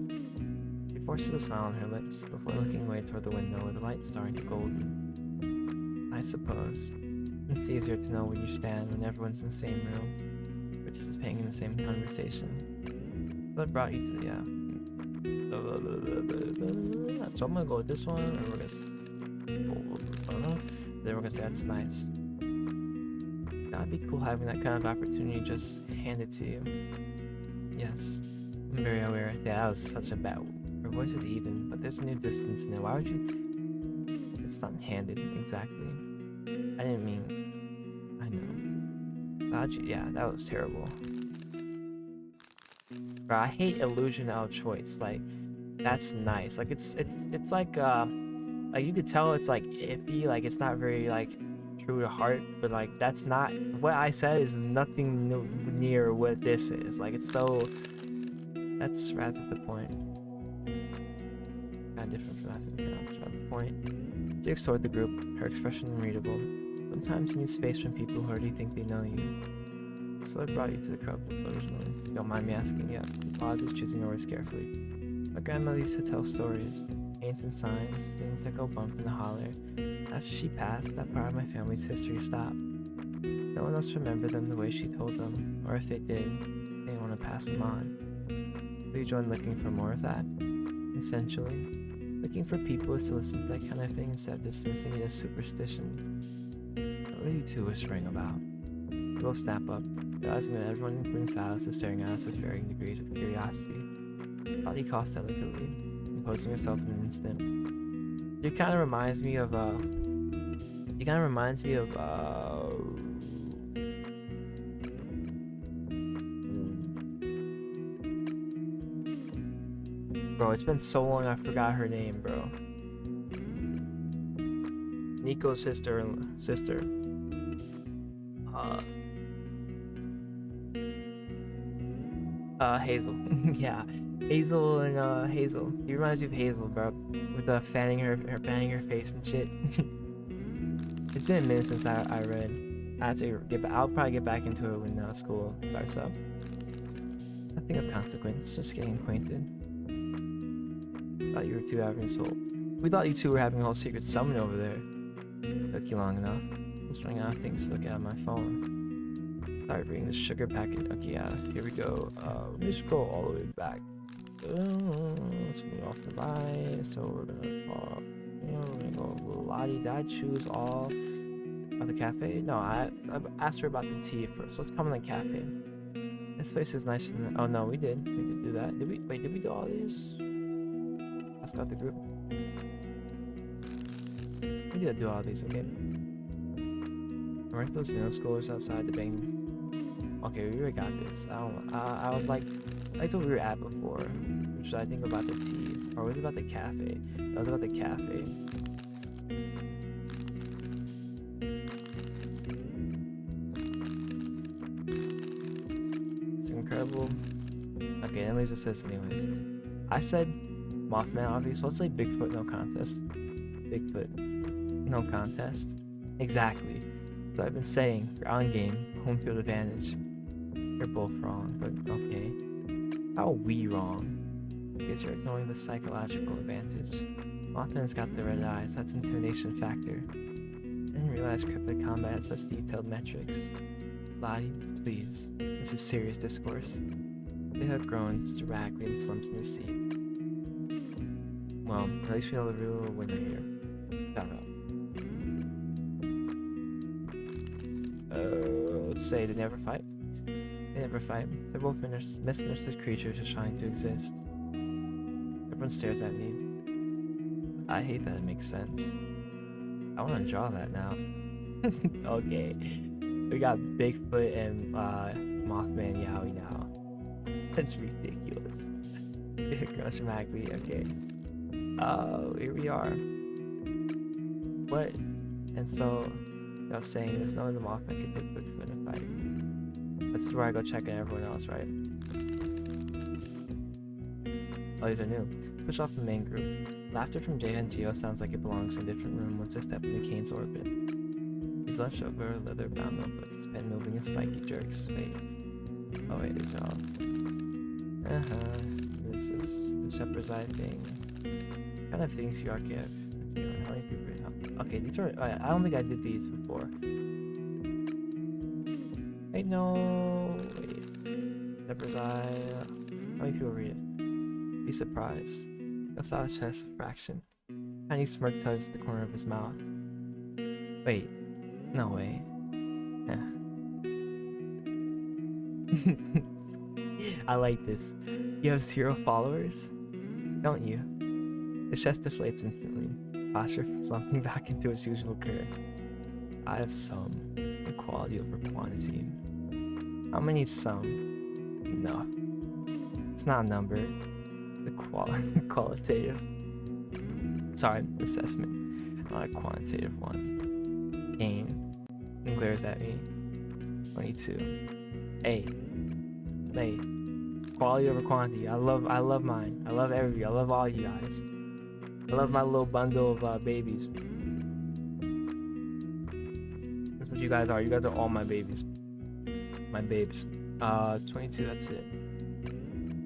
She forces a smile on her lips before looking away toward the window where the light starting to golden. I suppose. It's easier to know where you stand when everyone's in the same room, or just paying in the same conversation. What brought you to so I'm gonna go with this one, and we're gonna then we're gonna say that's nice. That'd be cool having that kind of opportunity just handed to you. Yes, I'm very aware. Yeah, that was such a bad. Her voice is even, but there's a new distance in it. Why would you? It's not handed exactly. I didn't mean. I know. How'd you? Yeah, that was terrible. Bro, I hate illusion of choice. Like, that's nice. Like, it's like you could tell it's like iffy. Like, it's not very like true to heart. But like, that's not what I said. Is nothing near what this is. Like, it's so. That's rather the point. Kind of different from anything else. Rather the point. She explored the group. Her expression unreadable. Sometimes you need space from people who already think they know you. So what brought you to the club originally? Don't mind me asking. Yeah, he pauses, choosing her words carefully. My grandmother used to tell stories, ancient signs, things that go bump in the holler. After she passed, that part of my family's history stopped. No one else remembered them the way she told them, or if they did, they didn't want to pass them on. Will you join looking for more of that? Essentially, looking for people is to listen to that kind of thing instead of dismissing it as superstition. What are you two whispering about? We both snap up, realizing that everyone, including Silas, is staring at us with varying degrees of curiosity. Lottie coughs delicately, composing herself in an instant. It kind of reminds me of bro, it's been so long I forgot her name, bro. Nico's sister. Hazel. Yeah, Hazel and Hazel. He reminds me of Hazel, bro, with fanning her face and shit. It's been a minute since I read. I have to get back. I'll probably get back into it when school starts up. Nothing of consequence, just getting acquainted. Thought you were two having soul. We thought you two were having a whole secret summon over there. Took you long enough. Just running out of things to look at on my phone. Started reading the sugar packet. Okay, yeah, here we go. Let me scroll all the way back. Let's move off the right. So we're gonna go Lottie. Did I choose all about the cafe? No, I asked her about the tea first. Let's come in the cafe. This place is nicer than. Oh no, we did. We did do that. Did we? Wait, did we do all these? Ask out the group. We did do all these. Okay. Weren't those middle schoolers outside debating? Okay, we already got this. I don't. I would like what we were at before, which I think about the tea, or was it about the cafe? That was about the cafe. It's incredible. Okay, Emily just says anyways. I said Mothman obvious. Let's say Bigfoot no contest. Bigfoot no contest. Exactly. So I've been saying you're on game, home field advantage. You're both wrong, but okay. How are we wrong? Because you're ignoring the psychological advantage. Mothman's got the red eyes. That's intimidation factor. I didn't realize cryptic combat had such detailed metrics. Lottie, please. This is serious discourse. The hook groans dramatically and slumps in his seat. Well, at least we know the real winner here. Shut up. Let's say they never fight. They never fight. They're both misunderstood creatures just trying to exist. Everyone stares at me. I hate that it makes sense. I want to draw that now. Okay. We got Bigfoot and Mothman Yowie now. That's ridiculous. Grows dramatically. Okay. Oh, here we are. What? And so, I was saying there's no way the Mothman could take Bigfoot in a fight. That's where I go check on everyone else, right? Oh, these are new. Push off the main group. Laughter from Jay and Geo sounds like it belongs in a different room once I step into Cain's orbit. He's lunched over a leather-bound notebook, his pen moving in spiky jerks. Wait. Oh wait, these are all... This is the shepherd's eye thing. What kind of things you are, Kev? How many people... Okay, these are... I don't think I did these before. Wait, no... Wait. Shepherd's eye... How many people read it? Be surprised. I saw his chest a fraction. Tiny smirk touched the corner of his mouth. Wait. No way. I like this. You have 0 followers? Don't you? His chest deflates instantly. Posture slumping back into its usual curve. I have some. Quality over quantity. How many is some? Enough. It's not a number. The qualitative. Sorry, assessment. Not a quantitative one. Cain glares at me. 22. Hey. Quality over quantity. I love mine. I love everybody. I love all you guys. I love my little bundle of babies. That's what you guys are. You guys are all my babies. My babes. 22, that's it.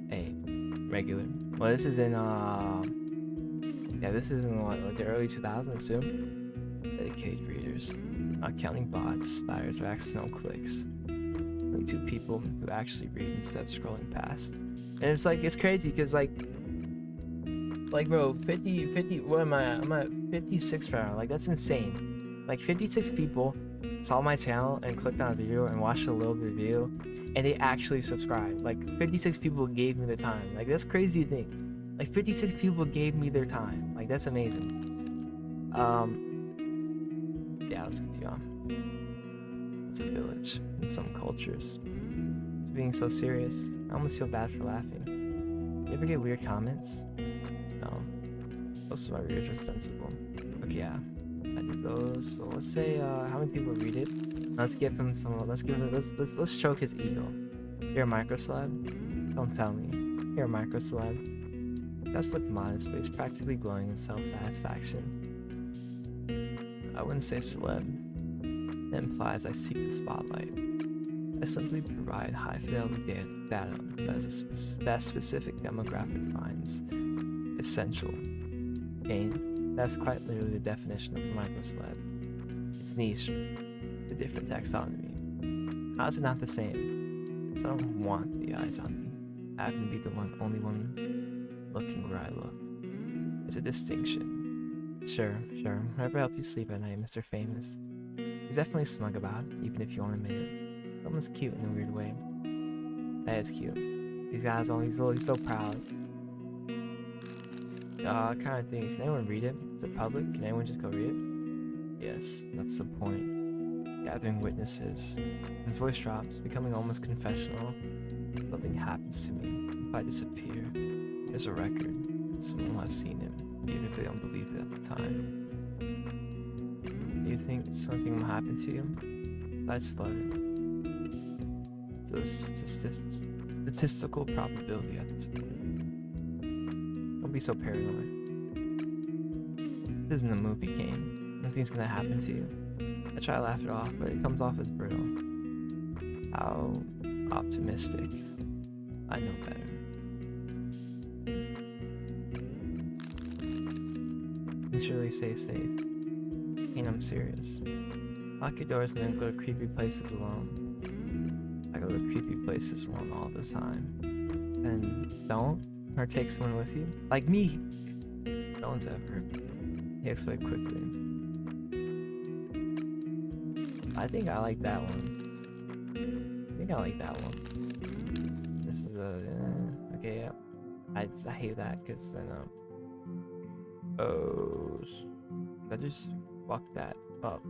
Hey. Regular. Well, this is in, this is in what, like the early 2000s, assume? Dedicated readers. Not counting bots, spiders, or accidental clicks. Only 2 people who actually read instead of scrolling past. And it's like, it's crazy, because like bro, 50, what am I? I'm at 56 right now. Like, that's insane. Like, 56 people saw my channel and clicked on a video and watched a little bit of video, and they actually subscribed. Like, 56 people gave me their time. Like, that's crazy to think. Like, 56 people gave me their time. Like, that's amazing. Yeah, let's continue on. It's a village in some cultures. It's being so serious. I almost feel bad for laughing. You ever get weird comments? No. Most of my readers are sensible. Okay, yeah. I did those. So let's say how many people read it. Let's give him some. Let's let's stroke his ego. You're a micro celeb? Don't tell me. You're a micro celeb. Just look modest, but he's practically glowing in self-satisfaction. I wouldn't say celeb. That implies I seek the spotlight. I simply provide high-fidelity data that specific demographic finds essential. Cain, that's quite literally the definition of a microceleb. It's niche, a different taxonomy. How is it not the same? So I don't want the eyes on me. I happen to be the only one looking where I look. There's a distinction. Sure. Whatever helps you sleep at night, Mr. Famous. He's definitely smug about it, even if you won't admit it. Someone's cute in a weird way. That is cute. These guys, he's so proud. Kind of thing. Can anyone read it? Is it public? Can anyone just go read it? Yes, that's the point. Gathering witnesses. His voice drops, becoming almost confessional. Something happens to me. If I disappear, there's a record. Someone will have seen him, even if they don't believe it at the time. Do you think something will happen to you? That's fluttered. It's a statistical probability at this point. Don't be so paranoid. This isn't a movie game. Nothing's gonna happen to you. I try to laugh it off, but it comes off as brittle. How optimistic. I know better. And surely stay safe. Cain, I'm serious. Lock your doors and then go to creepy places alone. I go to creepy places alone all the time. And don't, or take someone with you. Like me! No one's ever. He explained quickly. I think I like that one. I think I like that one. This is a... okay, yeah. I hate that, because then, oh... I just fucked that up.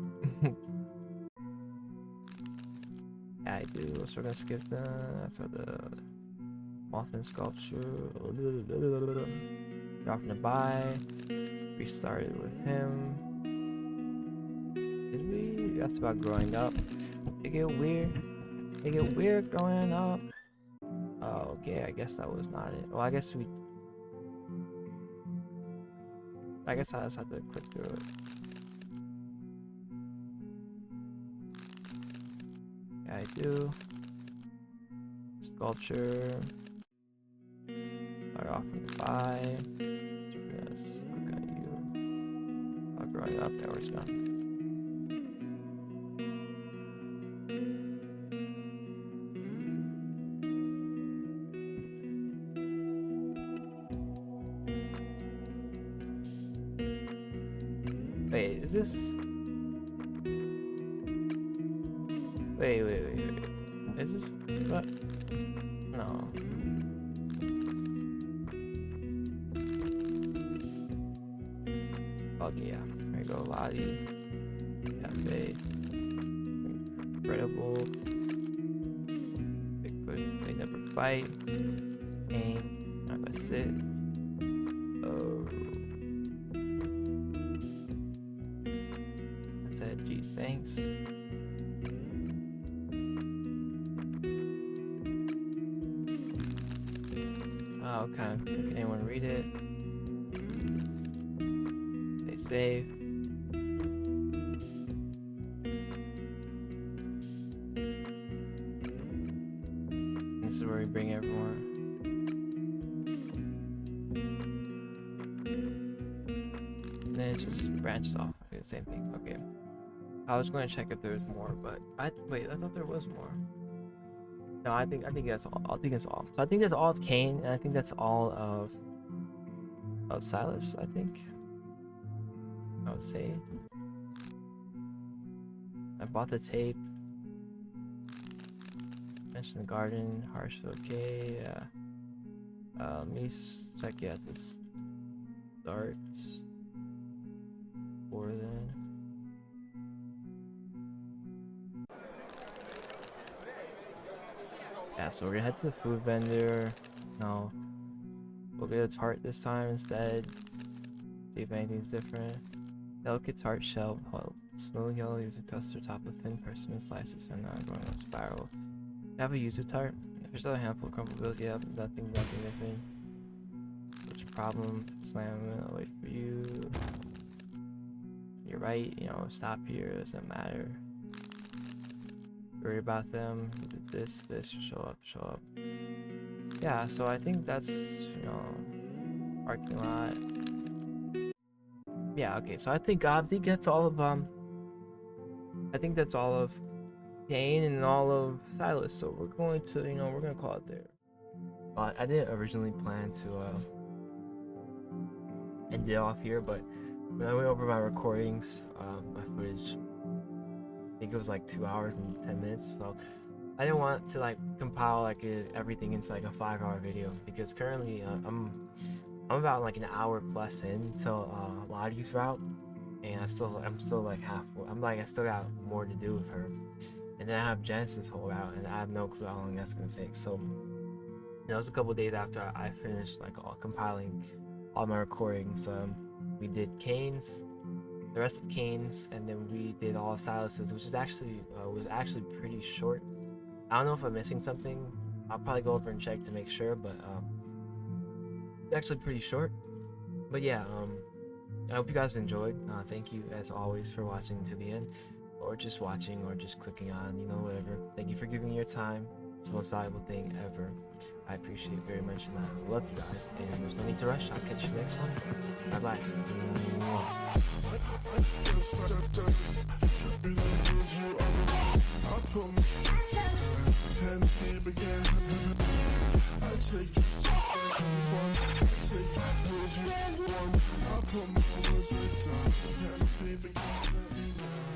Yeah, I do. So we're gonna skip that. So the Mothman sculpture. Got from the buy. We started with him. Did we? That's about growing up. They get weird. They get weird growing up. Oh, okay. I guess that was not it. Well, I guess I just have to click through it. Yeah, I do. Sculpture. Start off from the buy. Yes, look at you. Growing up, there it's done. Wait, is this? Wait. Is this what? No. Okay, yeah. There you go, Lottie. Cafe. Incredible. Bigfoot, they never fight. Cain, not gonna sit. Oh. I said, gee, thanks. Oh, kind of. Can anyone read it? Stay safe. This is where we bring everyone. And then it just branched off. Okay, the same thing. Okay. I was going to check if there was more, but I thought there was more. No, I think that's all. I think it's all. So I think that's all of Cain, and I think that's all of Silas. I think. I would say. I bought the tape. Mentioned the garden. Harsh, okay. Me check at the start. Or then. Yeah, so we're gonna head to the food vendor. No. We'll get a tart this time instead. See if anything's different. Delicate tart shell. Smooth yellow yuzu custard topped with thin persimmon slices and not going up spiral. Have a yuzu tart? If there's a handful of crumbled bills, yeah, nothing different. What's your problem? Slam it away for you. You're right, you know, stop here, doesn't matter. Worry about them. This, show up. Yeah, so I think that's, you know, parking lot. Yeah, okay, so I think that's all of I think that's all of Cain and all of Silas. So we're going to, you know, we're gonna call it there. I didn't originally plan to end it off here, but when I went over my recordings, my footage, I think it was like 2 hours and 10 minutes. So I didn't want to like compile like everything into like a 5-hour video, because currently I'm about like an hour plus in till Lottie's route, and I'm still like halfway. I still got more to do with her, and then I have Genesis whole route, and I have no clue how long that's gonna take. So that was a couple days after I finished like compiling all my recordings. We did Cain's, the rest of Cain's, and then we did all of Silas's, which is actually was actually pretty short. I don't know if I'm missing something. I'll probably go over and check to make sure, but it's actually pretty short. But yeah, I hope you guys enjoyed. Thank you as always for watching to the end, or just watching, or just clicking on, whatever. Thank you for giving me your time. It's the most valuable thing ever. I appreciate it very much, and I love you guys. And there's no need to rush. I'll catch you next one. Bye bye. I put my words right down, pen and paper, let me know.